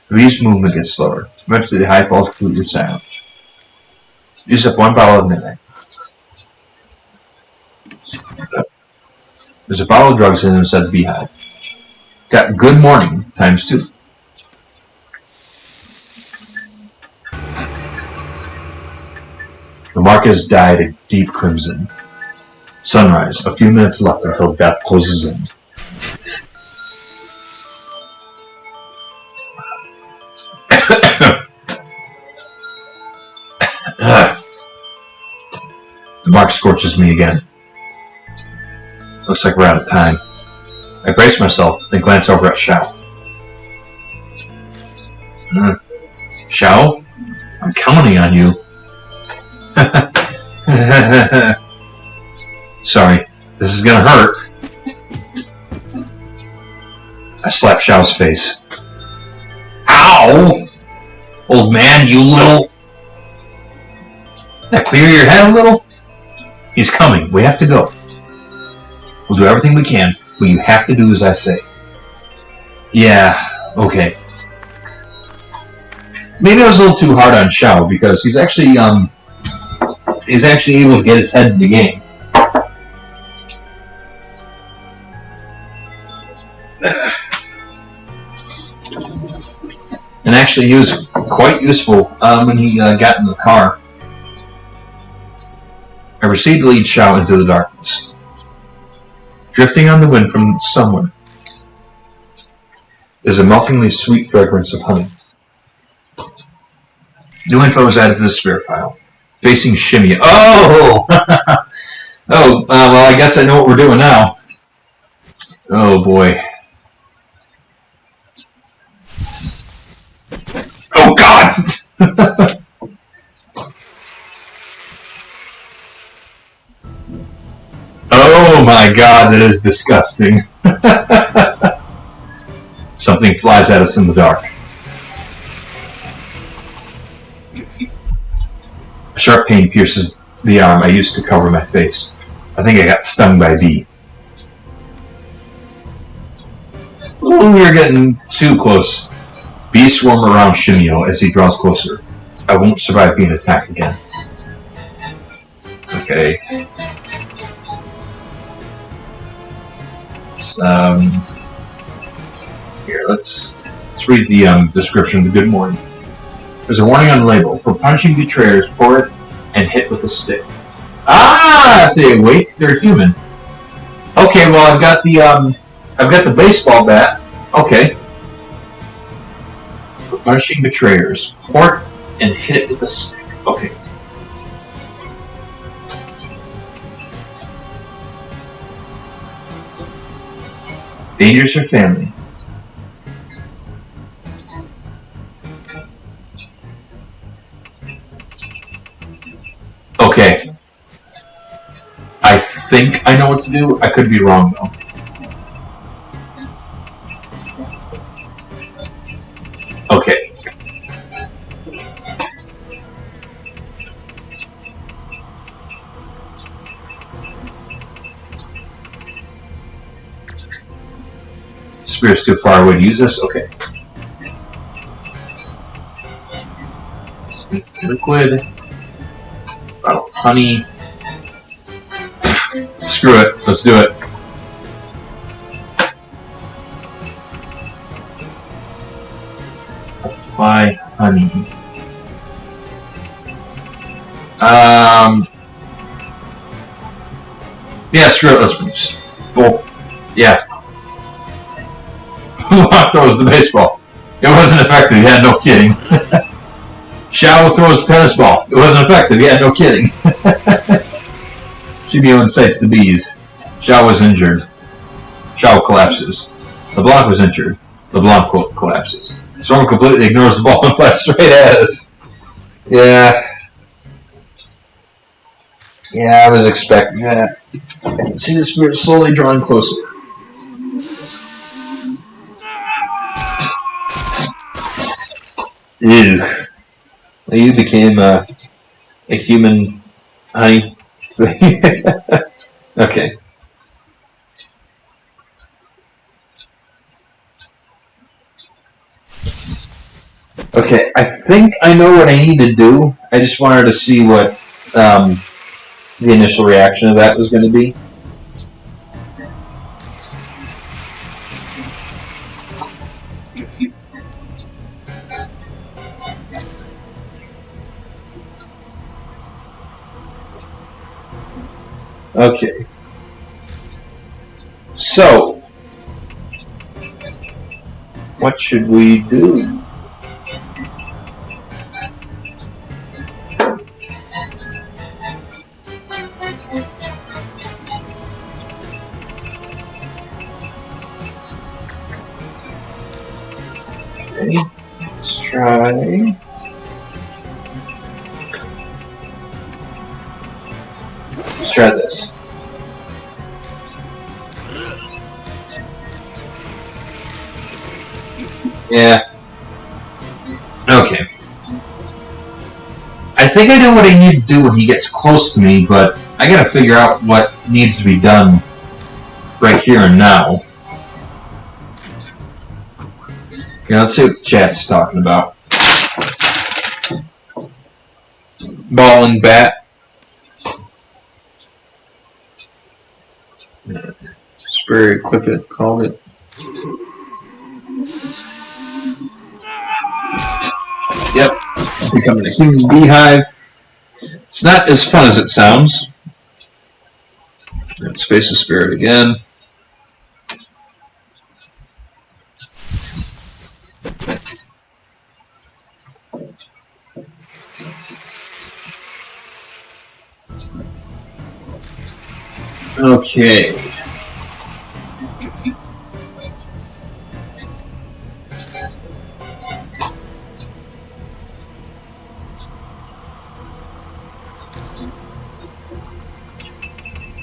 The bee's movement gets slower. Eventually, the hive falls completely silent. Use up one bottle of nanite. There's a bottle of drugs in inside the beehive. Got good morning times 2. The mark is dyed a deep crimson. Sunrise. A few minutes left until death closes in. The mark scorches me again. Looks like we're out of time. I brace myself, then glance over at Xiao. Xiao? I'm counting on you. Sorry, this is gonna hurt. I slap Xiao's face. Ow! Old man, you little... That clear your head a little? He's coming. We have to go. We'll do everything we can, but you have to do as I say. Yeah, okay. Maybe I was a little too hard on Xiao because he's actually able to get his head in the game. Actually, he was quite useful when he got in the car. I proceed to lead Shao into the darkness. Drifting on the wind from somewhere is a meltingly sweet fragrance of honey. New info is added to the spirit file. Facing Shimmy. Oh! Oh, well, I guess I know what we're doing now. Oh, boy. Oh, God! Oh, my God, that is disgusting. Something flies at us in the dark. A sharp pain pierces the arm I used to cover my face. I think I got stung by a bee. Oh, we are getting too close. Bees swarm around Shimio as he draws closer. I won't survive being attacked again. Okay. Here, let's read the description of the good morning. There's a warning on the label. For punching betrayers, pour it and hit with a stick. Ah! If they awake, they're human. Okay, well I've got the baseball bat. Okay. For punching betrayers, pour it and hit it with a stick. Okay. Dangers for family. Okay. I think I know what to do. I could be wrong though. Okay. Spirit's too far away to use this? Okay. Liquid. Bottle of honey. Screw it. Let's do it. Apply honey. Yeah, screw it. Let's both. Yeah. Lock throws the baseball. It wasn't effective. Yeah, no kidding. Shao throws the tennis ball. It wasn't effective. Yeah, no kidding. Shimio incites the bees. Shao was injured. Shao collapses. LeBlanc was injured. LeBlanc collapses. Storm completely ignores the ball and flies straight at us. Yeah. Yeah, I was expecting that. I can see the spirit slowly drawing closer. Ew. You became a human honey thing. Okay. Okay, I think I know what I need to do. I just wanted to see what the initial reaction of that was going to be. Okay. So, what should we do? Okay, let's try. Let's try this. Yeah. Okay. I think I know what I need to do when he gets close to me, but I gotta figure out what needs to be done right here and now. Okay, let's see what the chat's talking about. Ball and bat. Spirit equip it, called it. becoming a human beehive. It's not as fun as it sounds. Let's face the spirit again. Okay.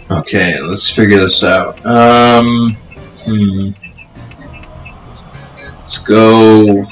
Okay, let's figure this out. Let's go.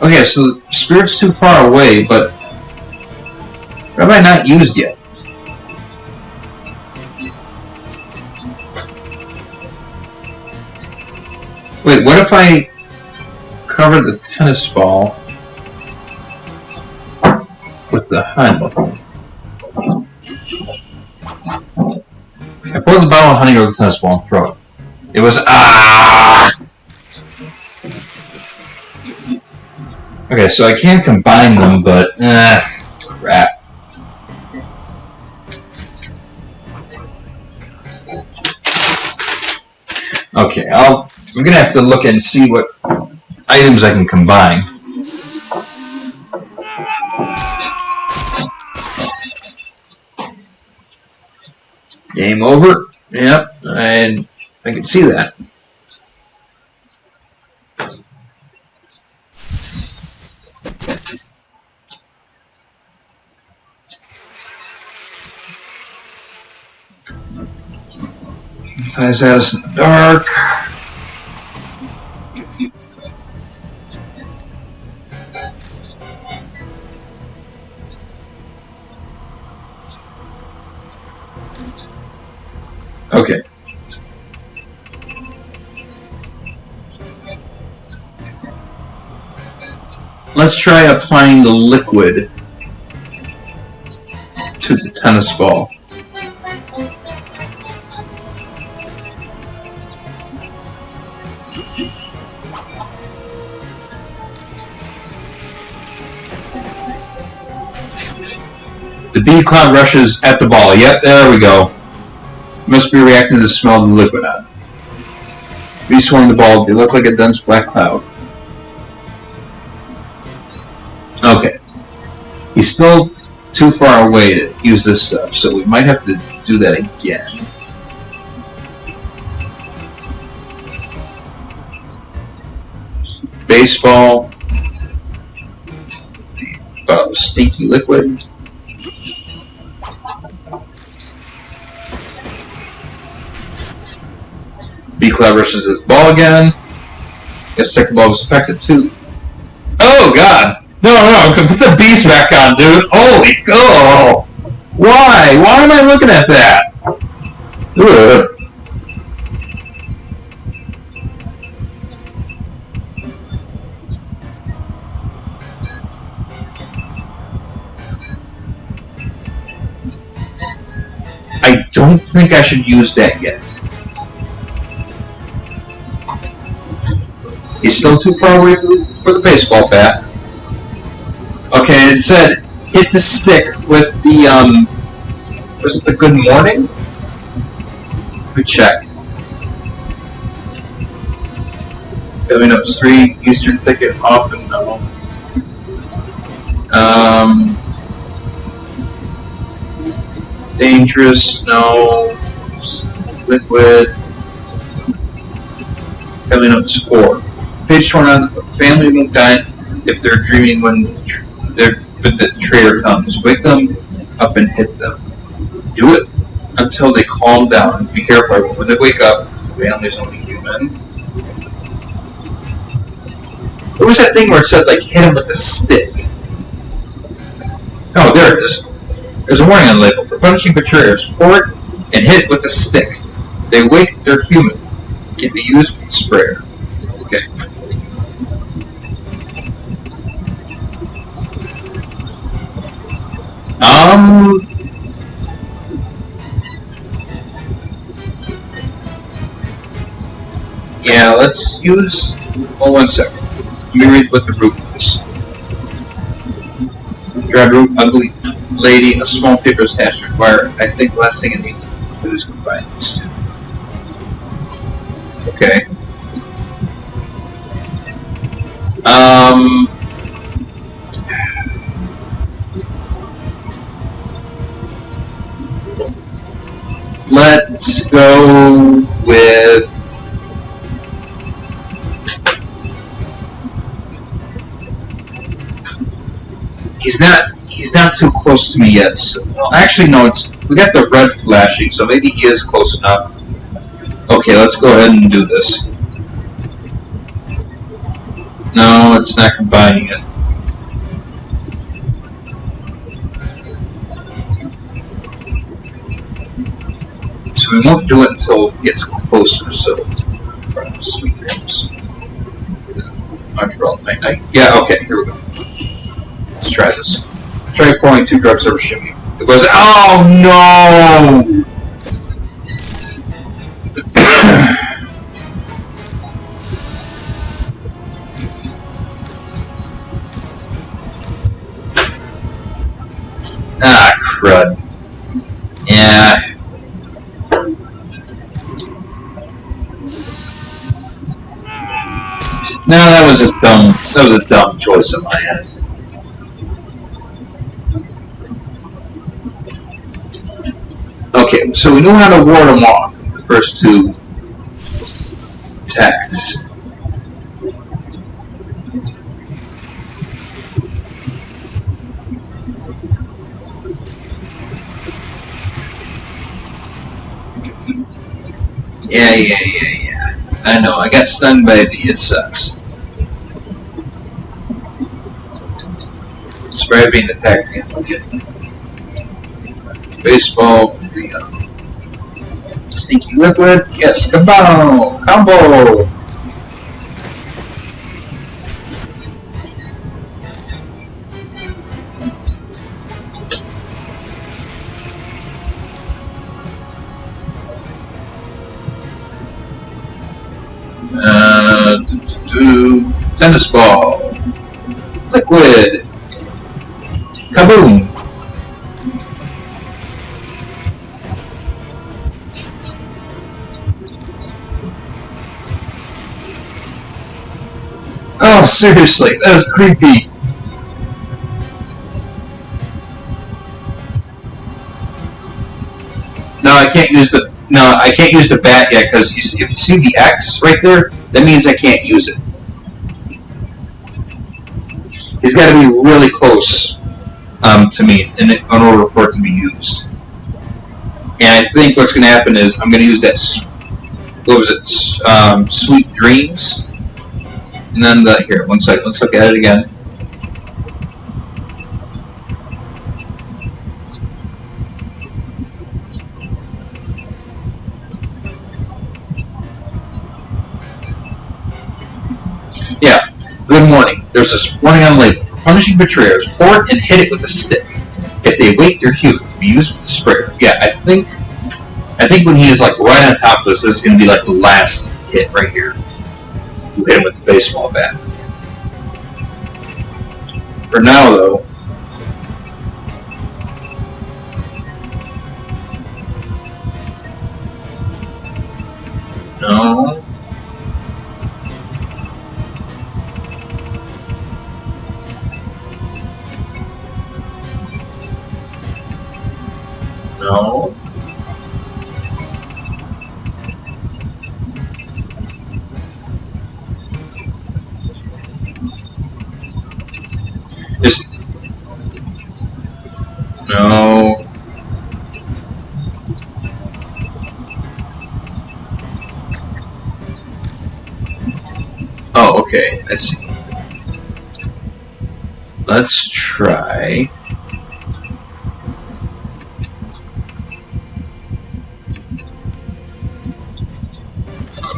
Okay, so the spirit's too far away, but what have I not used yet? Wait, what if I cover the tennis ball with the honey? I pour the bottle of honey over the tennis ball and throw it. It was Okay, so I can combine them, but crap. Okay, I'm gonna have to look and see what items I can combine. Game over. Yep, and I can see that. Ties us in the dark. Okay. Let's try applying the liquid to the tennis ball. The bee cloud rushes at the ball. Yep, there we go. Must be reacting to the smell of the liquid on it. Bee swung the ball. They look like a dense black cloud. Okay. He's still too far away to use this stuff, so we might have to do that again. Baseball. About stinky liquid. Bee cloud rushes the ball again. Guess second ball was effective too. Oh god! No, put the beast back on, dude. Holy oh! Why? Why am I looking at that? Ugh. I don't think I should use that yet. He's still too far away for the baseball bat. Okay, it said hit the stick with the was it the good morning? Let me check. Let me know it's 3 Eastern ticket off and no. Dangerous, no. Liquid. Let me know it's 4. Page 29, family won't die if they're dreaming when the traitor comes. Wake them up and hit them. Do it until they calm down. Be careful when they wake up. Family's only human. What was that thing where it said like hit him with a stick? Oh, there it is. There's a warning on the label for punishing betrayers. Pour it and hit it with a stick. They wake, they're human. Can be used with the sprayer. Okay. Yeah, let's use. Hold 1 second. Let me read what the root is. Grab root, ugly lady, a small paper is attached to your wire. I think the last thing I need to do is combine these two. Okay. Let's go with. He's not too close to me yet. So, well, actually, no. We got the red flashing, so maybe he is close enough. Okay, let's go ahead and do this. No, it's not combining it. So we won't do it until it gets closer. So, sweet dreams. Night. Yeah. Okay. Here we go. Let's try this. Try pouring 2 drugs over shimmy. It goes. Oh no! Ah, crud. Yeah. No, that was a dumb choice on my end. Okay, so we knew how to ward them off with the first 2 attacks. Yeah. I know, I got stung by a bee, it sucks. Spray being attacked again, okay. Baseball, the stinky liquid, yes, combo! Combo! Tennis ball. Liquid. Kaboom. Oh, seriously, that was creepy. No, I can't use the bat yet because if you see the X right there, that means I can't use it. He's got to be really close to me in order for it to be used. And I think what's going to happen is I'm going to use that. What was it? Sweet Dreams. And then here, 1 second. Let's look at it again. Yeah. Good morning. There's this warning on the label. For punishing betrayers, pour it and hit it with a stick. If they wait, they're huge. Be used with the sprayer. Yeah, I think when he is like right on top of this is going to be like the last hit right here. You hit him with the baseball bat. For now, though. No. No. Just no. Oh, okay. I see. Let's try.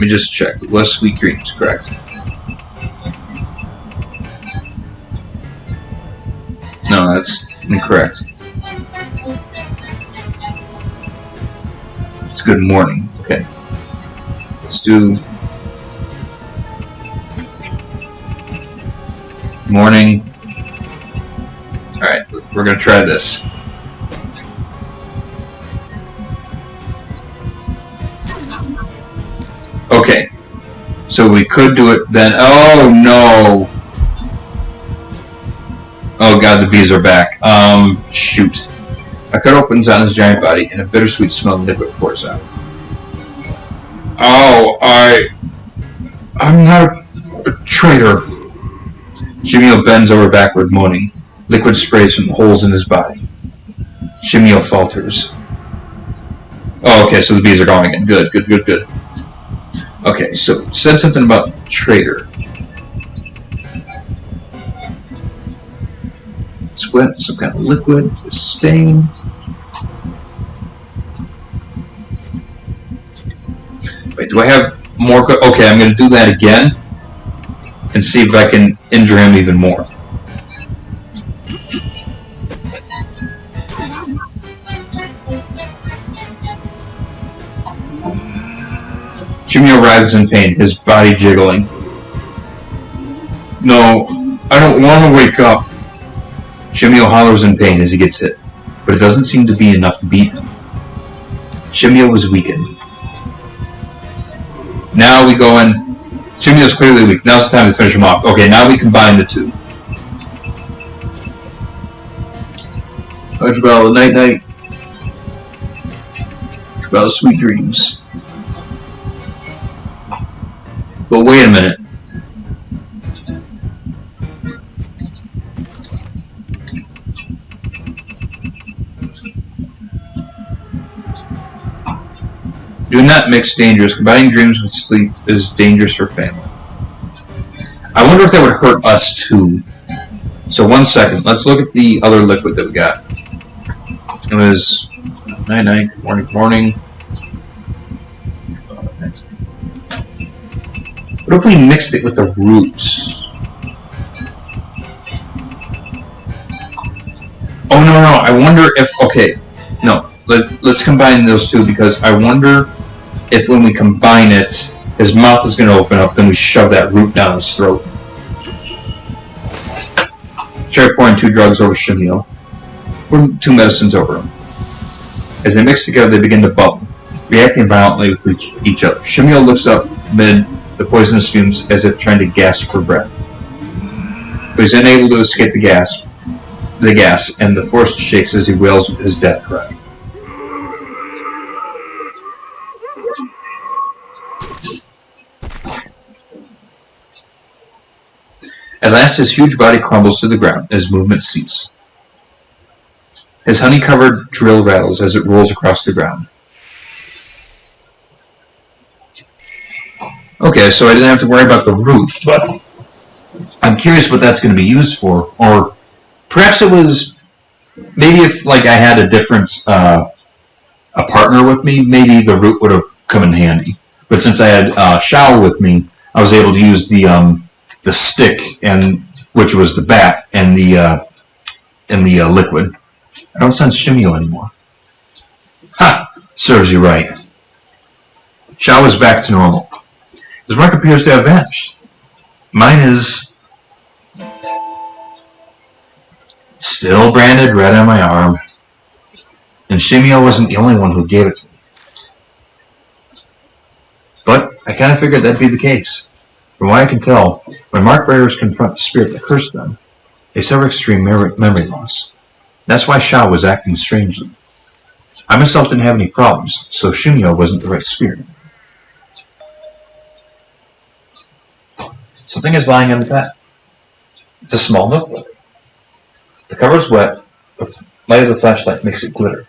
me just check. It was Sweet Dreams, correct? No, that's incorrect. It's Good Morning. Okay. Let's do Morning. Alright, we're gonna try this. Okay. So we could do it then. Oh no! Oh god, the bees are back. Shoot. A cut opens on his giant body, and a bittersweet smelling liquid pours out. Oh, I'm not a traitor. Shimio bends over backward, moaning. Liquid sprays from the holes in his body. Shimio falters. Oh, okay, so the bees are going again. Good. Okay, so said something about traitor. Sweat, some kind of liquid, stain. Wait, do I have more? Okay, I'm going to do that again and see if I can injure him even more. Shimio writhes in pain, his body jiggling. No, I don't want to wake up. Shimio hollers in pain as he gets hit, but it doesn't seem to be enough to beat him. Shimio was weakened. Now we go in. Shimio's clearly weak. Now it's time to finish him off. Okay, now we combine the two. Archibald, night night. Archibald, sweet dreams. But wait a minute. Do not mix dangerous. Combining dreams with sleep is dangerous for family. I wonder if that would hurt us too. So 1 second. Let's look at the other liquid that we got. It was night night, morning. What if we mixed it with the roots? Oh no, I wonder if, okay, no, let's combine those two because I wonder if when we combine it, his mouth is going to open up, then we shove that root down his throat. Try pouring 2 drugs over Shimio. Pour 2 medicines over him. As they mix together, they begin to bubble, reacting violently with each other. Shimio looks up amid the poisonous fumes as if trying to gasp for breath. But he's unable to escape the gas, and the forest shakes as he wails his death cry. At last his huge body crumbles to the ground and his movements cease. His honey-covered drill rattles as it rolls across the ground. Okay, so I didn't have to worry about the root, but I'm curious what that's going to be used for. Or perhaps it was, maybe if like I had a different, a partner with me, maybe the root would have come in handy. But since I had Shao with me, I was able to use the stick, and which was the bat, and the liquid. I don't sense Shimio anymore. Ha! Serves you right. Shao is back to normal. His mark appears to have vanished. Mine is still branded red on my arm. And Shimio wasn't the only one who gave it to me. But I kind of figured that'd be the case. From what I can tell, when mark bearers confront the spirit that cursed them, they suffer extreme memory loss. That's why Shao was acting strangely. I myself didn't have any problems, so Shimio wasn't the right spirit. Something is lying on the bed. It's a small notebook. The cover is wet, the light of the flashlight makes it glitter.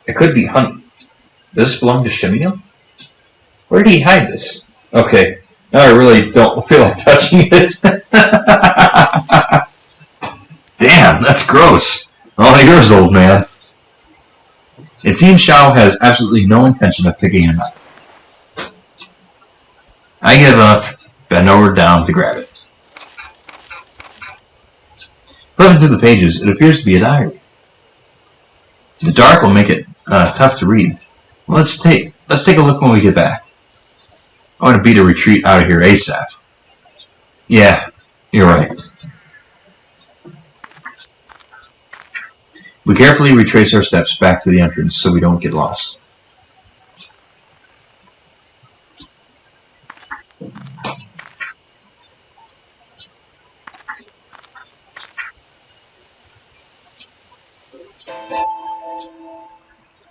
It could be honey. Does this belong to Shimio? Where did he hide this? Okay, now I really don't feel like touching it. Damn, that's gross. All yours, old man. It seems Shao has absolutely no intention of picking him up. I give up, bend over down to grab it. Flipping through the pages, it appears to be a diary. The dark will make it tough to read. Let's take a look when we get back. I want to beat a retreat out of here ASAP. Yeah, you're right. We carefully retrace our steps back to the entrance so we don't get lost.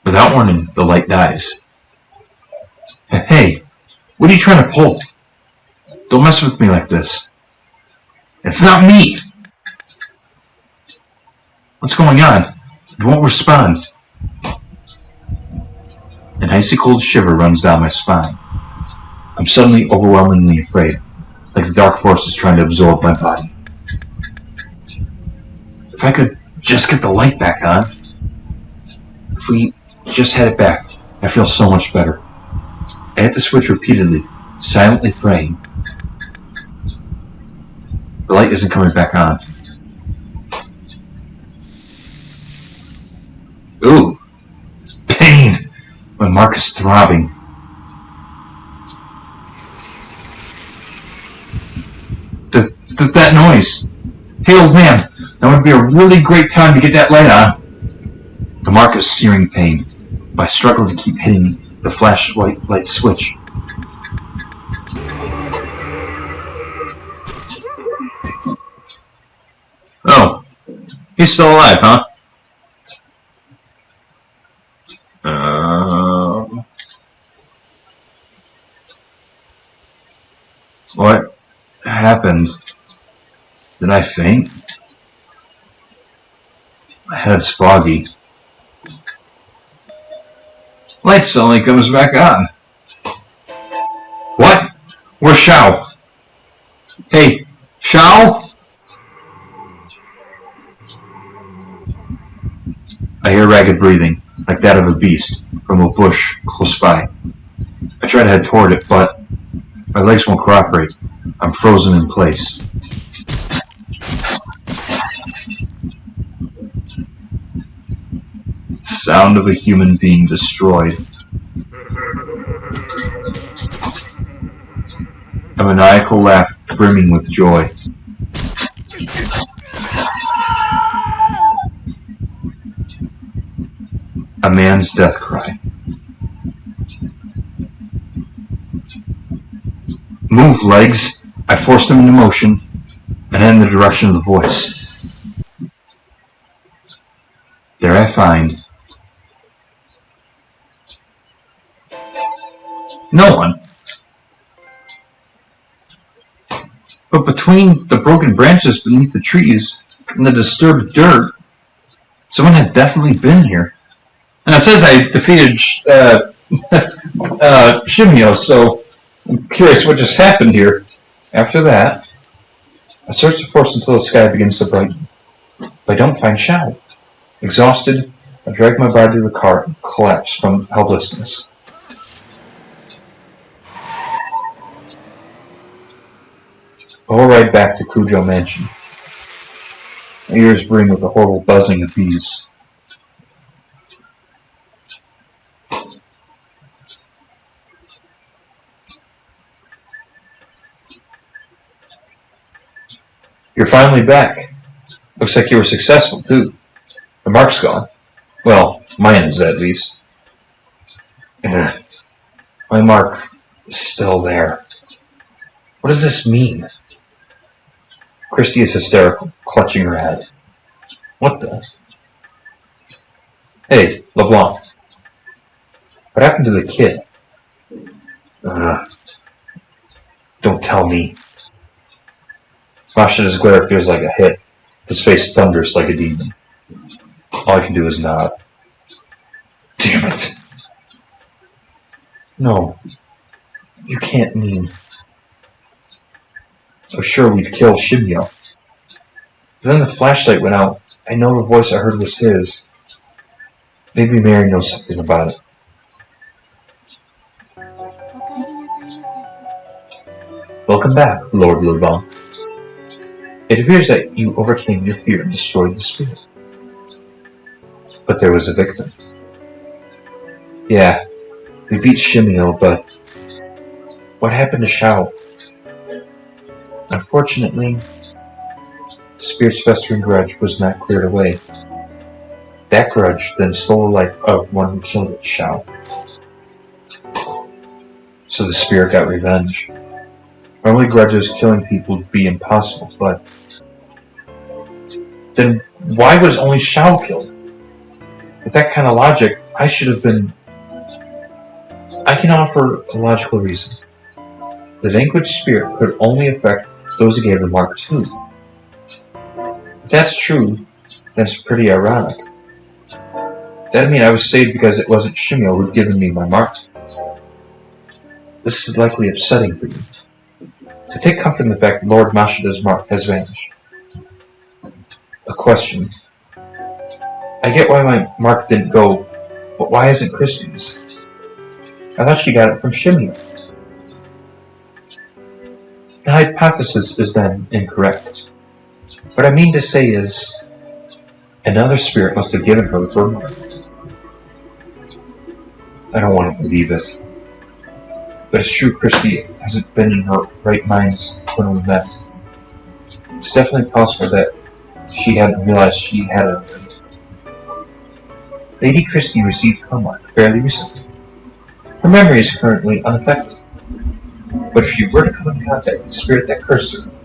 Without warning, the light dies. Hey, what are you trying to pull? Don't mess with me like this. It's not me! What's going on? It won't respond. An icy cold shiver runs down my spine. I'm suddenly overwhelmingly afraid, like the dark force is trying to absorb my body. If I could just get the light back on. If we just had it back, I feel so much better. I hit the switch repeatedly, silently praying. The light isn't coming back on. Ooh, pain! My mark is throbbing. That noise! Hey old man, that would be a really great time to get that light on. The mark is searing pain, but I struggle to keep hitting the flashlight light switch. Oh, he's still alive, huh? What happened? Did I faint? My head's foggy. Light suddenly comes back on. What? Where's Shao? Hey, Shao? I hear ragged breathing, like that of a beast, from a bush close by. I try to head toward it, but my legs won't cooperate. I'm frozen in place. The sound of a human being destroyed. A maniacal laugh brimming with joy. A man's death cry. Move, legs! I forced him into motion and in the direction of the voice. There I find no one. But between the broken branches beneath the trees and the disturbed dirt, someone had definitely been here. And it says I defeated Shimio, so I'm curious what just happened here. After that, I search the forest until the sky begins to brighten. But I don't find Shao. Exhausted, I drag my body to the cart and collapse from helplessness. The whole ride back to Kujo Mansion. My ears ring with the horrible buzzing of bees. You're finally back. Looks like you were successful, too. The mark's gone. Well, mine is, at least. My mark is still there. What does this mean? Christy is hysterical, clutching her head. What the? Hey, LeBlanc. What happened to the kid? Don't tell me. Flashing his glare feels like a hit. His face thunders like a demon. All I can do is nod. Damn it. No. You can't mean. I was sure we'd kill Shimio. But then the flashlight went out. I know the voice I heard was his. Maybe Mary knows something about it. Welcome back, Lord Lubon. It appears that you overcame your fear and destroyed the spirit. But there was a victim. Yeah, we beat Shimiel, but what happened to Shao? Unfortunately, the spirit's festering grudge was not cleared away. That grudge then stole the life of one who killed it, Shao. So the spirit got revenge. Normally grudges killing people would be impossible, but then why was only Shao killed? With that kind of logic, I should have been... I can offer a logical reason. The vanquished spirit could only affect those who gave the mark too. If that's true, then it's pretty ironic. That'd mean I was saved because it wasn't Shimiel who'd given me my mark. This is likely upsetting for you. So take comfort in the fact that Lord Mashida's mark has vanished. A question. I get why my mark didn't go, but why isn't Christie's? I thought she got it from Shimiel. The hypothesis is then incorrect. What I mean to say is, another spirit must have given her her mark. I don't want to believe it. But it's true Christie hasn't been in her right mind when we met. It's definitely possible that she hadn't realized she had it. Lady Christie received her mark fairly recently. Her memory is currently unaffected. But if you were to come in contact with the spirit that cursed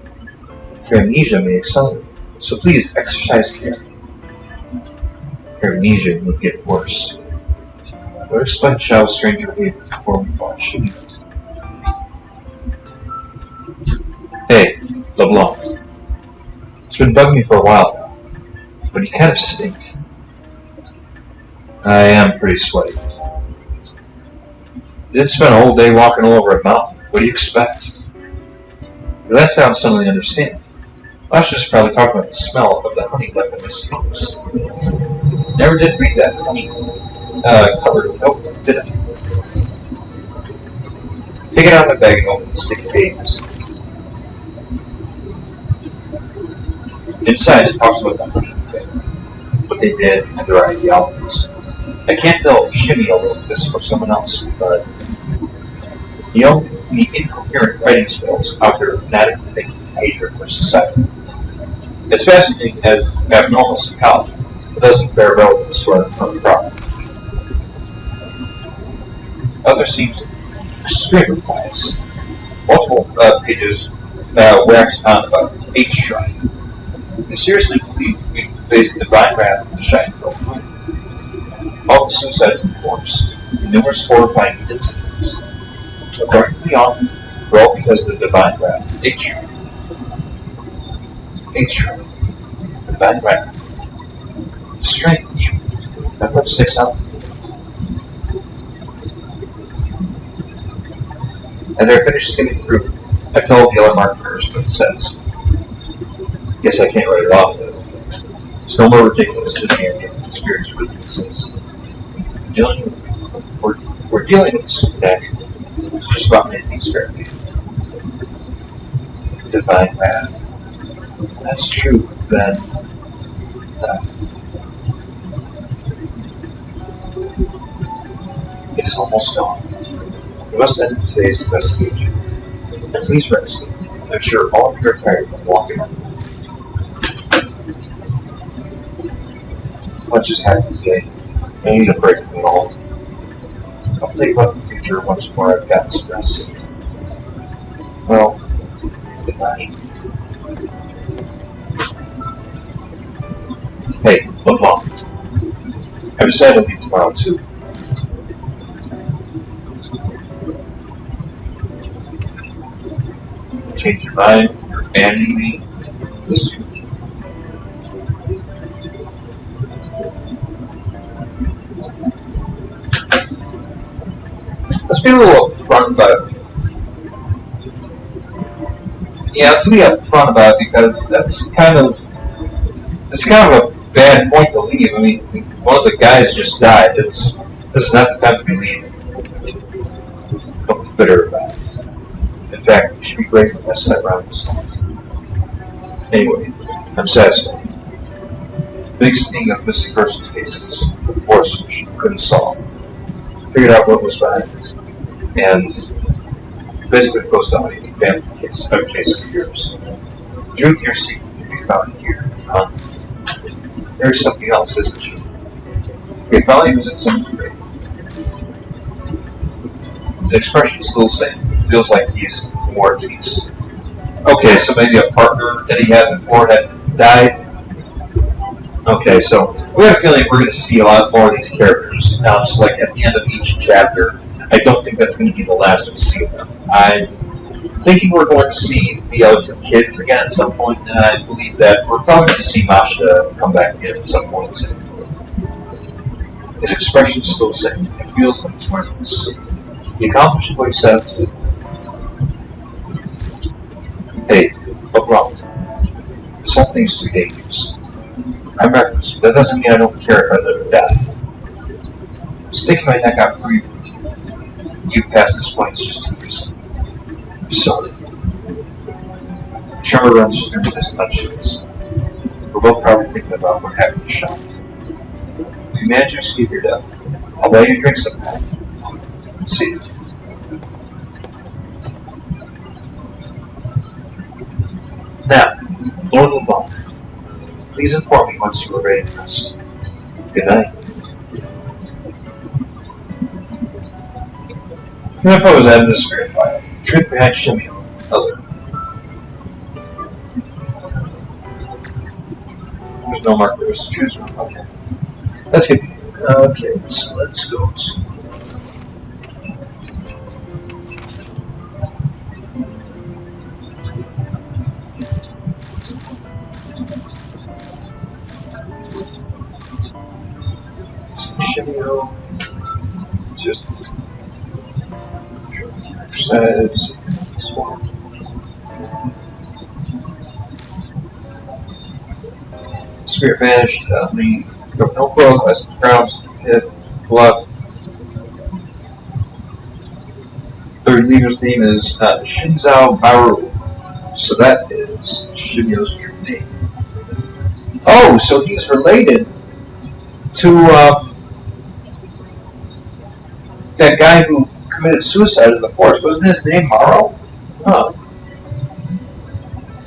her amnesia may accelerate. So please exercise care. Her amnesia would get worse. What explain Shao's strange behavior before we fought Shimiel? Hey, LeBlanc. It's been bugging me for a while now, but you kind of stink. I am pretty sweaty. You did spend a whole day walking all over a mountain. What do you expect? Well, that sounds something I understand. I was just probably talking about the smell of the honey left in my sleeves. Never did read that honey covered notebook, did it? Take it out of my bag and open the sticky pages. Inside it talks about the honey thing, what they did, and their ideologies. I can't tell if Shimiel wrote this or someone else, but you know, the incoherent writing skills out there of fanatic thinking and hatred for society. It's fascinating as abnormal psychology, but doesn't bear relevance to our current problem. Other seems extremely biased. Multiple pages wax on about H Shrine. They seriously believe we face divine wrath in the Shrine for all the suicides enforced, and numerous horrifying incidents. According to the author, were all because of the divine wrath of H Shrine. H Shrine. Divine wrath. Strange. That much sticks out to me. As I finish skimming through, I tell the other markers what it says. Guess I can't write it off though. It's no more ridiculous than any of the spirits really exist. We're dealing with the supernatural. It's just about anything fairly. Divine wrath. That's true, then. It is almost dawn. We must end today's investigation. Please rest. I'm sure all of you are tired from walking around. So much has happened today. I need a break from it all. I'll think about the future once more I've gotten some rest. Well, good night. Hey, LeBlanc. I decided to leave tomorrow too. Change your mind, you're abandoning me. Listen. Let's be a little upfront about it. Yeah, let's be upfront about it because that's kind of a bad point to leave. I mean, one of the guys just died. This is not the time to be leaving. Don't be bitter about it. In fact, you should be grateful I sat around this long. Anyway, I'm satisfied. The big sting of missing persons cases, the force couldn't solve. Figured out what was behind it. And basically closed down a family case I've chased for years. The truth you're seeking can be found here, huh? There's something else, isn't she? Okay, finally visit someone's grave. His expression's still the same. It feels like he's more at peace. Okay, so maybe a partner that he had before had died. Okay, so we have a feeling we're going to see a lot more of these characters. So like at the end of each chapter, I don't think that's going to be the last we see of them. I'm thinking we're going to see the other kids again at some point, and I believe that we're probably going to see Masha come back in at some point too. His expression's still the same. It feels like he's wearing this. He accomplished what he set out to do. Hey, what's wrong with him? This whole thing's too dangerous. I'm reckless, but that doesn't mean I don't care if I live or die. Sticking my neck out for you past this point is just too risky. I'm sorry. The tremor runs through his conscience. We're both probably thinking about what happened to Sean. If you manage to escape your death, I'll buy you a drink sometime. See you. Now, Lord Lamont, please inform me once you are ready to rest. Good night. Even if I was out of this spirit file, the truth behind Shimio, other. There's no markers to choose from. Okay. Let's get. Okay, so let's go to. Shimio. Just. Exercise. Spirit vanished. No growth. That's the ground. Hit. Blood. Third leader's name is Shinzao Maru. So that is Shimio's true name. Oh, so he's related to that guy who committed suicide in the forest. Wasn't his name Morrow? Huh.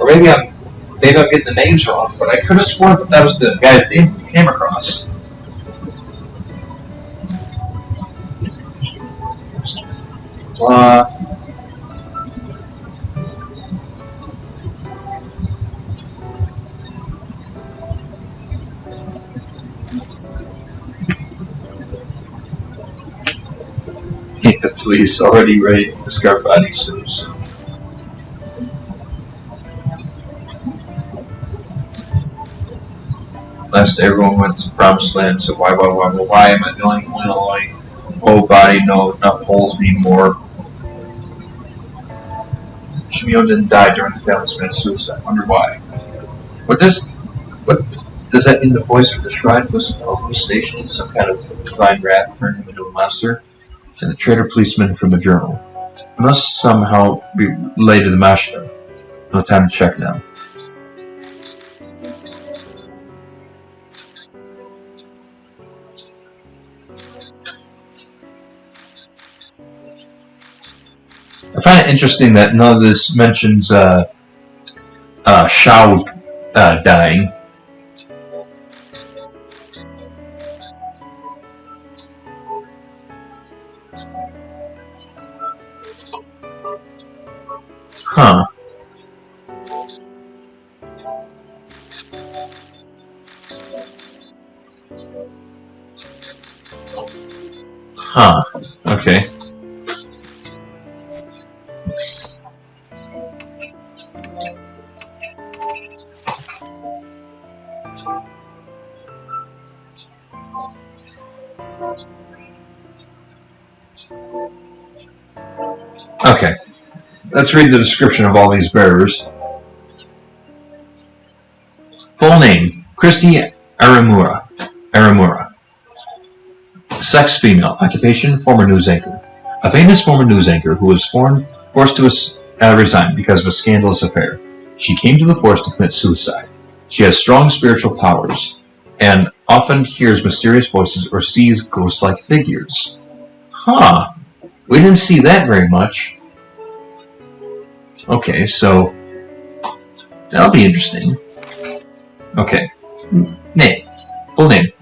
Or maybe I'm getting the names wrong, but I could have sworn that was the guy's name we came across. Ain't the police already ready to discover bodies soon? Last everyone went to Promised Land, so why am I the only one? Whole body, no, not holes anymore. Shimio didn't die during the family's mass suicide. I wonder why. What does that mean? The voice from the shrine was a hallucination, some kind of divine wrath turned him into a monster? And the traitor policeman from the journal. It must somehow be related to the Mashina. No time to check now. I find it interesting that none of this mentions Shao dying. Huh. Huh. Okay. Okay. Let's read the description of all these bearers. Full name, Christy Aramura. Sex, female. Occupation, former news anchor. A famous former news anchor who was forced to resigned because of a scandalous affair. She came to the forest to commit suicide. She has strong spiritual powers and often hears mysterious voices or sees ghost-like figures. Huh. We didn't see that very much. Okay, so that'll be interesting. Okay. Name. Full name.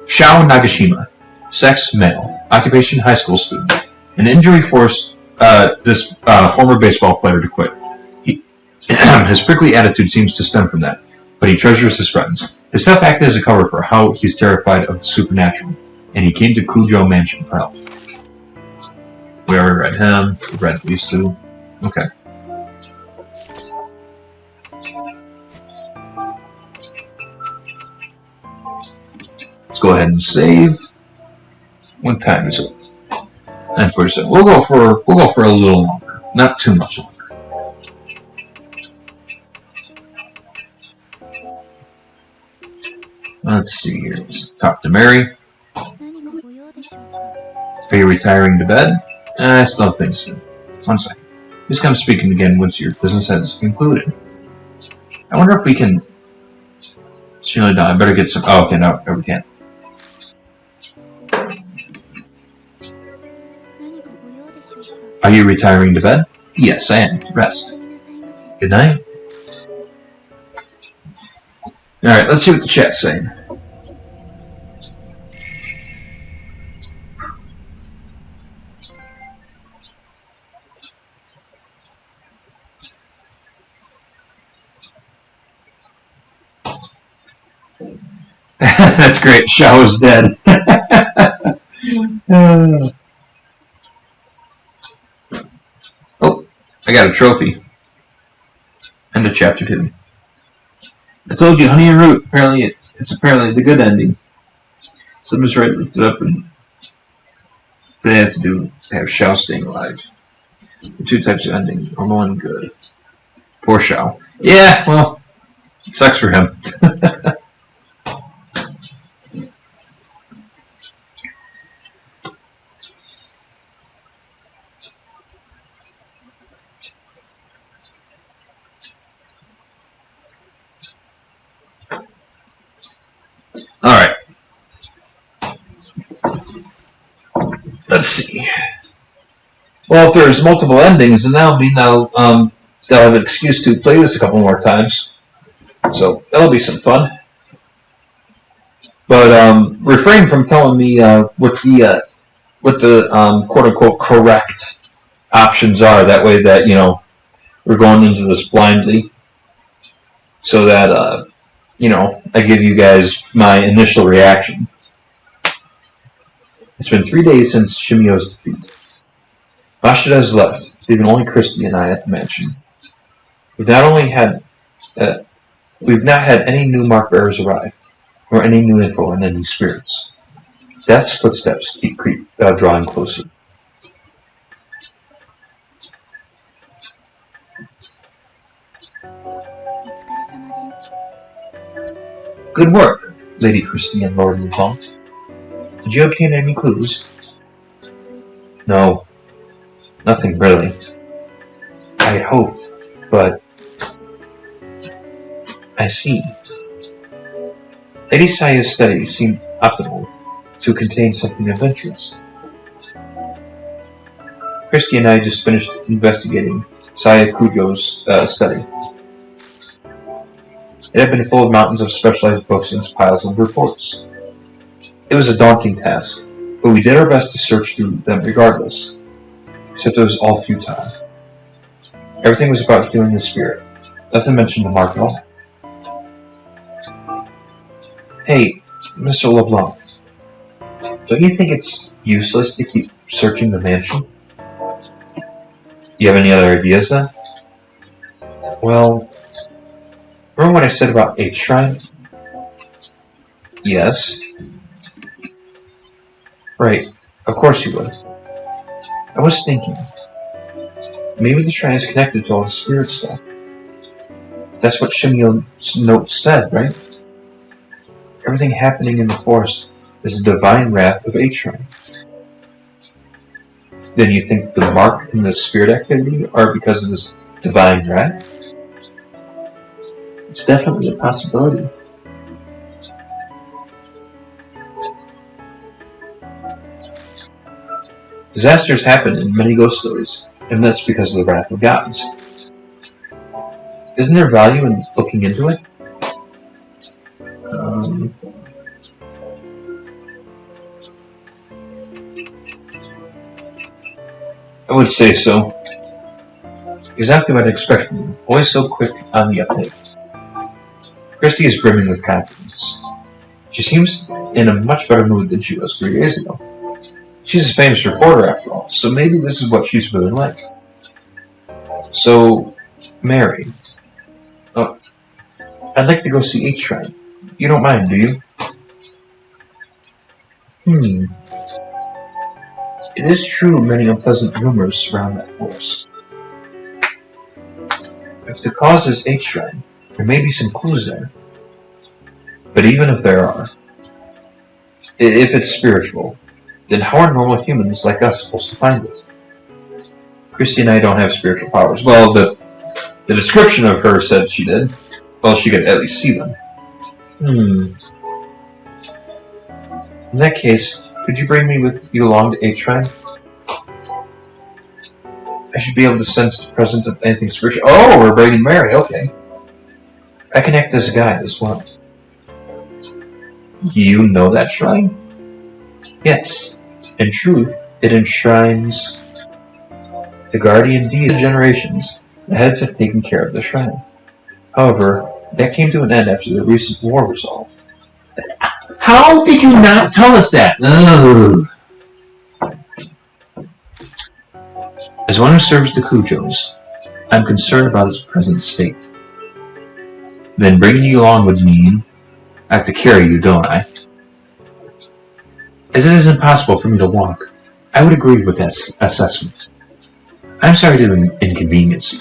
Shao Nagashima. Sex, male. Occupation, high school student. An injury forced this former baseball player to quit. His prickly attitude seems to stem from that, but he treasures his friends. His stuff acted as a cover for how he's terrified of the supernatural, and he came to Kujo Mansion for help. We already read him. We read these two. Okay. Let's go ahead and save. What time is it? 9:47. We'll go for a little longer, not too much longer. Let's see here. Let's talk to Mary. Are you retiring to bed? I still have things to do. 1 second. Just come speaking again once your business has concluded. I wonder if we can. It's really done. I better get some. Oh, okay, no, we can't. Are you retiring to bed? Yes, I am. Rest. Good night. Alright, let's see what the chat's saying. That's great. Shao is dead. Oh, I got a trophy. End of chapter 2. I told you, Honey and Root. Apparently, it's apparently the good ending. Somebody's right, looked it up, and they had to have Shao staying alive. The 2 types of endings, normal and good. Poor Shao. Yeah, well, it sucks for him. Alright. Let's see. Well, if there's multiple endings, then that'll mean they'll have an excuse to play this a couple more times. So that'll be some fun. But refrain from telling me what the quote unquote correct options are. That way that, we're going into this blindly. So that I give you guys my initial reaction. It's been 3 days since Shimio's defeat. Mashida has left, leaving only Christy and I at the mansion. We've not had any new mark bearers arrive, or any new info on any spirits. Death's footsteps keep drawing closer. Good work, Lady Christie and Lord Lupin. Did you obtain any clues? No, nothing really. I had hoped, but I see. Lady Saya's study seemed optimal to contain something adventurous. Christie and I just finished investigating Saya Kujo's study. It had been full of mountains of specialized books and piles of reports. It was a daunting task, but we did our best to search through them regardless, except it was all futile. Everything was about healing the spirit. Nothing mentioned the mark at all. Hey, Mr. LeBlanc, don't you think it's useless to keep searching the mansion? You have any other ideas then? Well, remember what I said about H Shrine? Yes. Right, of course you would. I was thinking, maybe the shrine is connected to all the spirit stuff. That's what Shimio's note said, right? Everything happening in the forest is the divine wrath of H Shrine. Then you think the mark and the spirit activity are because of this Divine wrath? It's definitely a possibility. Disasters happen in many ghost stories, and that's because of the wrath of gods. Isn't there value in looking into it? I would say so. Exactly what I'd expect from you. Always so quick on the uptake. Christy is brimming with confidence. She seems in a much better mood than she was 3 days ago. She's a famous reporter after all, so maybe this is what she's really like. So, Mary. Oh, I'd like to go see H Shrine. You don't mind, do you? It is true many unpleasant rumors surround that forest. If the cause is H Shrine, there may be some clues there. But even if there are, if it's spiritual, then how are normal humans like us supposed to find it? Christy and I don't have spiritual powers. Well, the description of her said she did. Well, she could at least see them. In that case, could you bring me with you along to H Shrine? I should be able to sense the presence of anything spiritual. Oh, we're bringing Mary, okay. I can act as a guide as well. You know that shrine? Yes. In truth, it enshrines the guardian deity of generations. The heads have taken care of the shrine. However, that came to an end after the recent war resolved. How did you not tell us that? Ugh. As one who serves the Cujos, I'm concerned about its present state. Then bringing you along would mean I have to carry you, don't I? As it is impossible for me to walk, I would agree with that assessment. I'm sorry to inconvenience you.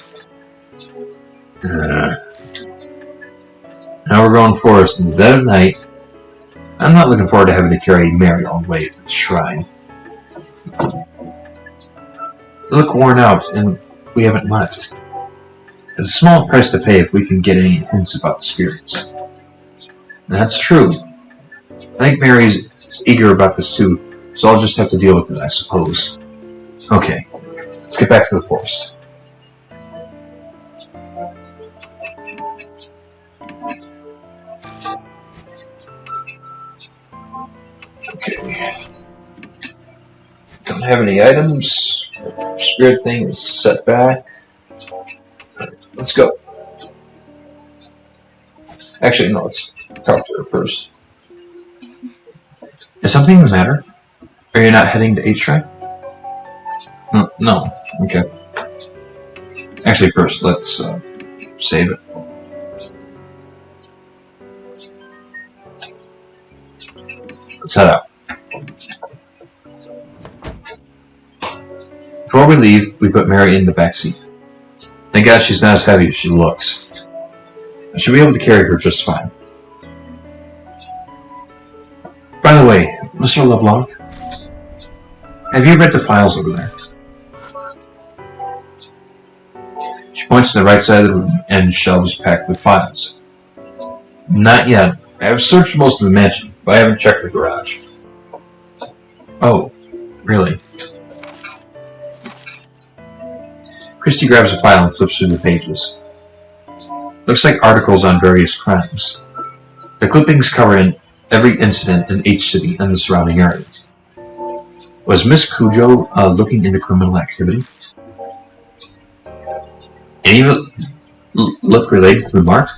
Now we're going forest in the dead of night. I'm not looking forward to having to carry Mary all the way to the shrine. You look worn out, and we haven't left. It's a small price to pay if we can get any hints about the spirits. That's true. I think Mary's eager about this too, so I'll just have to deal with it, I suppose. Okay, let's get back to the forest. Okay. Don't have any items. Spirit thing is set back. Let's go. Actually, no, let's talk to her first. Is something the matter? Are you not heading to H Shrine? No. Okay. Actually, first, let's save it. Let's head out. Before we leave, we put Mary in the back seat. Thank God she's not as heavy as she looks. I should be able to carry her just fine. By the way, Mr. LeBlanc, have you read the files over there? She points to the right side of the room and shelves packed with files. Not yet. I have searched most of the mansion, but I haven't checked the garage. Oh, really? Christy grabs a file and flips through the pages. Looks like articles on various crimes. The clippings cover every incident in H City and the surrounding area. Was Miss Cujo looking into criminal activity? Any of it look related to the mark?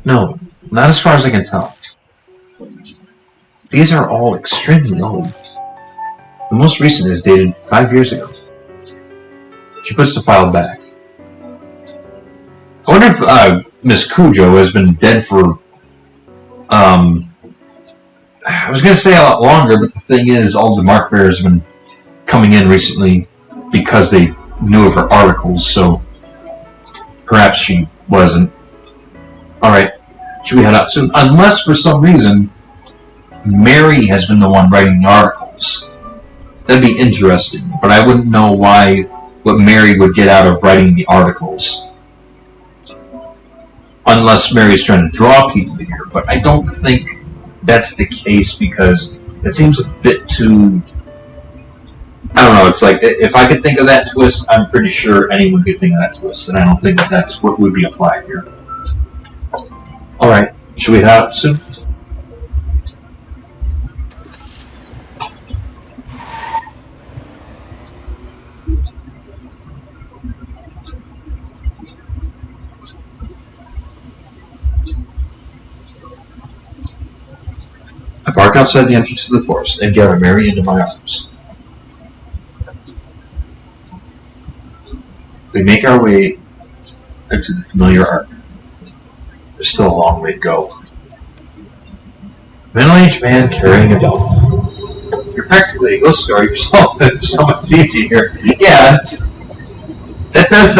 No, not as far as I can tell. These are all extremely old. The most recent is dated 5 years ago. She puts the file back. I wonder if Miss Cujo has been dead for, I was going to say a lot longer, but the thing is, all the mark bearers have been coming in recently because they knew of her articles, so perhaps she wasn't. Alright, should we head out soon? Unless for some reason, Mary has been the one writing the articles. That'd be interesting, but I wouldn't know why what Mary would get out of writing the articles. Unless Mary's trying to draw people here, but I don't think that's the case because it seems a bit too... I don't know, it's like, if I could think of that twist, I'm pretty sure anyone could think of that twist, and I don't think that that's what would be applied here. Alright, should we head out soon? I park outside the entrance to the forest and gather Mary into my arms. We make our way into the familiar arc. There's still a long way to go. Middle-aged man carrying a dog. You're practically a ghost story yourself if someone sees you here. Yeah, that does,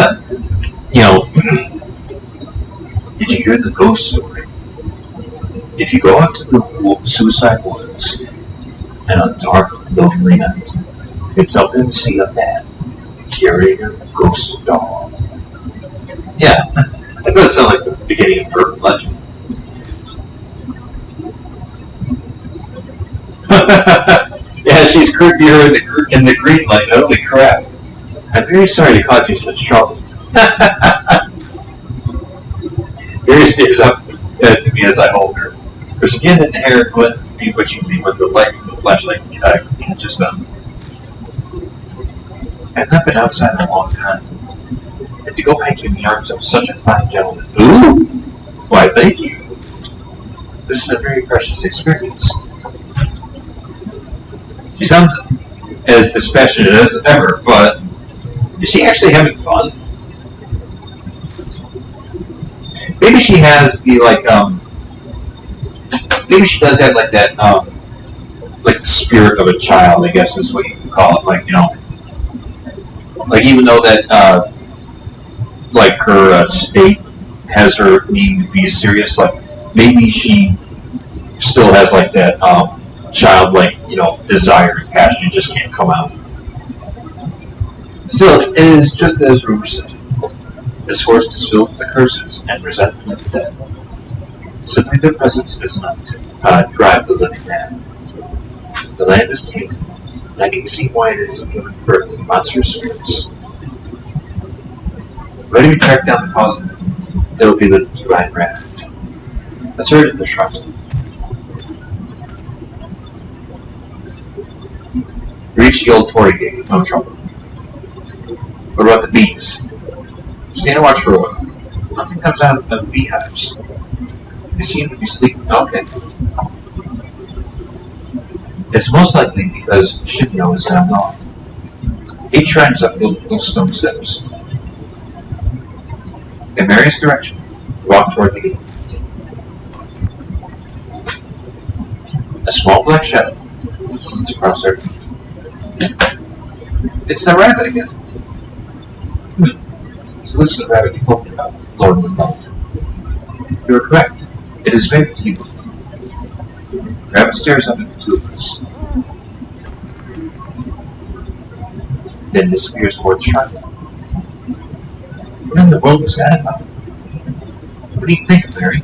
did you hear the ghost story? If you go out to the suicide woods and on a dark, lonely night, it's up and see a man carrying a ghost dog. Yeah, that does sound like the beginning of urban legend. Yeah, she's creepier in the green light. Holy crap. I'm very sorry to cause you such trouble. Mary stares up to me as I hold her. Her skin and hair be twitching me with the light from the flashlight catches them. I've not been outside in a long time. And to go back in the arms of such a fine gentleman. Ooh! Why, thank you. This is a very precious experience. She sounds as dispassionate as ever, but is she actually having fun? Maybe she has the, maybe she does have, that, the spirit of a child, I guess is what you could call it. Even though that, her state has her needing to be serious, maybe she still has, that, childlike, desire and passion. It just can't come out. Still, it is just as rumor said. This forest is filled with the curses and resentment of the dead. Simply their presence does not drive the living man. The land is tainted, and I can see why it is given birth to monstrous spirits. Ready to track down the cause of it, will be the divine wrath. Let's hurry to the shrine. Reach the old Tory gate with no trouble. What about the bees? Stand and watch for a while. Nothing comes out of the beehives. They seem to be sleeping. Okay. It's most likely because Shibyo is now gone. 8 shrines are filled with those stone steps. In Mary's direction, walk toward the gate. A small black shadow flits across their feet. It's the rabbit again. So this is the rabbit you told me about, Lord Woodbone. You were correct. It is very cute. The rabbit stares up at the two of us, then disappears toward the shrine. What in the world was that about? What do you think, Mary?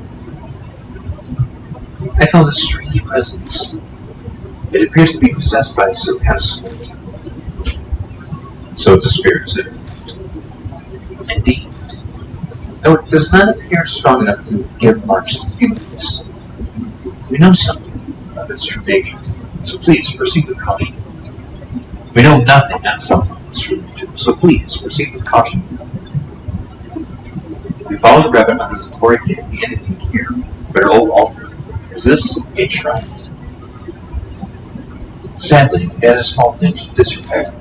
I felt a strange presence. It appears to be possessed by some kind of spirit. So it's a spirit too. Indeed. Though it does not appear strong enough to give marks to humanness. We know something of its true nature, so please proceed with caution. We know nothing of something of its true nature, so please proceed with caution. We follow the rabbit under the Tory gate and anything here, but an old altar. Is this a shrine? Sadly, it has fallen into disrepair.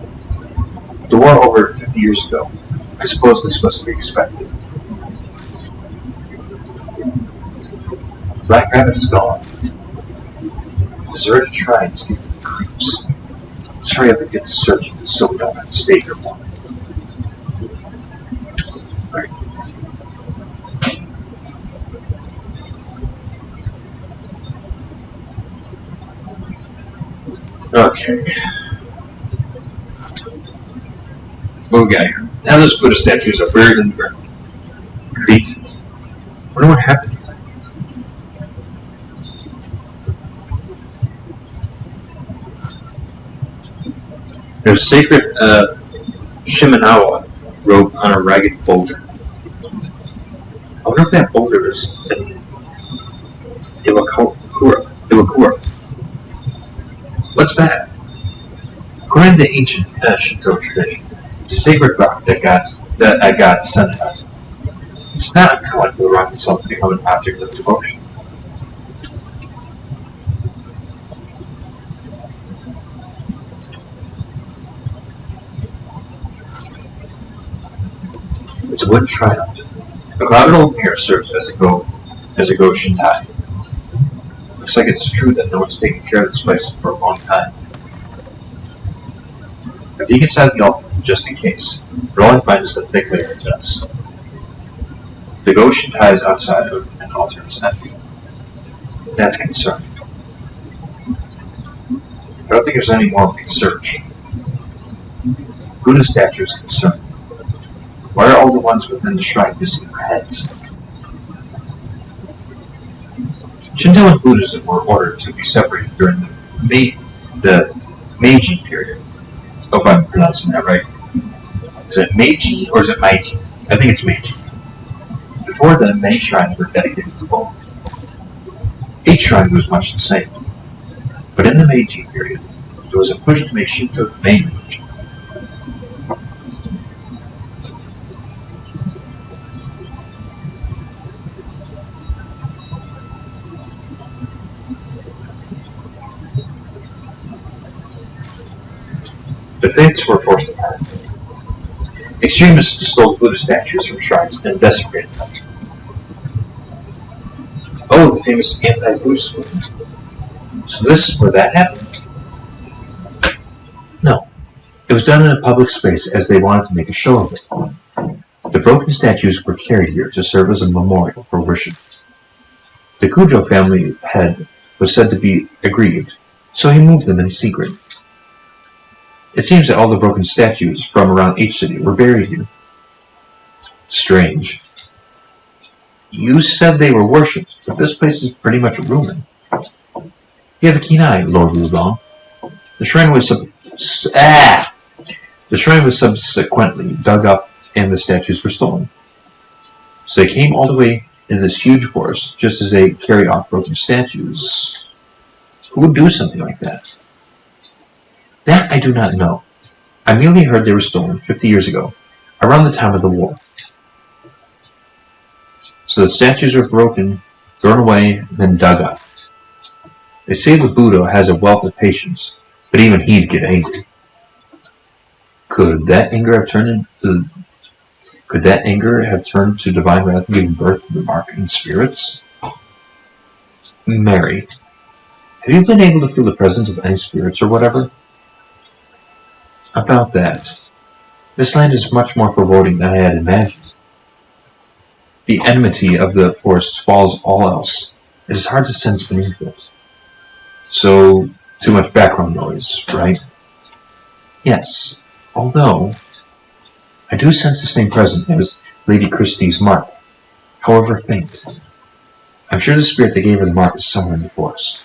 The war over 50 years ago. I suppose this must be expected. Black Rabbit is gone. Deserted shrines give me the creeps. Let's hurry up and get to searching so we don't have to stay here long. Right. Okay. What we got here? Now those Buddha statues are buried in the ground. Creepy. Wonder what happened. There's a sacred Shimenawa robe on a ragged boulder. I wonder if that boulder is in Iwakura. What's that? According to the ancient Shinto tradition, it's a sacred rock that a god descended on. It's not uncommon for the rock itself to become an object of devotion. It's a wooden triumph. A clouded old mirror serves as a go Shintai. Looks like it's true that no one's taken care of this place for a long time. I peek inside the altar just in case, but all I find is a thick layer of dust. The go Shintai is outside of an altar is empty. That's concerning. I don't think there's any more we can search. Buddha statue is concerning. Why are all the ones within the shrine missing their heads? Shinto and Buddhism were ordered to be separated during the Meiji period. I hope I'm pronouncing that right. Is it Meiji or is it Meiji? I think it's Meiji. Before then, many shrines were dedicated to both. Each shrine was much the same. But in the Meiji period, there was a push to make Shinto the main religion. The faiths were forced apart. Extremists stole Buddha statues from shrines and desecrated them. Oh, the famous anti-Buddhist movement. So this is where that happened? No. It was done in a public space as they wanted to make a show of it. The broken statues were carried here to serve as a memorial for worship. The Kujo family head was said to be aggrieved, so he moved them in secret. It seems that all the broken statues from around H City were buried here. Strange. You said they were worshipped, but this place is pretty much a ruin. You have a keen eye, Lord Wudong. The shrine was subsequently dug up and the statues were stolen. So they came all the way into this huge forest just as they carried off broken statues. Who would do something like that? That I do not know. I merely heard they were stolen 50 years ago, around the time of the war. So the statues were broken, thrown away, and then dug up. They say the Buddha has a wealth of patience, but even he'd get angry. Could that anger have turned to divine wrath and given birth to the Markan spirits? Mary, have you been able to feel the presence of any spirits or whatever? About that. This land is much more foreboding than I had imagined. The enmity of the forest swallows all else. It is hard to sense beneath it. So, too much background noise, right? Yes, although I do sense the same presence as Lady Christie's mark, however faint. I'm sure the spirit that gave her the mark is somewhere in the forest.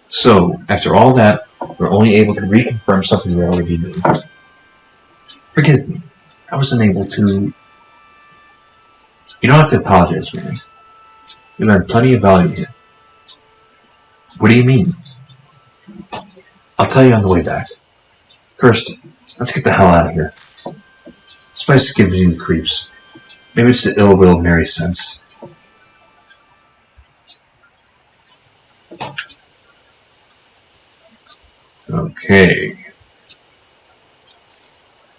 So, after all that, we're only able to reconfirm something we already knew. Forgive me. I wasn't able to... You don't have to apologize, Mary. You learned plenty of value here. What do you mean? I'll tell you on the way back. First, let's get the hell out of here. This place gives you the creeps. Maybe it's the ill will of Mary's sense. Okay.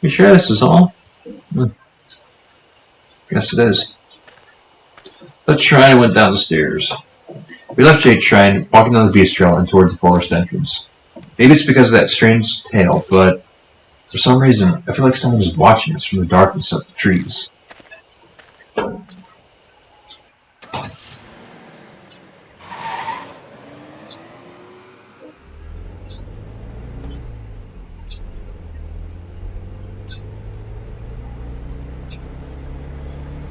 You sure this is all? Guess it is. That shrine went down the stairs. We left Jade's shrine, walking down the beast trail and towards the forest entrance. Maybe it's because of that strange tale, but for some reason, I feel like someone is watching us from the darkness of the trees.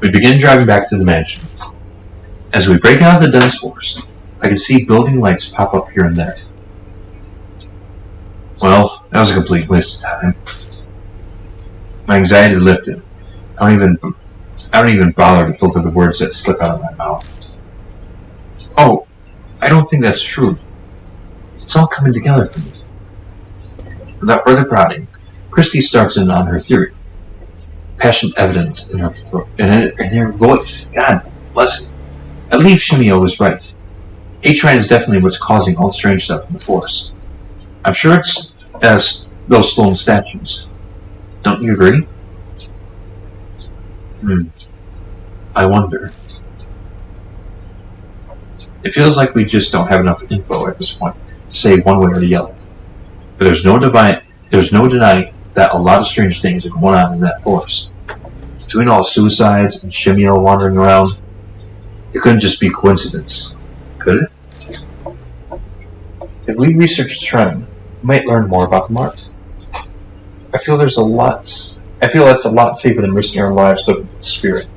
We begin driving back to the mansion. As we break out of the dense forest, I can see building lights pop up here and there. Well, that was a complete waste of time. My anxiety lifted. I don't even bother to filter the words that slip out of my mouth. Oh, I don't think that's true. It's all coming together for me. Without further prodding, Christy starts in on her theory. Passion evident in her voice. God bless it. I believe Shimio was right. H-Ryan is definitely what's causing all strange stuff in the forest. I'm sure it's as those stone statues. Don't you agree? I wonder. It feels like we just don't have enough info at this point to say one way or the other. But there's no denying that a lot of strange things are going on in that forest. Between all the suicides and Shimio wandering around, it couldn't just be coincidence, could it? If we research the shrine, we might learn more about the mark. I feel that's a lot safer than risking our lives looking for the spirit.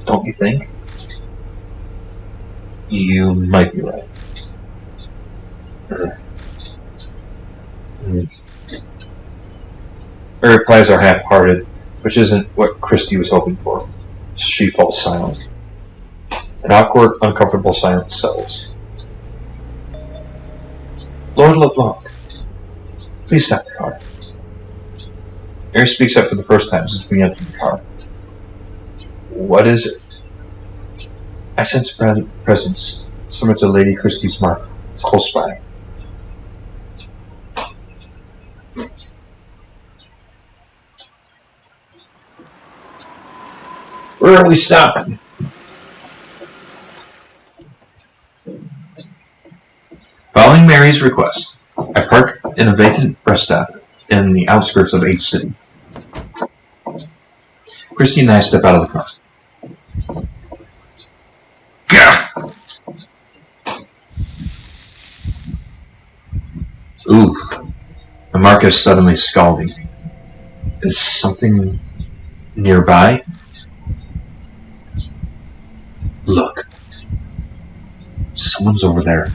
Don't you think? You might be right. Her replies are half-hearted, which isn't what Christy was hoping for. So she falls silent. An awkward, uncomfortable silence settles. Lord LeBlanc, please stop the car. Mary speaks up for the first time since we entered the car. What is it? I sense a presence, similar to Lady Christie's mark, close by. Where are we stopping? Following Mary's request, I park in a vacant rest stop in the outskirts of H City. Christy and I step out of the car. Ooh, the mark is suddenly scalding. Is something nearby? Look. Someone's over there.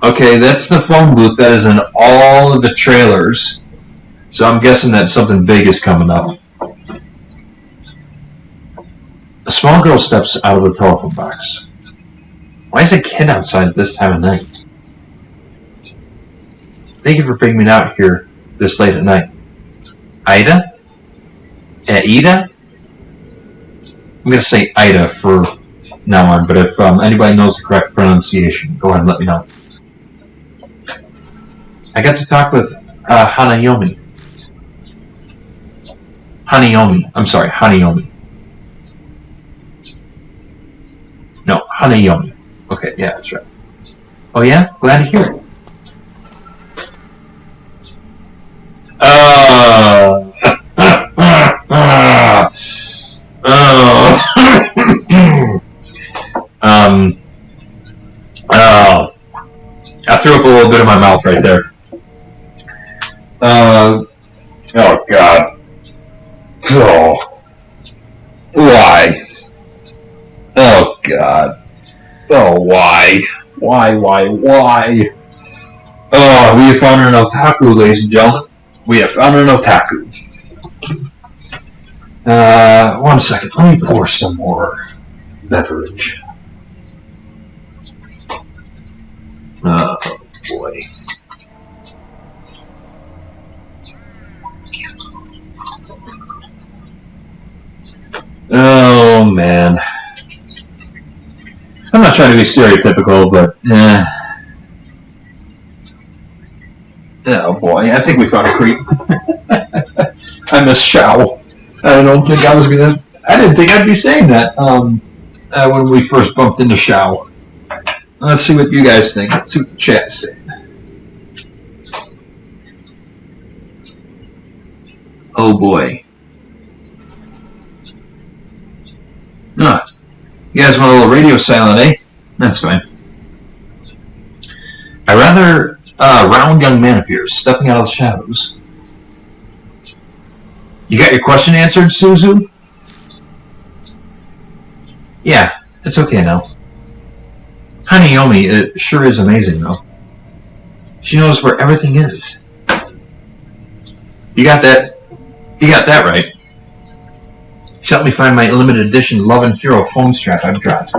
Okay, that's the phone booth that is in all of the trailers. So I'm guessing that something big is coming up. A small girl steps out of the telephone box. Why is a kid outside at this time of night? Thank you for bringing me out here this late at night. Ida? Aida? I'm going to say Ida for now on, but if anybody knows the correct pronunciation, go ahead and let me know. I got to talk with Hanayomi. Hanayomi. No, Hanayomi. Okay, yeah, that's right. Oh yeah? Glad to hear it. I threw up a little bit in my mouth right there. Oh God. Oh. Why? Oh God. Oh why? Why? Oh, we have found an otaku, ladies and gentlemen. We have found an otaku. One second. Let me pour some more beverage. Oh boy. Oh man. I'm not trying to be stereotypical, but oh boy, I think we found a creep. I miss Shao. I didn't think I'd be saying that when we first bumped into Shao. Let's see what you guys think. Let's see what the chat's saying. Oh boy. Ah, you guys want a little radio silent, eh? That's fine. I rather A round young man appears, stepping out of the shadows. You got your question answered, Suzu? Yeah, it's okay now. Hanayomi sure is amazing, though. She knows where everything is. You got that right. She helped me find my limited edition Love and Hero phone strap I've dropped.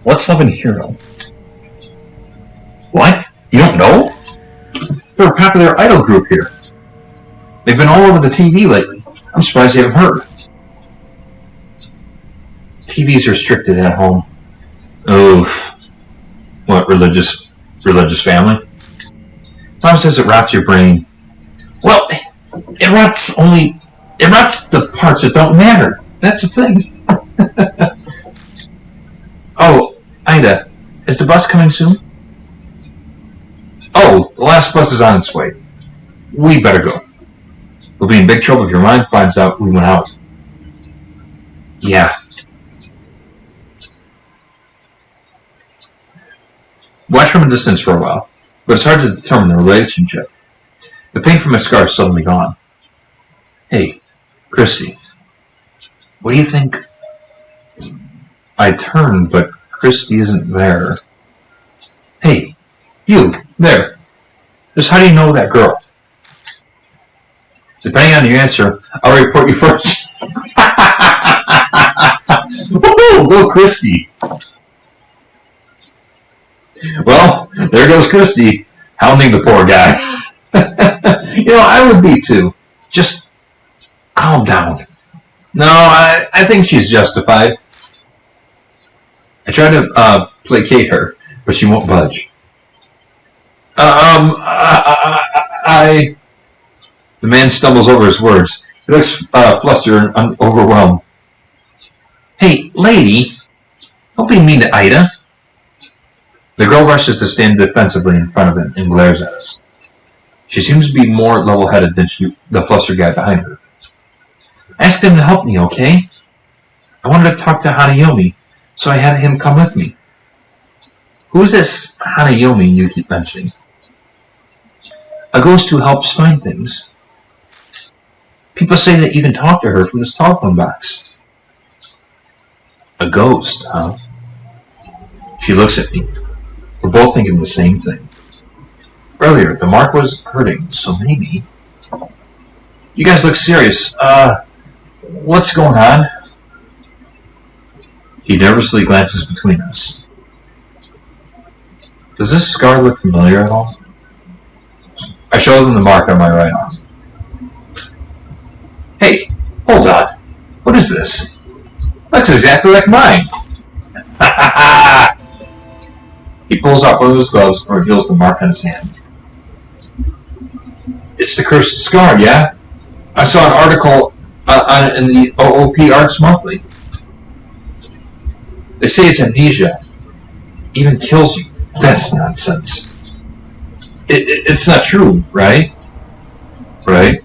What's Love and Hero? What? You don't know? They're a popular idol group here. They've been all over the TV lately. I'm surprised you haven't heard. TV's restricted at home. Oof. What, religious family? Mom says it rots your brain. Well, it rots the parts that don't matter. That's the thing. Oh, Ida, is the bus coming soon? Oh, the last bus is on its way. We better go. We'll be in big trouble if your mind finds out we went out. Yeah. Watch from a distance for a while, but it's hard to determine the relationship. The pain from my scar is suddenly gone. Hey, Christy, what do you think? I turn, but Christy isn't there. Hey, you, there. Just how do you know that girl? Depending on your answer, I'll report you first. Woohoo! Go Christy! Well, there goes Christy, hounding the poor guy. I would be too. Just calm down. No, I think she's justified. I try to placate her, but she won't budge. The man stumbles over his words. He looks flustered and overwhelmed. Hey, lady, don't be mean to Ida. The girl rushes to stand defensively in front of him and glares at us. She seems to be more level-headed than the flustered guy behind her. Ask him to help me, okay? I wanted to talk to Hanayomi, so I had him come with me. Who's this Hanayomi you keep mentioning? A ghost who helps find things. People say that you can talk to her from this telephone box. A ghost, huh? She looks at me. We're both thinking the same thing. Earlier, the mark was hurting, so maybe... You guys look serious. What's going on? He nervously glances between us. Does this scar look familiar at all? I show them the mark on my right arm. Hey, hold on. What is this? Looks exactly like mine. Ha ha ha! He pulls off one of his gloves and reveals the mark on his hand. It's the cursed scar, yeah? I saw an article on it in the OOP Arts Monthly. They say it's amnesia. Even kills you. That's nonsense. It's not true, right? Right?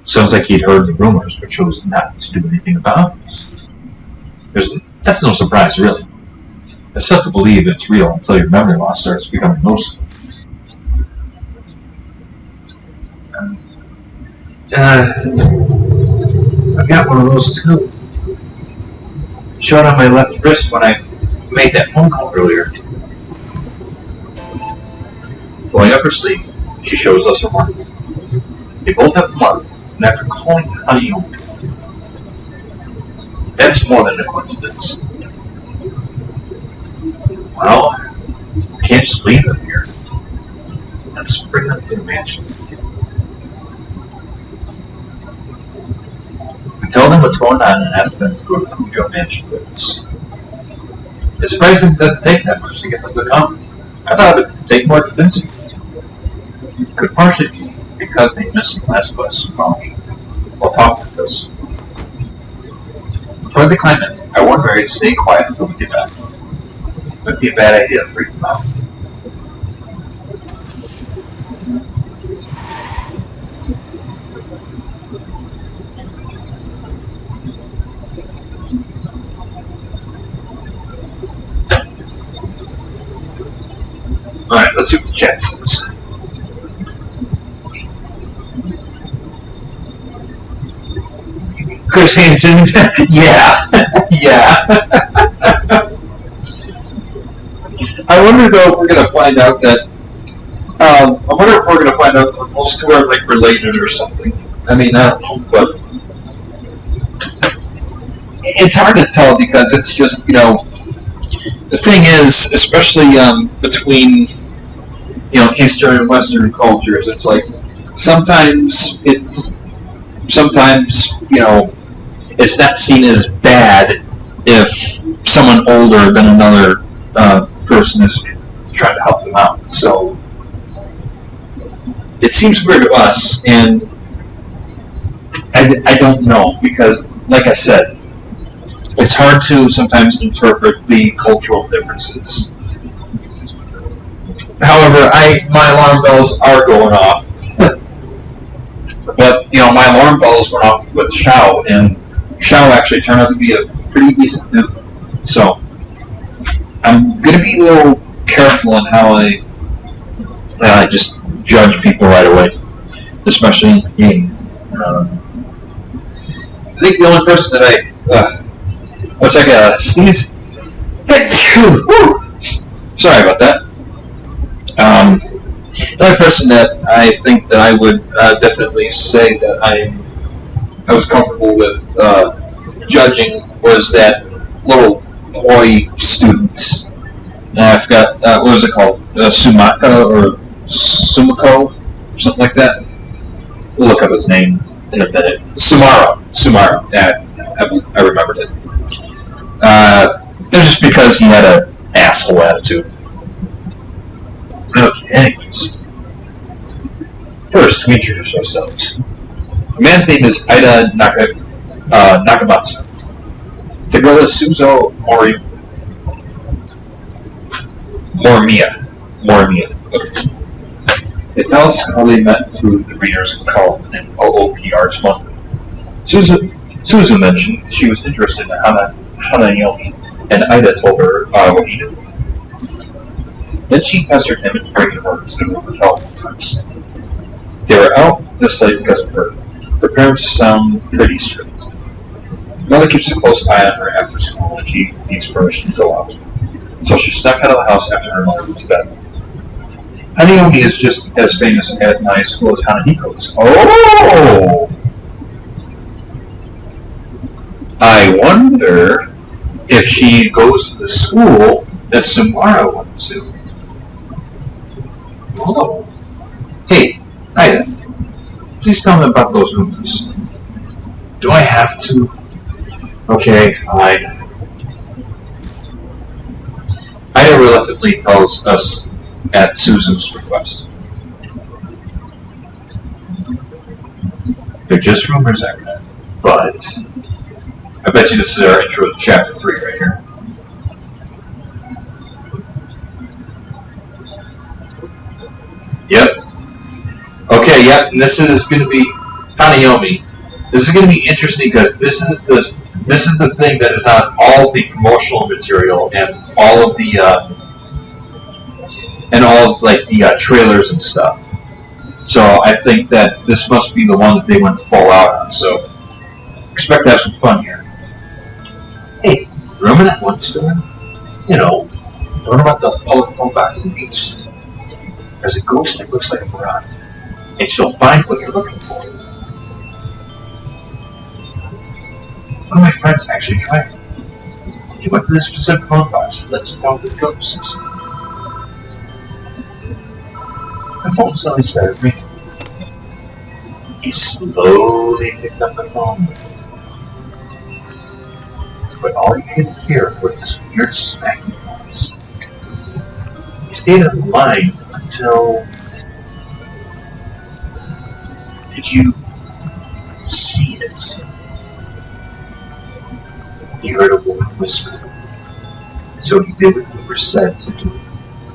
Sounds like he'd heard the rumors, but chose not to do anything about it. That's no surprise, really. It's tough to believe it's real until your memory loss starts becoming noticeable. I've got one of those too. Showed on my left wrist when I made that phone call earlier. Pulling up her sleeve, she shows us her mark. They both have the mark, and after calling Hanayomi, that's more than a coincidence. Well, we can't just leave them here. Let's bring them to the mansion. We tell them what's going on and ask them to go to the Cujo mansion with us. It's surprising it doesn't take that much to get them to come. I thought it would take more convincing. It could partially be because they missed the last bus while talking with us. Before they climb in, I warned Mary to stay quiet until we get back. It would be a bad idea to freak them out. let's see what the chat says. Chris Hansen. Yeah, yeah. I wonder though if we're gonna find out that. I wonder if we're gonna find out that those two are like related or something. I mean, I don't know, but It's hard to tell because it's just, the thing is, especially between, Eastern and Western cultures, it's like sometimes, it's not seen as bad if someone older than another person is trying to help them out. So it seems weird to us, and I don't know, because, like I said, it's hard to sometimes interpret the cultural differences. however, my alarm bells are going off. But my alarm bells went off with Shao, and Shao actually turned out to be a pretty decent dude. So I'm gonna be a little careful in how I just judge people right away, especially in the game. I think the only person that once I got a sneeze. Sorry about that. The only person that I think that I would definitely say that I was comfortable with judging was that little boy student. I forgot, what was it called? Sumaka or Sumiko? Something like that. We'll look up his name in a minute. Sumara. Yeah, I remembered it. It was just because he had an asshole attitude. Okay, anyways. First, we introduce ourselves. The man's name is Ida Nakamatsu. The girl is Suzo Morimiya. Okay. They tell us how they met through the readers called an OOP Arts Month. Suzu mentioned she was interested in Hanayomi, and Ida told her what he knew. Then she pestered him into breaking orders that were telephone times. They were out this late because of her. Her parents sound pretty strict. Mother keeps a close eye on her after school when she needs permission to go out. So she snuck out of the house after her mother went to bed. Hanayomi is just as famous at my school as Hanahiko is. Oh! I wonder if she goes to the school that Sumara went to. Oh. Hey, Ida, please tell me about those rumors. Do I have to? Okay, fine. Ida reluctantly tells us at Suzu's request. They're just rumors, I read, but I bet you this is our intro to chapter 3 right here. Yep. Okay, yep, and this is going to be Hanayomi. This is going to be interesting because this is the thing that is on all the promotional material and all of the trailers and stuff. So I think that this must be the one that they went full out on. So expect to have some fun here. Hey, remember that one store? The one about the public phone box in Beach? There's a ghost that looks like a bride, and she'll find what you're looking for. One of my friends actually tried to. He went to this specific phone box that lets you talk with ghosts. The phone suddenly started ringing. He slowly picked up the phone, but all he could hear was this weird smacking noise. He stayed in the line until... Did you see it? He heard a woman whisper. So he did what we were said to do.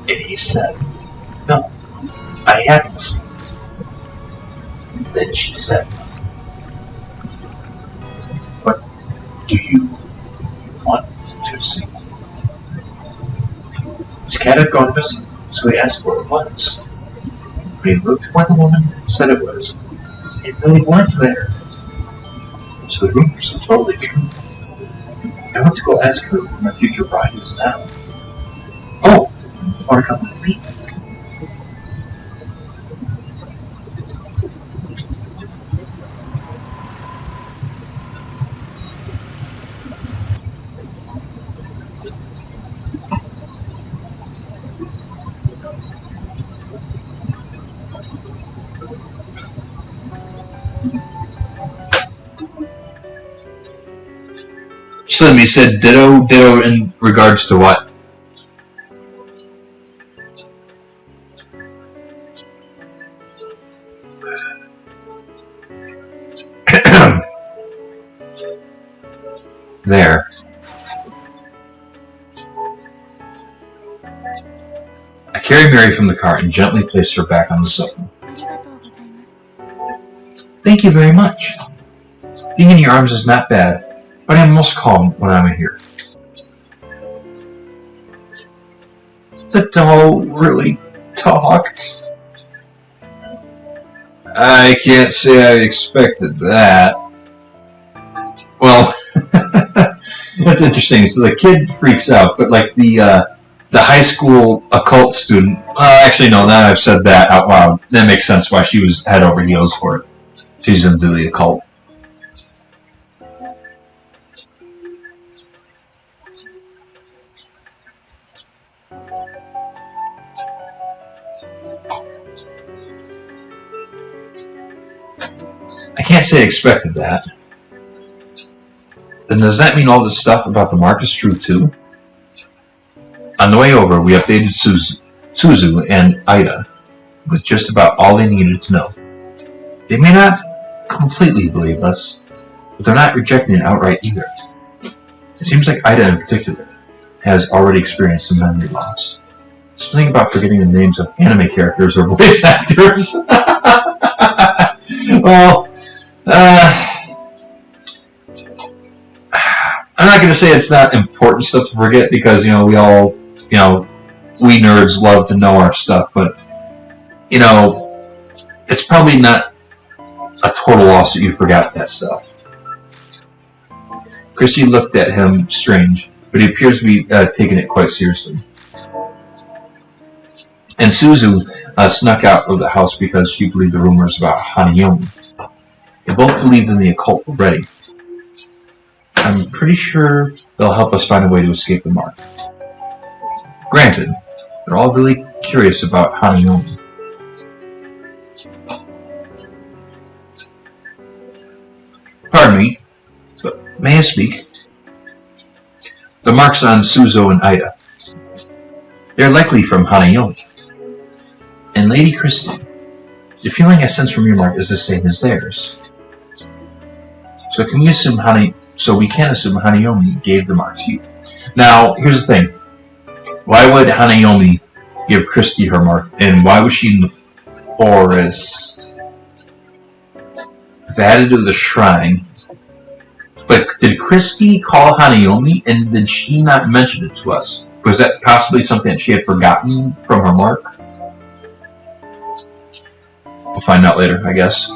And he said, "No, I haven't seen it." Then she said, "What do you want to see?" His cat had gone missing, So he asked what it was. When he looked at what the woman said it was, it really was there. So the rumors are totally true. I want to go ask her who my future bride is now. Oh, want to come with me? Slim, you said ditto in regards to what? There. I carried Mary from the car and gently placed her back on the sofa. Thank you very much. Being in your arms is not bad, but I'm most calm when I'm here. The doll really talked. I can't say I expected that. Well, that's interesting. So the kid freaks out, but like the high school occult student. Actually, no. Now I've said that out loud. That makes sense why she was head over heels for it. She's into the occult. I can't say I expected that. Then does that mean all this stuff about the mark is true too? On the way over, we updated Suzu and Ida with just about all they needed to know. They may not completely believe us, but they're not rejecting it outright either. It seems like Ida in particular has already experienced some memory loss. Something about forgetting the names of anime characters or voice actors. Well, I'm not going to say it's not important stuff to forget because, we all, we nerds love to know our stuff, but, it's probably not a total loss that you forgot that stuff. Christy looked at him strange, but he appears to be taking it quite seriously. And Suzu snuck out of the house because she believed the rumors about Hanayomi. They both believed in the occult already. I'm pretty sure they'll help us find a way to escape the mark. Granted, they're all really curious about Hanayomi. Pardon me, but may I speak? The marks on Suzu and Ida. They're likely from Hanayomi. And Lady Christie, the feeling I sense from your mark is the same as theirs. So we can assume Hanayomi gave the mark to you. Now, here's the thing. Why would Hanayomi give Christie her mark? And why was she in the forest? If I had to do the shrine. But did Christie call Hanayomi and did she not mention it to us? Was that possibly something that she had forgotten from her mark? We'll find out later, I guess.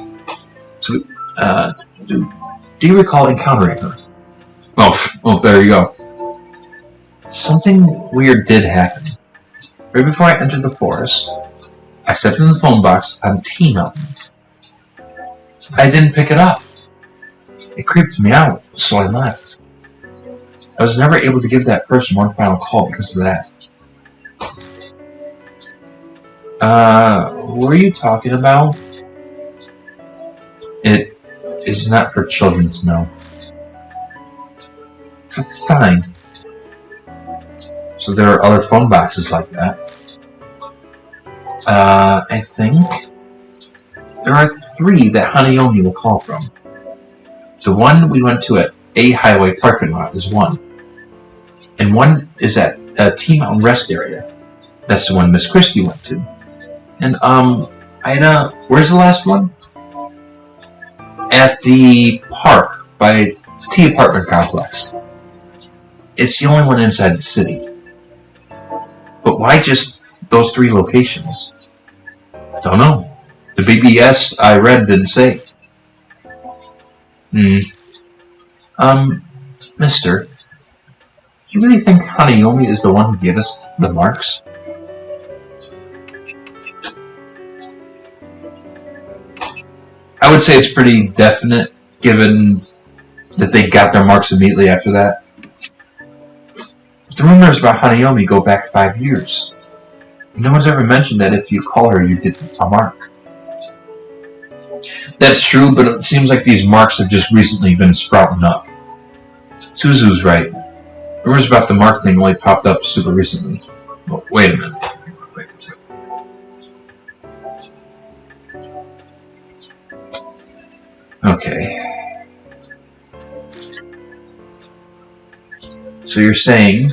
So, do you recall encountering her? Oh, there you go. Something weird did happen. Right before I entered the forest, I stepped in the phone box on T Mountain. I didn't pick it up. It creeped me out, so I left. I was never able to give that person one final call because of that. Who are you talking about? It is not for children to know. Fine. So there are other phone boxes like that. I think there are 3 that Hanayomi will call from. The one we went to at A Highway parking lot is one. And one is at T Mountain Rest area. That's the one Miss Christie went to. And, Ida, where's the last one? At the park by T apartment complex. It's the only one inside the city. But why just those 3 locations? Don't know. The BBS I read didn't say. Mister, do you really think Hanayomi is the one who gave us the marks? I would say it's pretty definite, given that they got their marks immediately after that. The rumors about Hanayomi go back 5 years. No one's ever mentioned that if you call her, you get a mark. That's true, but it seems like these marks have just recently been sprouting up. Suzu's right. Rumors about the mark thing only popped up super recently. Oh, wait a minute. Wait. Okay. So you're saying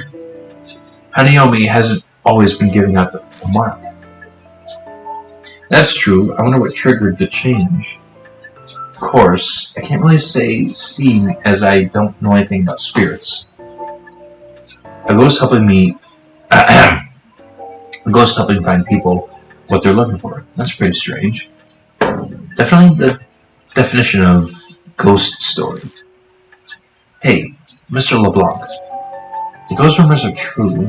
Hanayomi hasn't always been giving out the mark? That's true. I wonder what triggered the change. Of course, I can't really say seeing as I don't know anything about spirits. A ghost helping find people what they're looking for. That's pretty strange. Definitely the definition of ghost story. Hey, Mr. LeBlanc, if those rumors are true,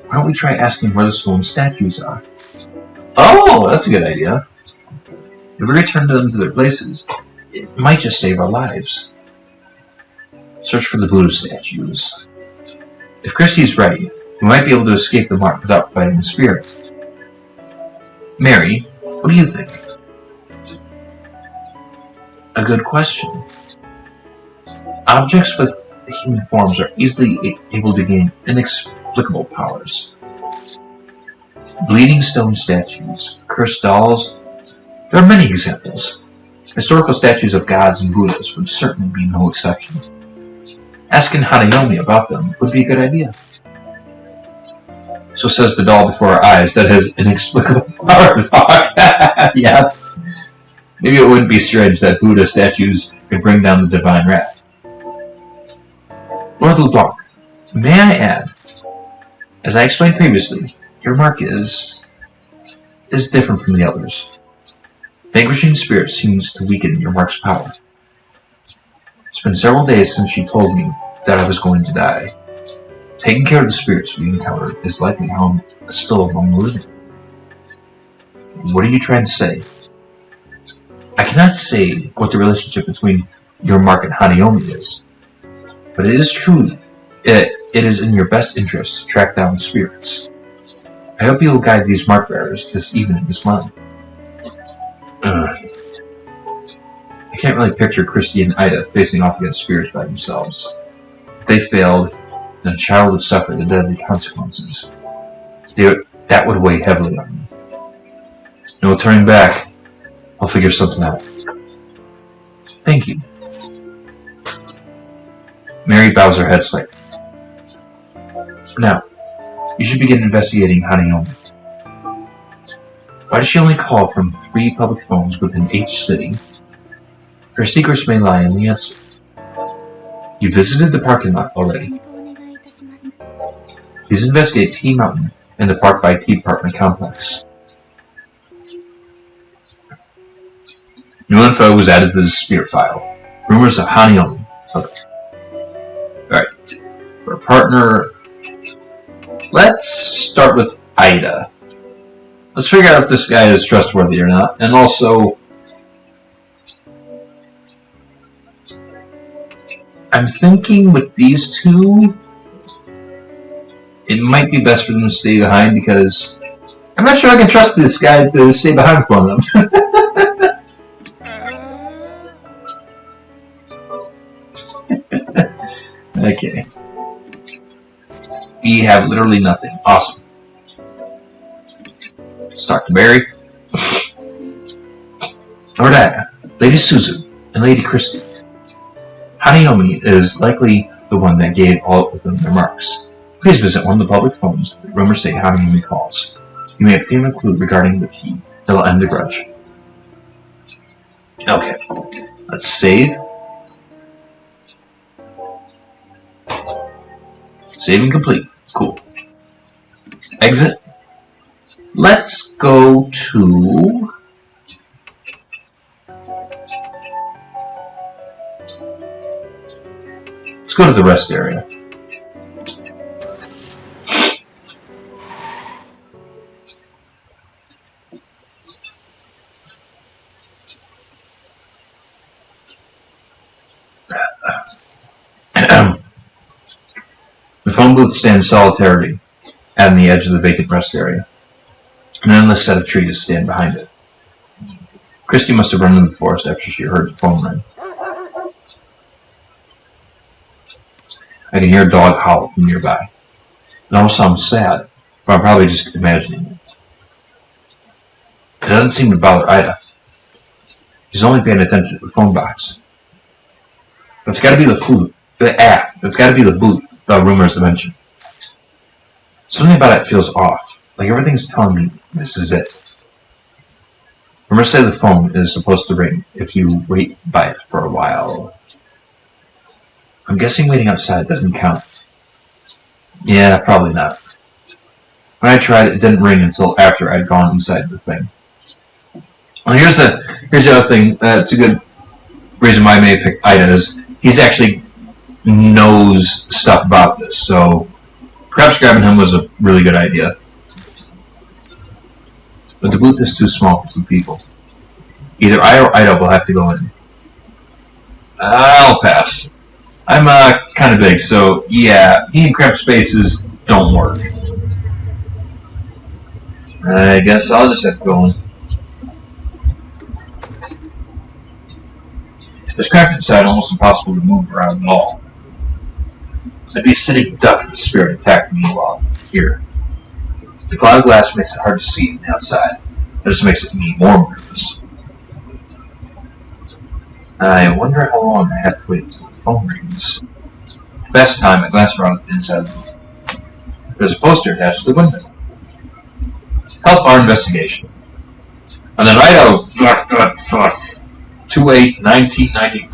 why don't we try asking where the stolen statues are? Oh, that's a good idea. If we return them to their places, it might just save our lives. Search for the Buddha statues. If Christie's right, we might be able to escape the mark without fighting the spirit. Mary, what do you think? A good question. Objects with human forms are easily able to gain inexplicable powers. Bleeding stone statues, cursed dolls. There are many examples. Historical statues of gods and Buddhas would certainly be no exception. Asking Hanayomi about them would be a good idea. So says the doll before our eyes that has inexplicable power to talk. Yeah. Maybe it wouldn't be strange that Buddha statues could bring down the divine wrath. Lord LeBlanc, may I add, as I explained previously, your mark is different from the others. Vanquishing spirit seems to weaken your mark's power. It's been several days since she told me that I was going to die. Taking care of the spirits we encounter is likely how I'm still among the living. What are you trying to say? I cannot say what the relationship between your mark and Hanayomi is, but it is true it is in your best interest to track down the spirits. I hope you will guide these mark bearers this evening as well. I can't really picture Christy and Ida facing off against spirits by themselves. If they failed, then the child would suffer the deadly consequences. That would weigh heavily on me. No turning back. I'll figure something out. Thank you. Mary bows her head slightly. Now, you should begin investigating Hanayomi. Why does she only call from 3 public phones within each city? Her secrets may lie in the answer. You visited the parking lot already. Please investigate T Mountain and the Park by T apartment complex. New info was added to the spirit file. Rumors of Hanayomi. Alright. For a partner, let's start with Ida. Let's figure out if this guy is trustworthy or not. And also, I'm thinking with these two, it might be best for them to stay behind because I'm not sure I can trust this guy to stay behind with one of them. Okay. We have literally nothing. Awesome. Let's talk to Barry. Lord Ida, Lady Suzu, and Lady Christie. Hanayomi is likely the one that gave all of them their marks. Please visit one of the public phones that rumors say Hanayomi calls. You may obtain a clue regarding the key that will end the grudge. Okay. Let's save. Saving complete. Cool. Exit. Let's go to... Let's go to the rest area. The phone booth stands solitary on the edge of the vacant rest area. An endless set of trees stand behind it. Christy must have run into the forest after she heard the phone ring. I can hear a dog howl from nearby. It almost sounds sad, but I'm probably just imagining it. It doesn't seem to bother Ida. She's only paying attention to the phone box. That's got to be the food. That's got to be the booth the rumors mentioned. Something about it feels off. Like everything's telling me this is it. Rumors say the phone is supposed to ring if you wait by it for a while. I'm guessing waiting outside doesn't count. Yeah, probably not. When I tried, it didn't ring until after I'd gone inside the thing. Well, here's the other thing. It's a good reason why I may pick Ida is he's actually knows stuff about this, so perhaps grabbing him was a really good idea. But the booth is too small for 2 people. Either I or Ida will have to go in. I'll pass. I'm kind of big, so yeah, me and cramped spaces don't work. I guess I'll just have to go in. It's cramped inside, almost impossible to move around at all. I'd be a sitting duck if the spirit attacked me while I'm here. The cloud of glass makes it hard to see from the outside. It just makes me more nervous. I wonder how long I have to wait until the phone rings. Best time, I glance around the inside of the booth. There's a poster attached to the window. Help our investigation. On the night of 2/8/1990.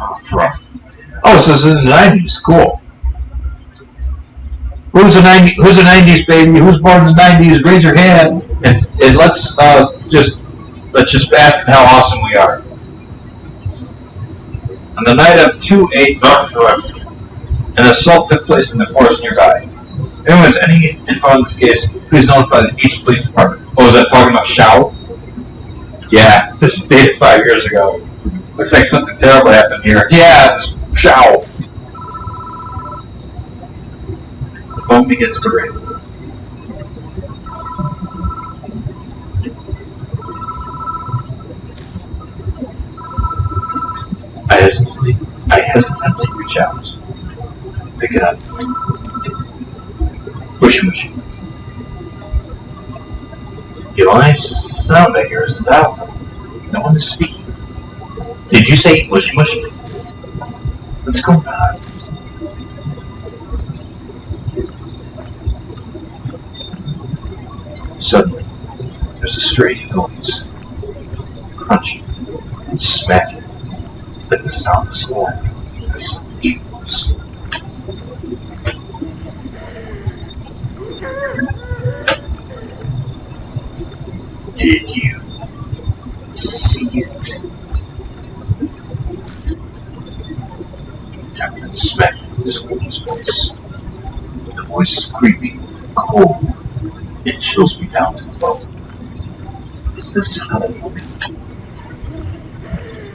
Oh, so this is in the 90s. Cool. Who's a 90s baby? Who's born in the 90s? Raise your hand, and let's just bask in how awesome we are. On the night of 2/8/, an assault took place in the forest nearby. If anyone has any info on this case, please notify the each police department. Oh, is that talking about Shao? Yeah, this is dated 5 years ago. Looks like something terrible happened here. Yeah, it's Shao. The phone begins to ring. I hesitantly reach out. Pick it up. Mushy mushy. The only sound I hear is the dial tone. No one is speaking. Did you say mushy mushy? What's going on? Suddenly, there's a strange noise. Crunchy, smacking, like the sound of slime as something chews. Did you see it? Captain smacking this woman's voice. The voice is creepy, cold. It chills me down to the bone. Is this how they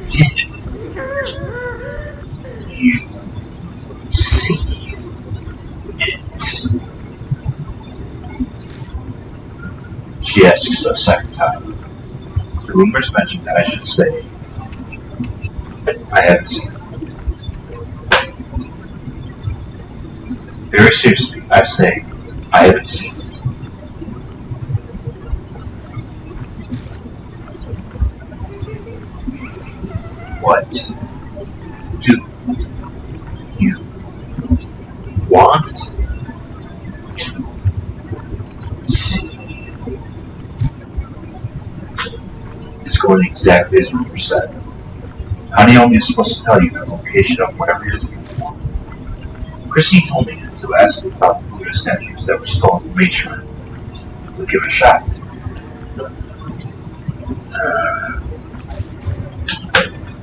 did you see it? She asks a second time. The rumors mention that I should say I haven't seen it. Very seriously, I say I haven't seen it. What do you want to see? It's going exactly as Rumor said. How Naomi is supposed to tell you the location of whatever you're looking for. Christy told me to ask about the Buddha statues that were stolen from Mature. We'll give it a shot.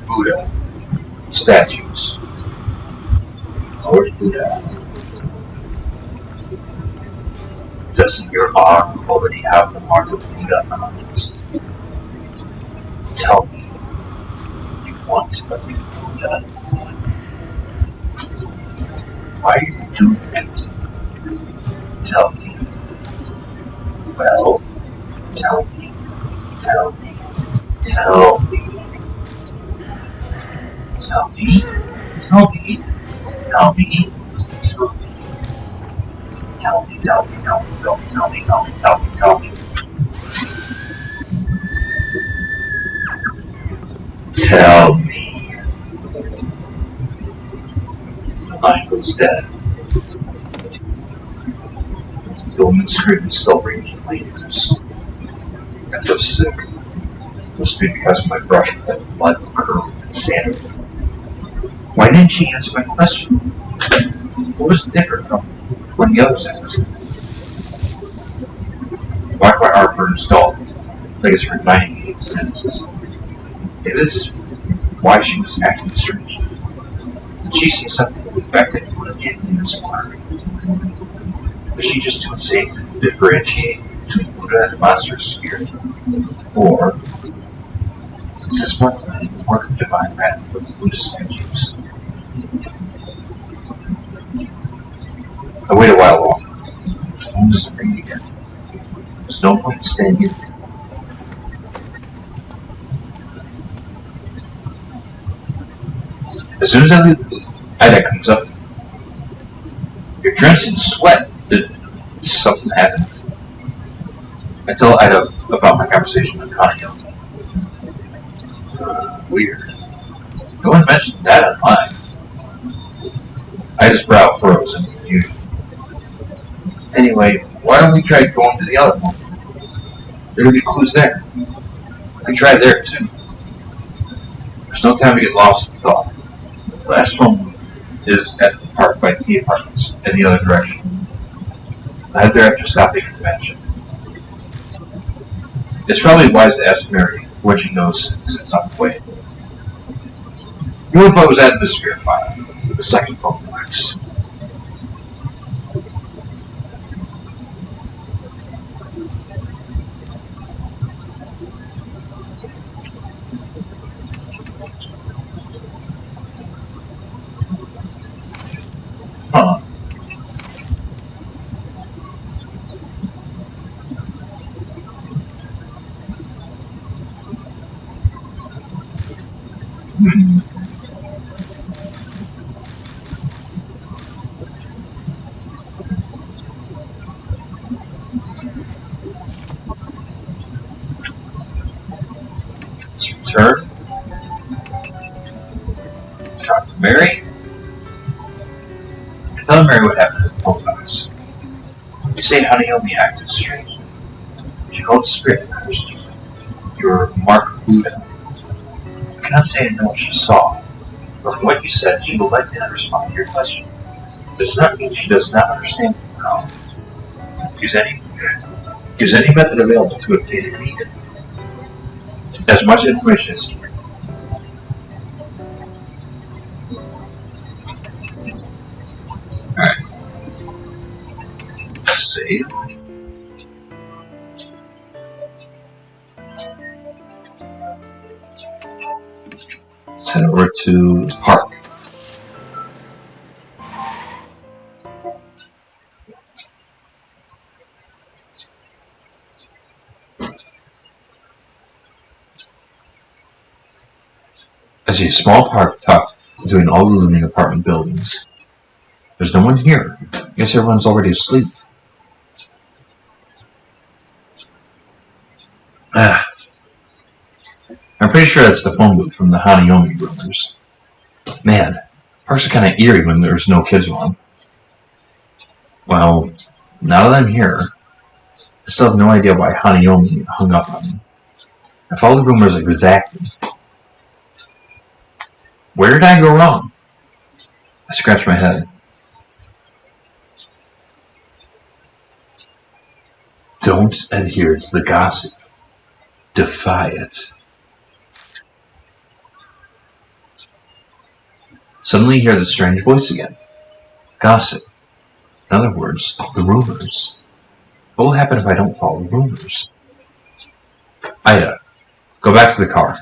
Buddha. Statues. Lord Buddha. Doesn't your arm already have the mark of Buddha on it? Tell me, you want a new Buddha? Why are you doing it? Tell me. Well, tell me. Tell me. Tell me. Tell me. Tell me. Tell me. Tell me. Tell me. Tell me. Tell me. Tell me. Tell me. Tell me. Tell me. Tell me. Tell me. The line goes dead. The woman's scream is still ringing in my ears. I feel sick. It must be because of my brush with that blood curdling insanity. Why didn't she answer my question? What was different from when the others asked? Why my arm burns dull? Like it's reminding me it exists. It is why she was acting strange. Did she see something to affect it when it gave me this mark? Was she just too insane to differentiate between Buddha and a monstrous spirit? Or is this one the work of divine wrath for the Buddhist statues? I wait a while longer. The phone doesn't ring again. There's no point in staying in there. As soon as I leave the booth, Ida comes up to me. You're drenched in sweat. Did something happen? I tell Ida about my conversation with Hanyo. Weird. No one mentioned that online. Ida's brow furrows in confusion. Anyway, why don't we try going to the other phone booth? There will be clues there. We can try there too. There's no time to get lost in thought. The last phone booth is at the Part-3 apartments in the other direction. I head there after stopping at the mansion. It's probably wise to ask Mary what she knows since it's on the way. Your info was added to the spirit file with the second phone box. Huh. Return. Talk to Mary. I tell Mary what happened with the phone box. You say Hanayomi acted strangely. She called the spirit and cursed you. You were Mark Buddha. I cannot say I know what she saw, but from what you said, she will likely not respond to your question. Does not mean she does not understand you now. Use any method available to obtain it needed. As much information as you can. Alright. Save. Let's head over to the park. I see a small park tucked between all the looming apartment buildings. There's no one here. I guess everyone's already asleep. I'm pretty sure that's the phone booth from the Hanayomi rumors. Man, parks are kind of eerie when there's no kids around. Well, now that I'm here, I still have no idea why Hanayomi hung up on me. I follow the rumors exactly. Where did I go wrong? I scratch my head. Don't adhere to the gossip. defy it. Suddenly you hear the strange voice again. Gossip. In other words, the rumors. What will happen if I don't follow the rumors? Ida, go back to the car.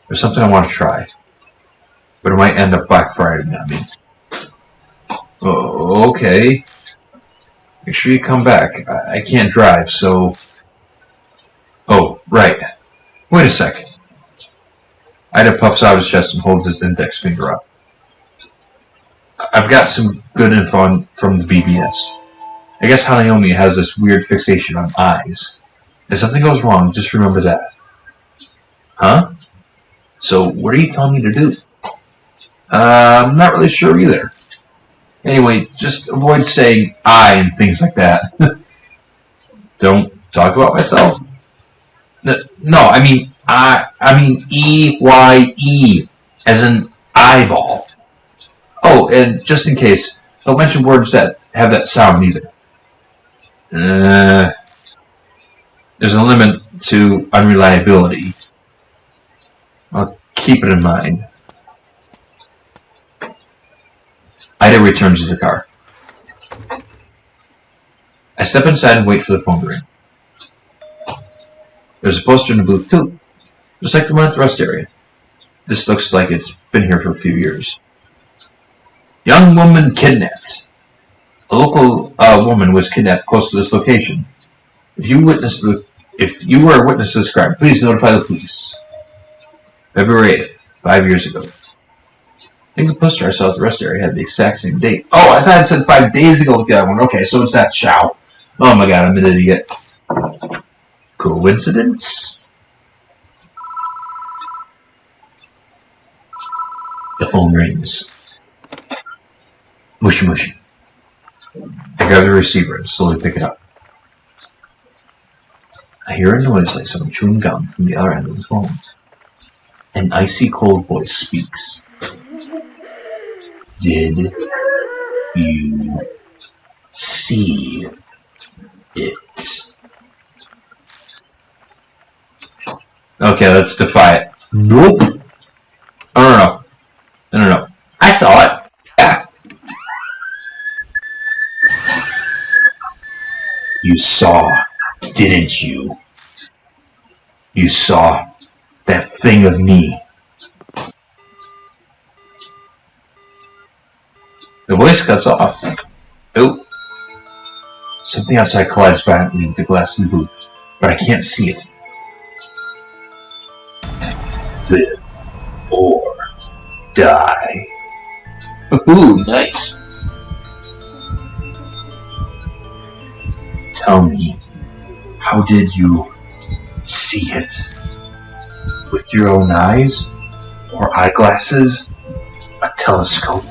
There's something I want to try. But it might end up backfiring on me. Oh, okay. Make sure you come back. I can't drive, so... Oh, right. Wait a second. Ida puffs out his chest and holds his index finger up. I've got some good info from the BBS. I guess Hanayomi has this weird fixation on eyes. If something goes wrong, just remember that. Huh? So, what are you telling me to do? I'm not really sure either. Anyway, just avoid saying I and things like that. Don't talk about myself. No, I mean EYE, as in eyeball. Oh, and just in case, don't mention words that have that sound either. There's a limit to unreliability. I'll keep it in mind. Ida returns to the car. I step inside and wait for the phone to ring. There's a poster in the booth too, just like the one at the rest area. This looks like it's been here for a few years. Young woman kidnapped. A local woman was kidnapped close to this location. If you were a witness to this crime, please notify the police. February 8th, 5 years ago. I think the poster I saw at the rest area had the exact same date. Oh, I thought it said 5 days ago with the other one. Okay, so it's that Chow. Oh my god, I'm an idiot. Coincidence? The phone rings. Mushy mushy. I grab the receiver and slowly pick it up. I hear a noise like someone chewing gum from the other end of the phone. An icy cold voice speaks. Did you see it? Okay, let's defy it. Nope. Oh, no. I saw it. Yeah. You saw, didn't you? You saw that thing of me. The voice cuts off. Oh. Something outside collides violently with the glass in the booth, but I can't see it. Live or die. Ooh, nice. Tell me, how did you see it? With your own eyes? Or eyeglasses? A telescope?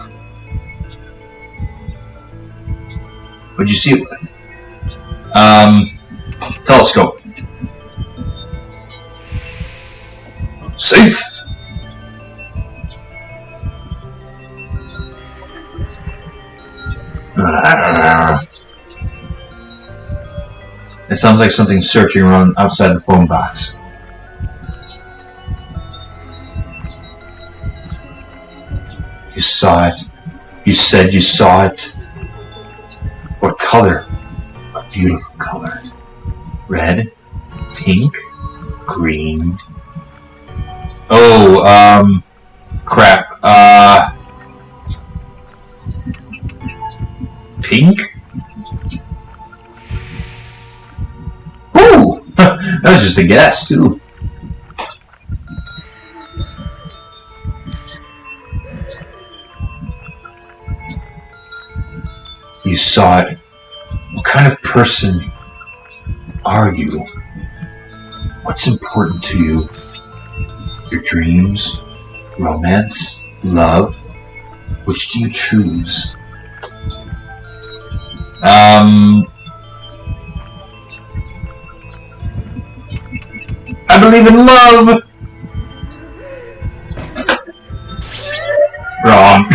What'd you see it with? Telescope. Safe! It sounds like something searching around outside the phone box. You saw it. You said you saw it. What color? A beautiful color. Red? Pink? Green? Oh, crap. Pink? Ooh! That was just a guess, too. You saw it. What kind of person are you? What's important to you? Your dreams? Romance? Love? Which do you choose? I believe in love! Wrong.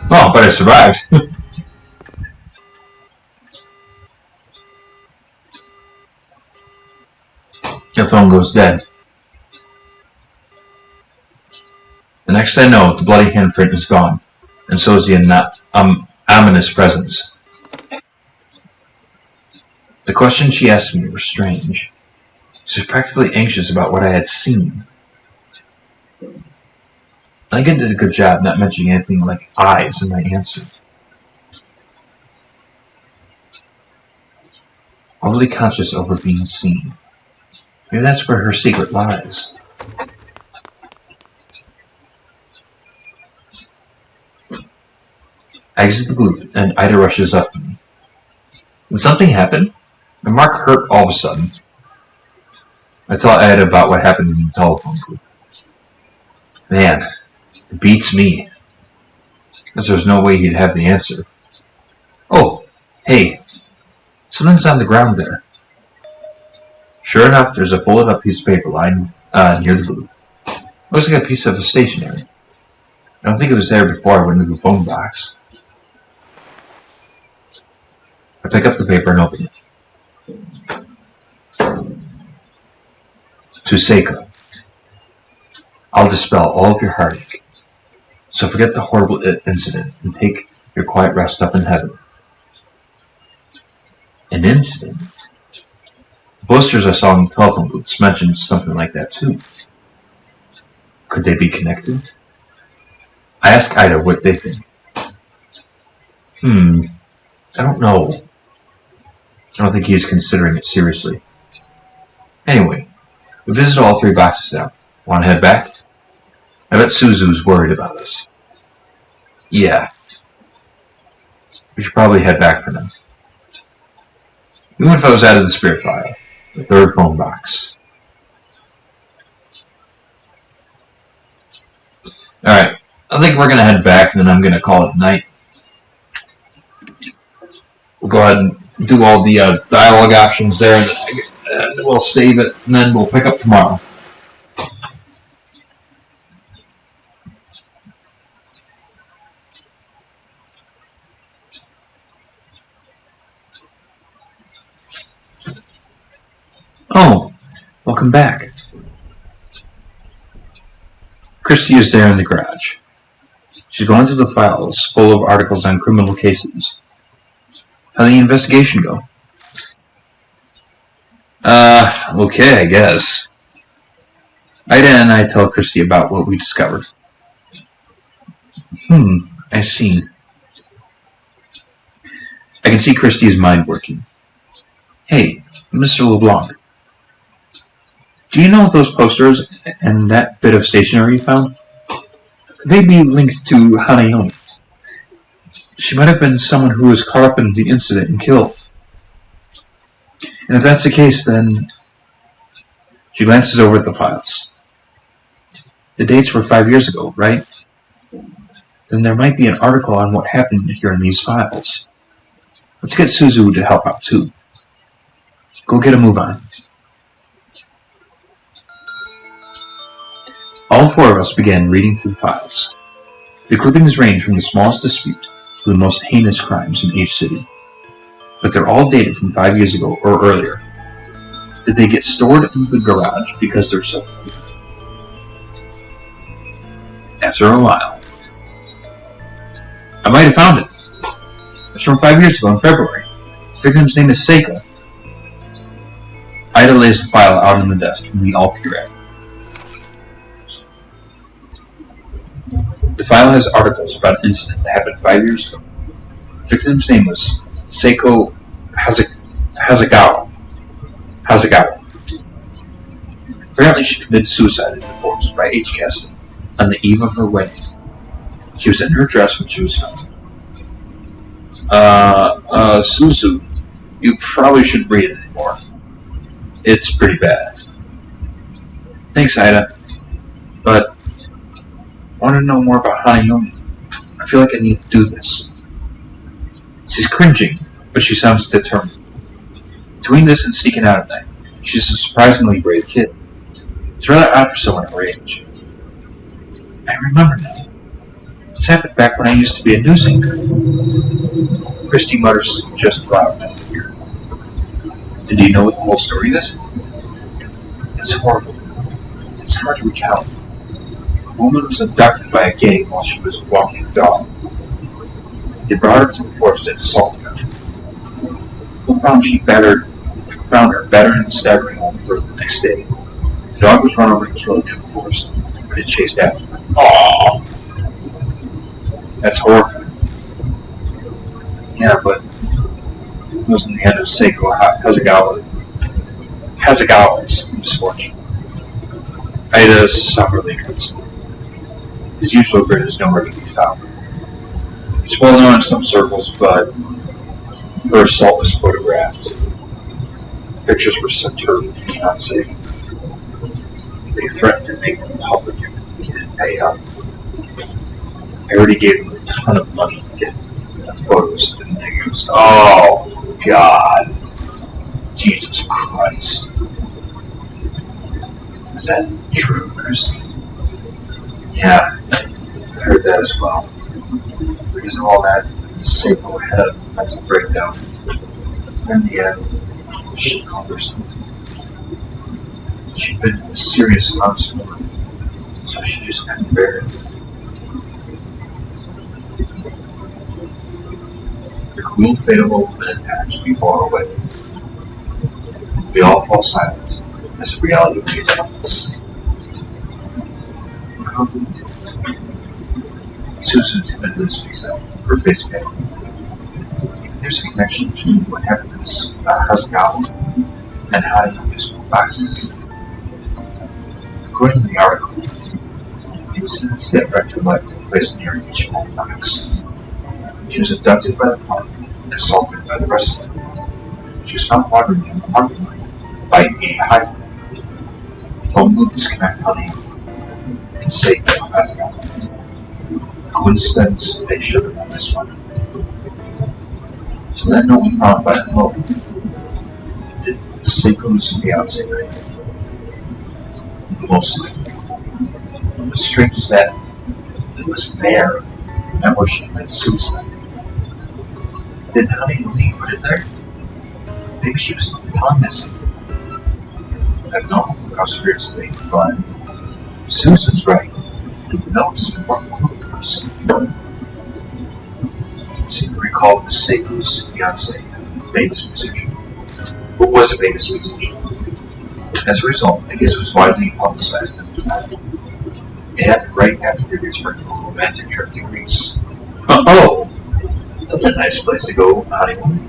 Oh, but I survived. The phone goes dead. The next I know, the bloody handprint is gone, and so is the ominous presence. The questions she asked me were strange. She was practically anxious about what I had seen. Lincoln did a good job not mentioning anything like eyes in my answer. Overly conscious over being seen. Maybe that's where her secret lies. I exit the booth, and Ida rushes up to me. Did something happen? My mark hurt all of a sudden. I tell Ida about what happened in the telephone booth. Man, it beats me. Because there's no way he'd have the answer. Oh, hey, something's on the ground there. Sure enough, there's a folded up piece of paper lying near the booth. Looks like a piece of stationery. I don't think it was there before I went into the phone box. I pick up the paper and open it. To Seiko. I'll dispel all of your heartache. So forget the horrible incident and take your quiet rest up in heaven. An incident? The posters I saw in the telephone booths mentioned something like that too. Could they be connected? I ask Ida what they think. I don't know. I don't think he's considering it seriously. Anyway, we visit all 3 boxes now. Want to head back? I bet Suzu's worried about us. Yeah. We should probably head back for now. New info's out of the spirit file. The 3rd phone box. Alright. I think we're going to head back and then I'm going to call it night. We'll go ahead and do all the dialogue options there, and we'll save it, and then we'll pick up tomorrow. Oh, welcome back. Christy is there in the garage. She's going through the files full of articles on criminal cases. How'd the investigation go? Okay, I guess. Ida and I tell Christy about what we discovered. I see. I can see Christy's mind working. Hey, Mr. LeBlanc. Do you know if those posters and that bit of stationery you found? Could they be linked to Hanayomi? She might have been someone who was caught up in the incident and killed. And if that's the case, then... She glances over at the files. The dates were 5 years ago, right? Then there might be an article on what happened here in these files. Let's get Suzu to help out too. Go get a move on. All 4 of us began reading through the files. The clippings range from the smallest dispute to the most heinous crimes in each city. But they're all dated from 5 years ago or earlier. Did they get stored in the garage because they're so old? After a while. I might have found it. It's from 5 years ago in February. The victim's name is Seika. Ida lays the file out on the desk and we all peer at it. The file has articles about an incident that happened 5 years ago. The victim's name was Seiko Hasegawa. Apparently she committed suicide in the forest by H-casting on the eve of her wedding. She was in her dress when she was found. Suzu, you probably shouldn't read it anymore. It's pretty bad. Thanks, Ida. But I want to know more about Hanayomi. I feel like I need to do this. She's cringing, but she sounds determined. Between this and sneaking out at night, she's a surprisingly brave kid. It's rather odd for someone her age. I remember now. This happened back when I used to be a news anchor. Christy mutters just loud in my ear. And do you know what the whole story is? It's horrible. It's hard to recount. A woman was abducted by a gang while she was walking the dog. They brought her to the forest and assaulted her. People found her battered and staggering on the road the next day. The dog was run over and killed near the forest, but it chased after her. Aww. That's horrifying. Yeah, but it wasn't the end of Seiko Hasegawa's misfortune. Ida's suffered cuts. His usual grit is nowhere to be found. He's well known in some circles, but her assault was photographed. The pictures were sent to her fiancé. They threatened to make them public if he didn't pay up. I already gave him a ton of money to get the photos and they used. Oh, God. Jesus Christ. Is that true, Christy? Yeah, I heard that as well. Because of all that, Seiko had a mental breakdown. In the end, she called herself. She'd been in a serious snowstorm, so she just couldn't bear it. The cruel fate of a woman attached before her wedding. We all fall silent as reality plays on us. Susan timidly speaks up, her face pale. There's a connection between what happened to Miss Hasegawa and hiding in musical boxes. According to the article, incidents that wrecked her life took place near each home box. She was abducted by the park and assaulted by the rest of them. She was found wandering in the parking lot by a highway. Phone will disconnect Honey and Seiko Hasegawa. Coincidence, they should have done this one. So that note we found by the phone, did Seiko's fiancé write? Mostly. What's strange is that it was there, not where she committed suicide. Did Honey only put it there? Maybe she was telling us. I have no clue how serious they but Susan's right. No, it's an important clue for us. I seem to recall Miss Seiko's fiancé, a famous musician. Who was a famous musician? As a result, the case was widely publicized at the time. It happened right after the return from a romantic trip to Greece. Oh, that's a nice place to go honeymoon.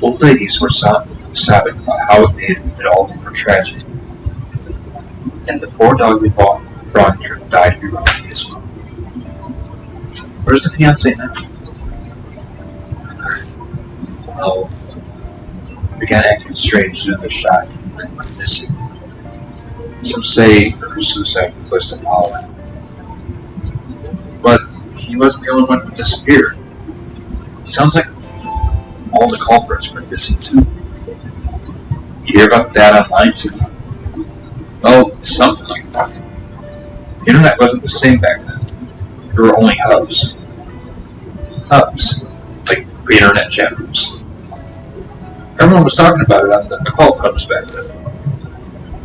Both ladies were sobbing about how it made it all more tragic. And the poor dog we bought Broad Trip died heroically as well. Where's the fiancé now? Well, began acting strange in the shot and went missing. Some say her suicide was placed on holiday. But he wasn't the only one who disappeared. It sounds like all the culprits were missing too. You hear about that online too? Oh, something like that. The internet wasn't the same back then. There were only hubs. Hubs. Like the internet chat rooms. Everyone was talking about it on the occult hubs back then.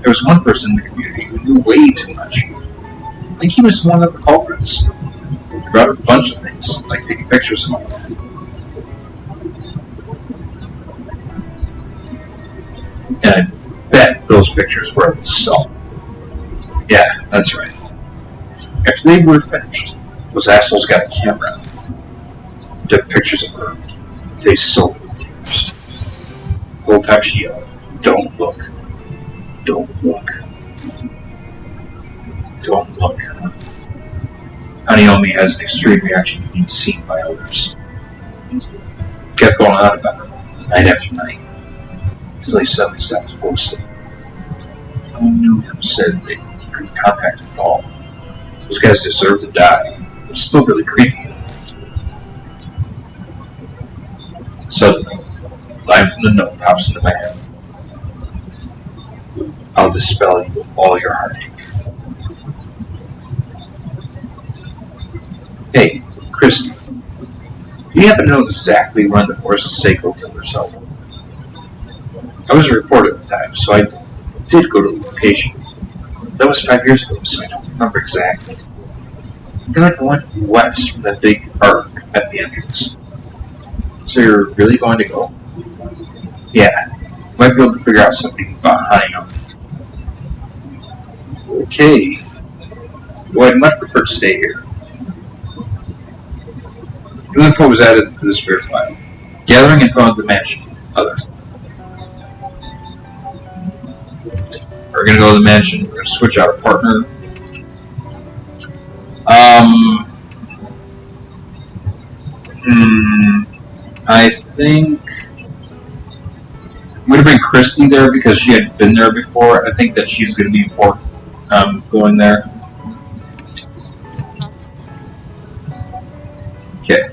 There was one person in the community who knew way too much. I think he was one of the culprits. He brought up a bunch of things, like taking pictures and all that. And I bet those pictures were of his soul. Yeah, that's right. After they were finished, those assholes got a camera. Took pictures of her, face soaked with tears. The whole time she yelled, "Don't look. Don't look. Don't look." Hanyomi has an extreme reaction to being seen by others. Kept going on about it, night after night, until he suddenly stopped posting. No one knew him said they couldn't contact him at all. Those guys deserve to die. It was still really creepy. Suddenly, a line from the note pops into my head. I'll dispel you of all your heartache. Hey, Christy, do you happen to know exactly when the horse Seiko killed herself? I was a reporter at the time, so I did go to the location. That was 5 years ago, so I don't remember exactly. I feel like I went west from that big arc at the entrance. So you're really going to go? Yeah. Might be able to figure out something about hunting them. Okay. Well, I'd much prefer to stay here. New info was added to the spirit file. Gathering info on the mansion. Other. We're gonna go to the mansion. We're gonna switch out a partner. I think I'm gonna bring Christy there because she had been there before. I think that she's gonna be important going there. Okay.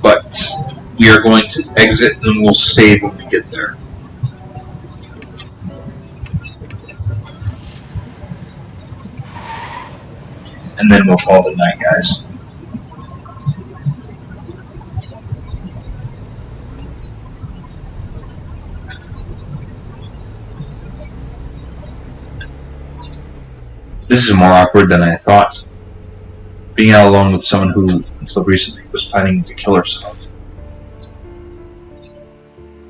But we are going to exit and we'll save when we get there. And then we'll call it a night, guys. This is more awkward than I thought. Being out alone with someone who, until recently, was planning to kill herself.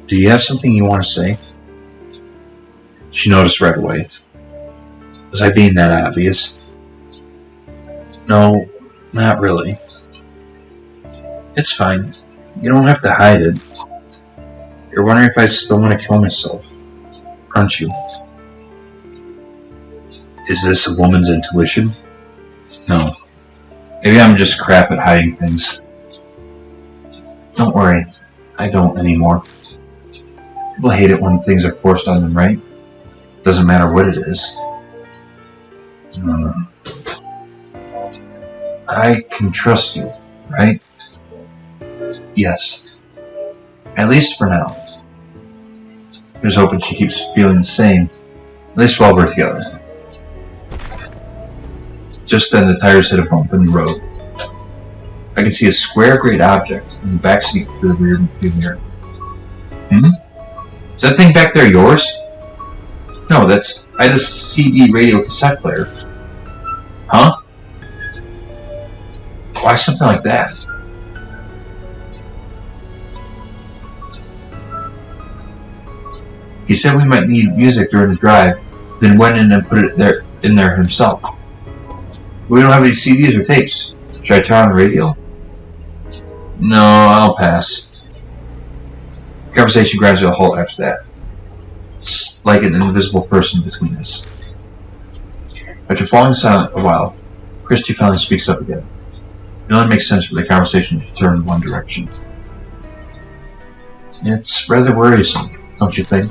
Do you have something you want to say? She noticed right away. Was I being that obvious? No, not really. It's fine. You don't have to hide it. You're wondering if I still want to kill myself, aren't you? Is this a woman's intuition? No. Maybe I'm just crap at hiding things. Don't worry, I don't anymore. People hate it when things are forced on them, right? Doesn't matter what it is. I can trust you, right? Yes. At least for now. Here's hoping she keeps feeling the same, at least while we're together. Just then the tires hit a bump in the road. I can see a square grayed object in the back seat through the rear view mirror. Is that thing back there yours? No, that's... I had a CD radio cassette player. Huh? Why something like that? He said we might need music during the drive, then went in and put it in there himself. We don't have any CDs or tapes. Should I turn on the radio? No, I'll pass. The conversation grinds to a halt after that. It's like an invisible person between us. After falling silent a while, Christy finally speaks up again. It only makes sense for the conversation to turn in one direction. It's rather worrisome, don't you think?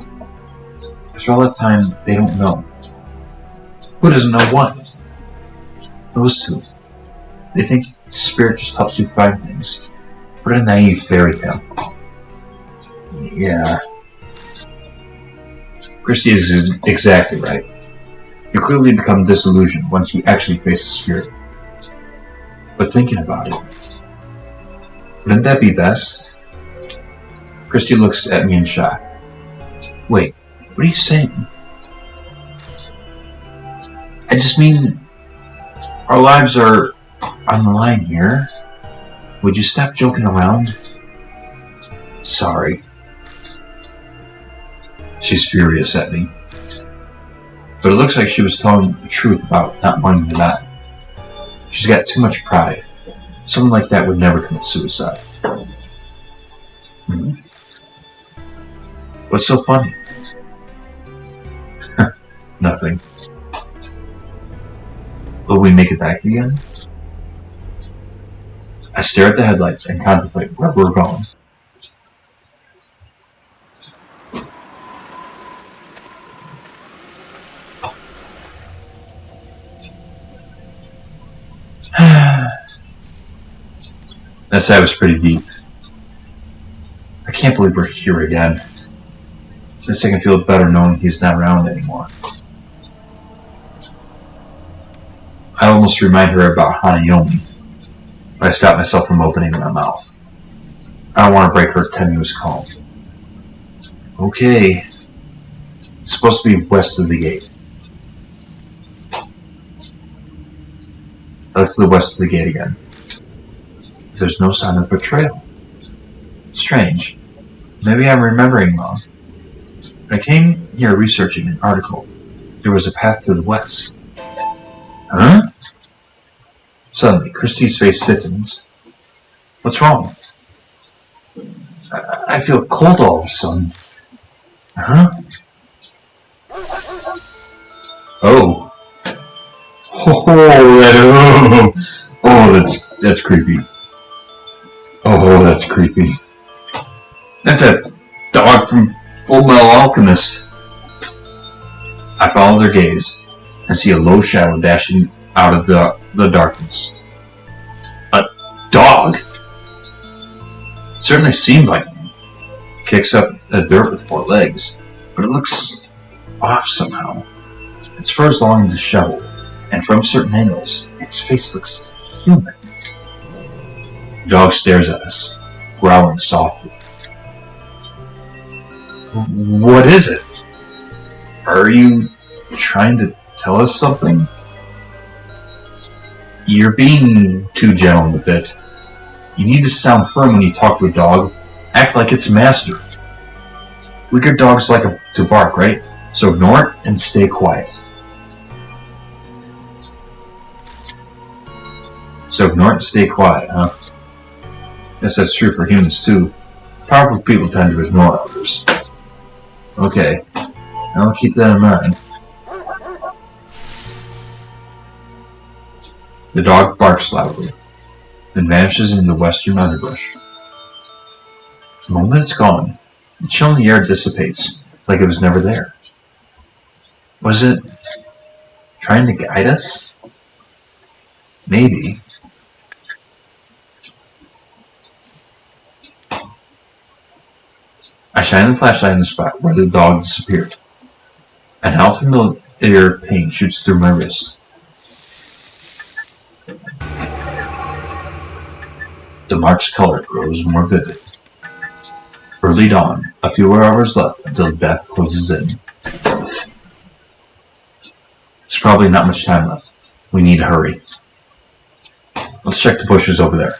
After all that time, they don't know. Who doesn't know what? Those two. They think spirit just helps you find things. What a naive fairy tale. Yeah. Christy is exactly right. You clearly become disillusioned once you actually face the spirit. But thinking about it, wouldn't that be best? Christy looks at me in shock. Wait, what are you saying? I just mean... our lives are on the line here. Would you stop joking around? Sorry. She's furious at me. But it looks like she was telling the truth about not wanting to die. She's got too much pride. Someone like that would never commit suicide. What's so funny? Nothing. Will we make it back again? I stare at the headlights and contemplate where we're going. That sigh was pretty deep. I can't believe we're here again. This I can feel better knowing he's not around anymore. I almost remind her about Hanayomi, but I stop myself from opening my mouth. I don't want to break her tenuous calm. Okay. It's supposed to be west of the gate. I look to the west of the gate again. There's no sign of a trail. Strange. Maybe I'm remembering wrong. When I came here researching an article, there was a path to the west. Huh? Suddenly, Christie's face stiffens. What's wrong? I feel cold all of a sudden. Huh? Oh. That's creepy. Oh, that's creepy. That's a dog from Full Metal Alchemist. I follow their gaze and see a low shadow dashing out of the darkness. A dog? Certainly seemed like one. Kicks up the dirt with 4 legs, but it looks off somehow. Its fur is long and disheveled, and from certain angles, its face looks human. The dog stares at us, growling softly. What is it? Are you trying to tell us something? You're being too gentle with it. You need to sound firm when you talk to a dog. Act like it's master. Weaker dogs like to bark, right? So ignore it and stay quiet. Huh? Guess that's true for humans too. Powerful people tend to ignore others. Okay, I'll keep that in mind. The dog barks loudly, then vanishes in the western underbrush. The moment it's gone, the chill in the air dissipates, like it was never there. Was it trying to guide us? Maybe. I shine the flashlight in the spot where the dog disappeared. An how familiar pain shoots through my wrist. The mark's color grows more vivid. Early dawn, a few hours left until death closes in. There's probably not much time left. We need to hurry. Let's check the bushes over there.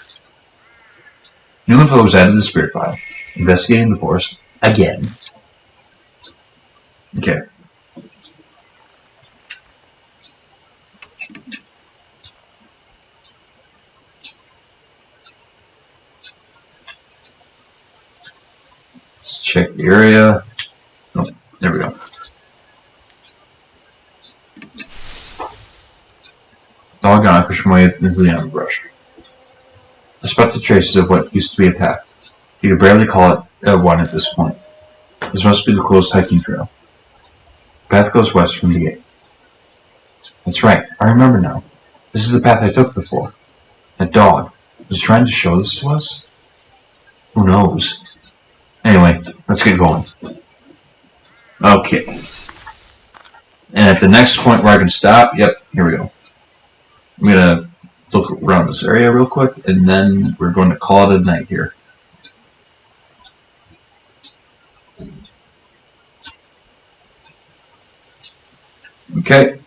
New info was added to the spirit file. Investigating the forest again. Okay. Let's check the area. Oh, there we go. Doggone, I pushed my way into the underbrush. I spot the traces of what used to be a path. You could barely call it one at this point. This must be the closed hiking trail. The path goes west from the gate. That's right, I remember now. This is the path I took before. That dog was trying to show this to us? Who knows? Anyway, let's get going. Okay. And at the next point where I can stop, yep, here we go. I'm going to look around this area real quick, and then we're going to call it a night here. Okay.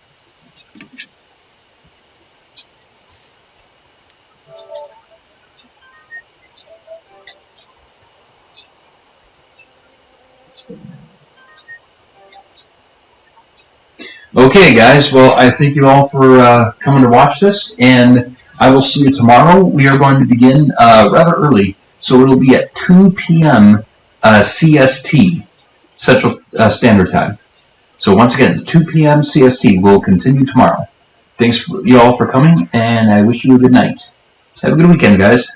Okay, guys. Well, I thank you all for coming to watch this, and I will see you tomorrow. We are going to begin rather early, so it'll be at 2 p.m. CST, Central Standard Time. So once again, 2 p.m. CST. We'll continue tomorrow. Thanks you all for coming, and I wish you a good night. Have a good weekend, guys.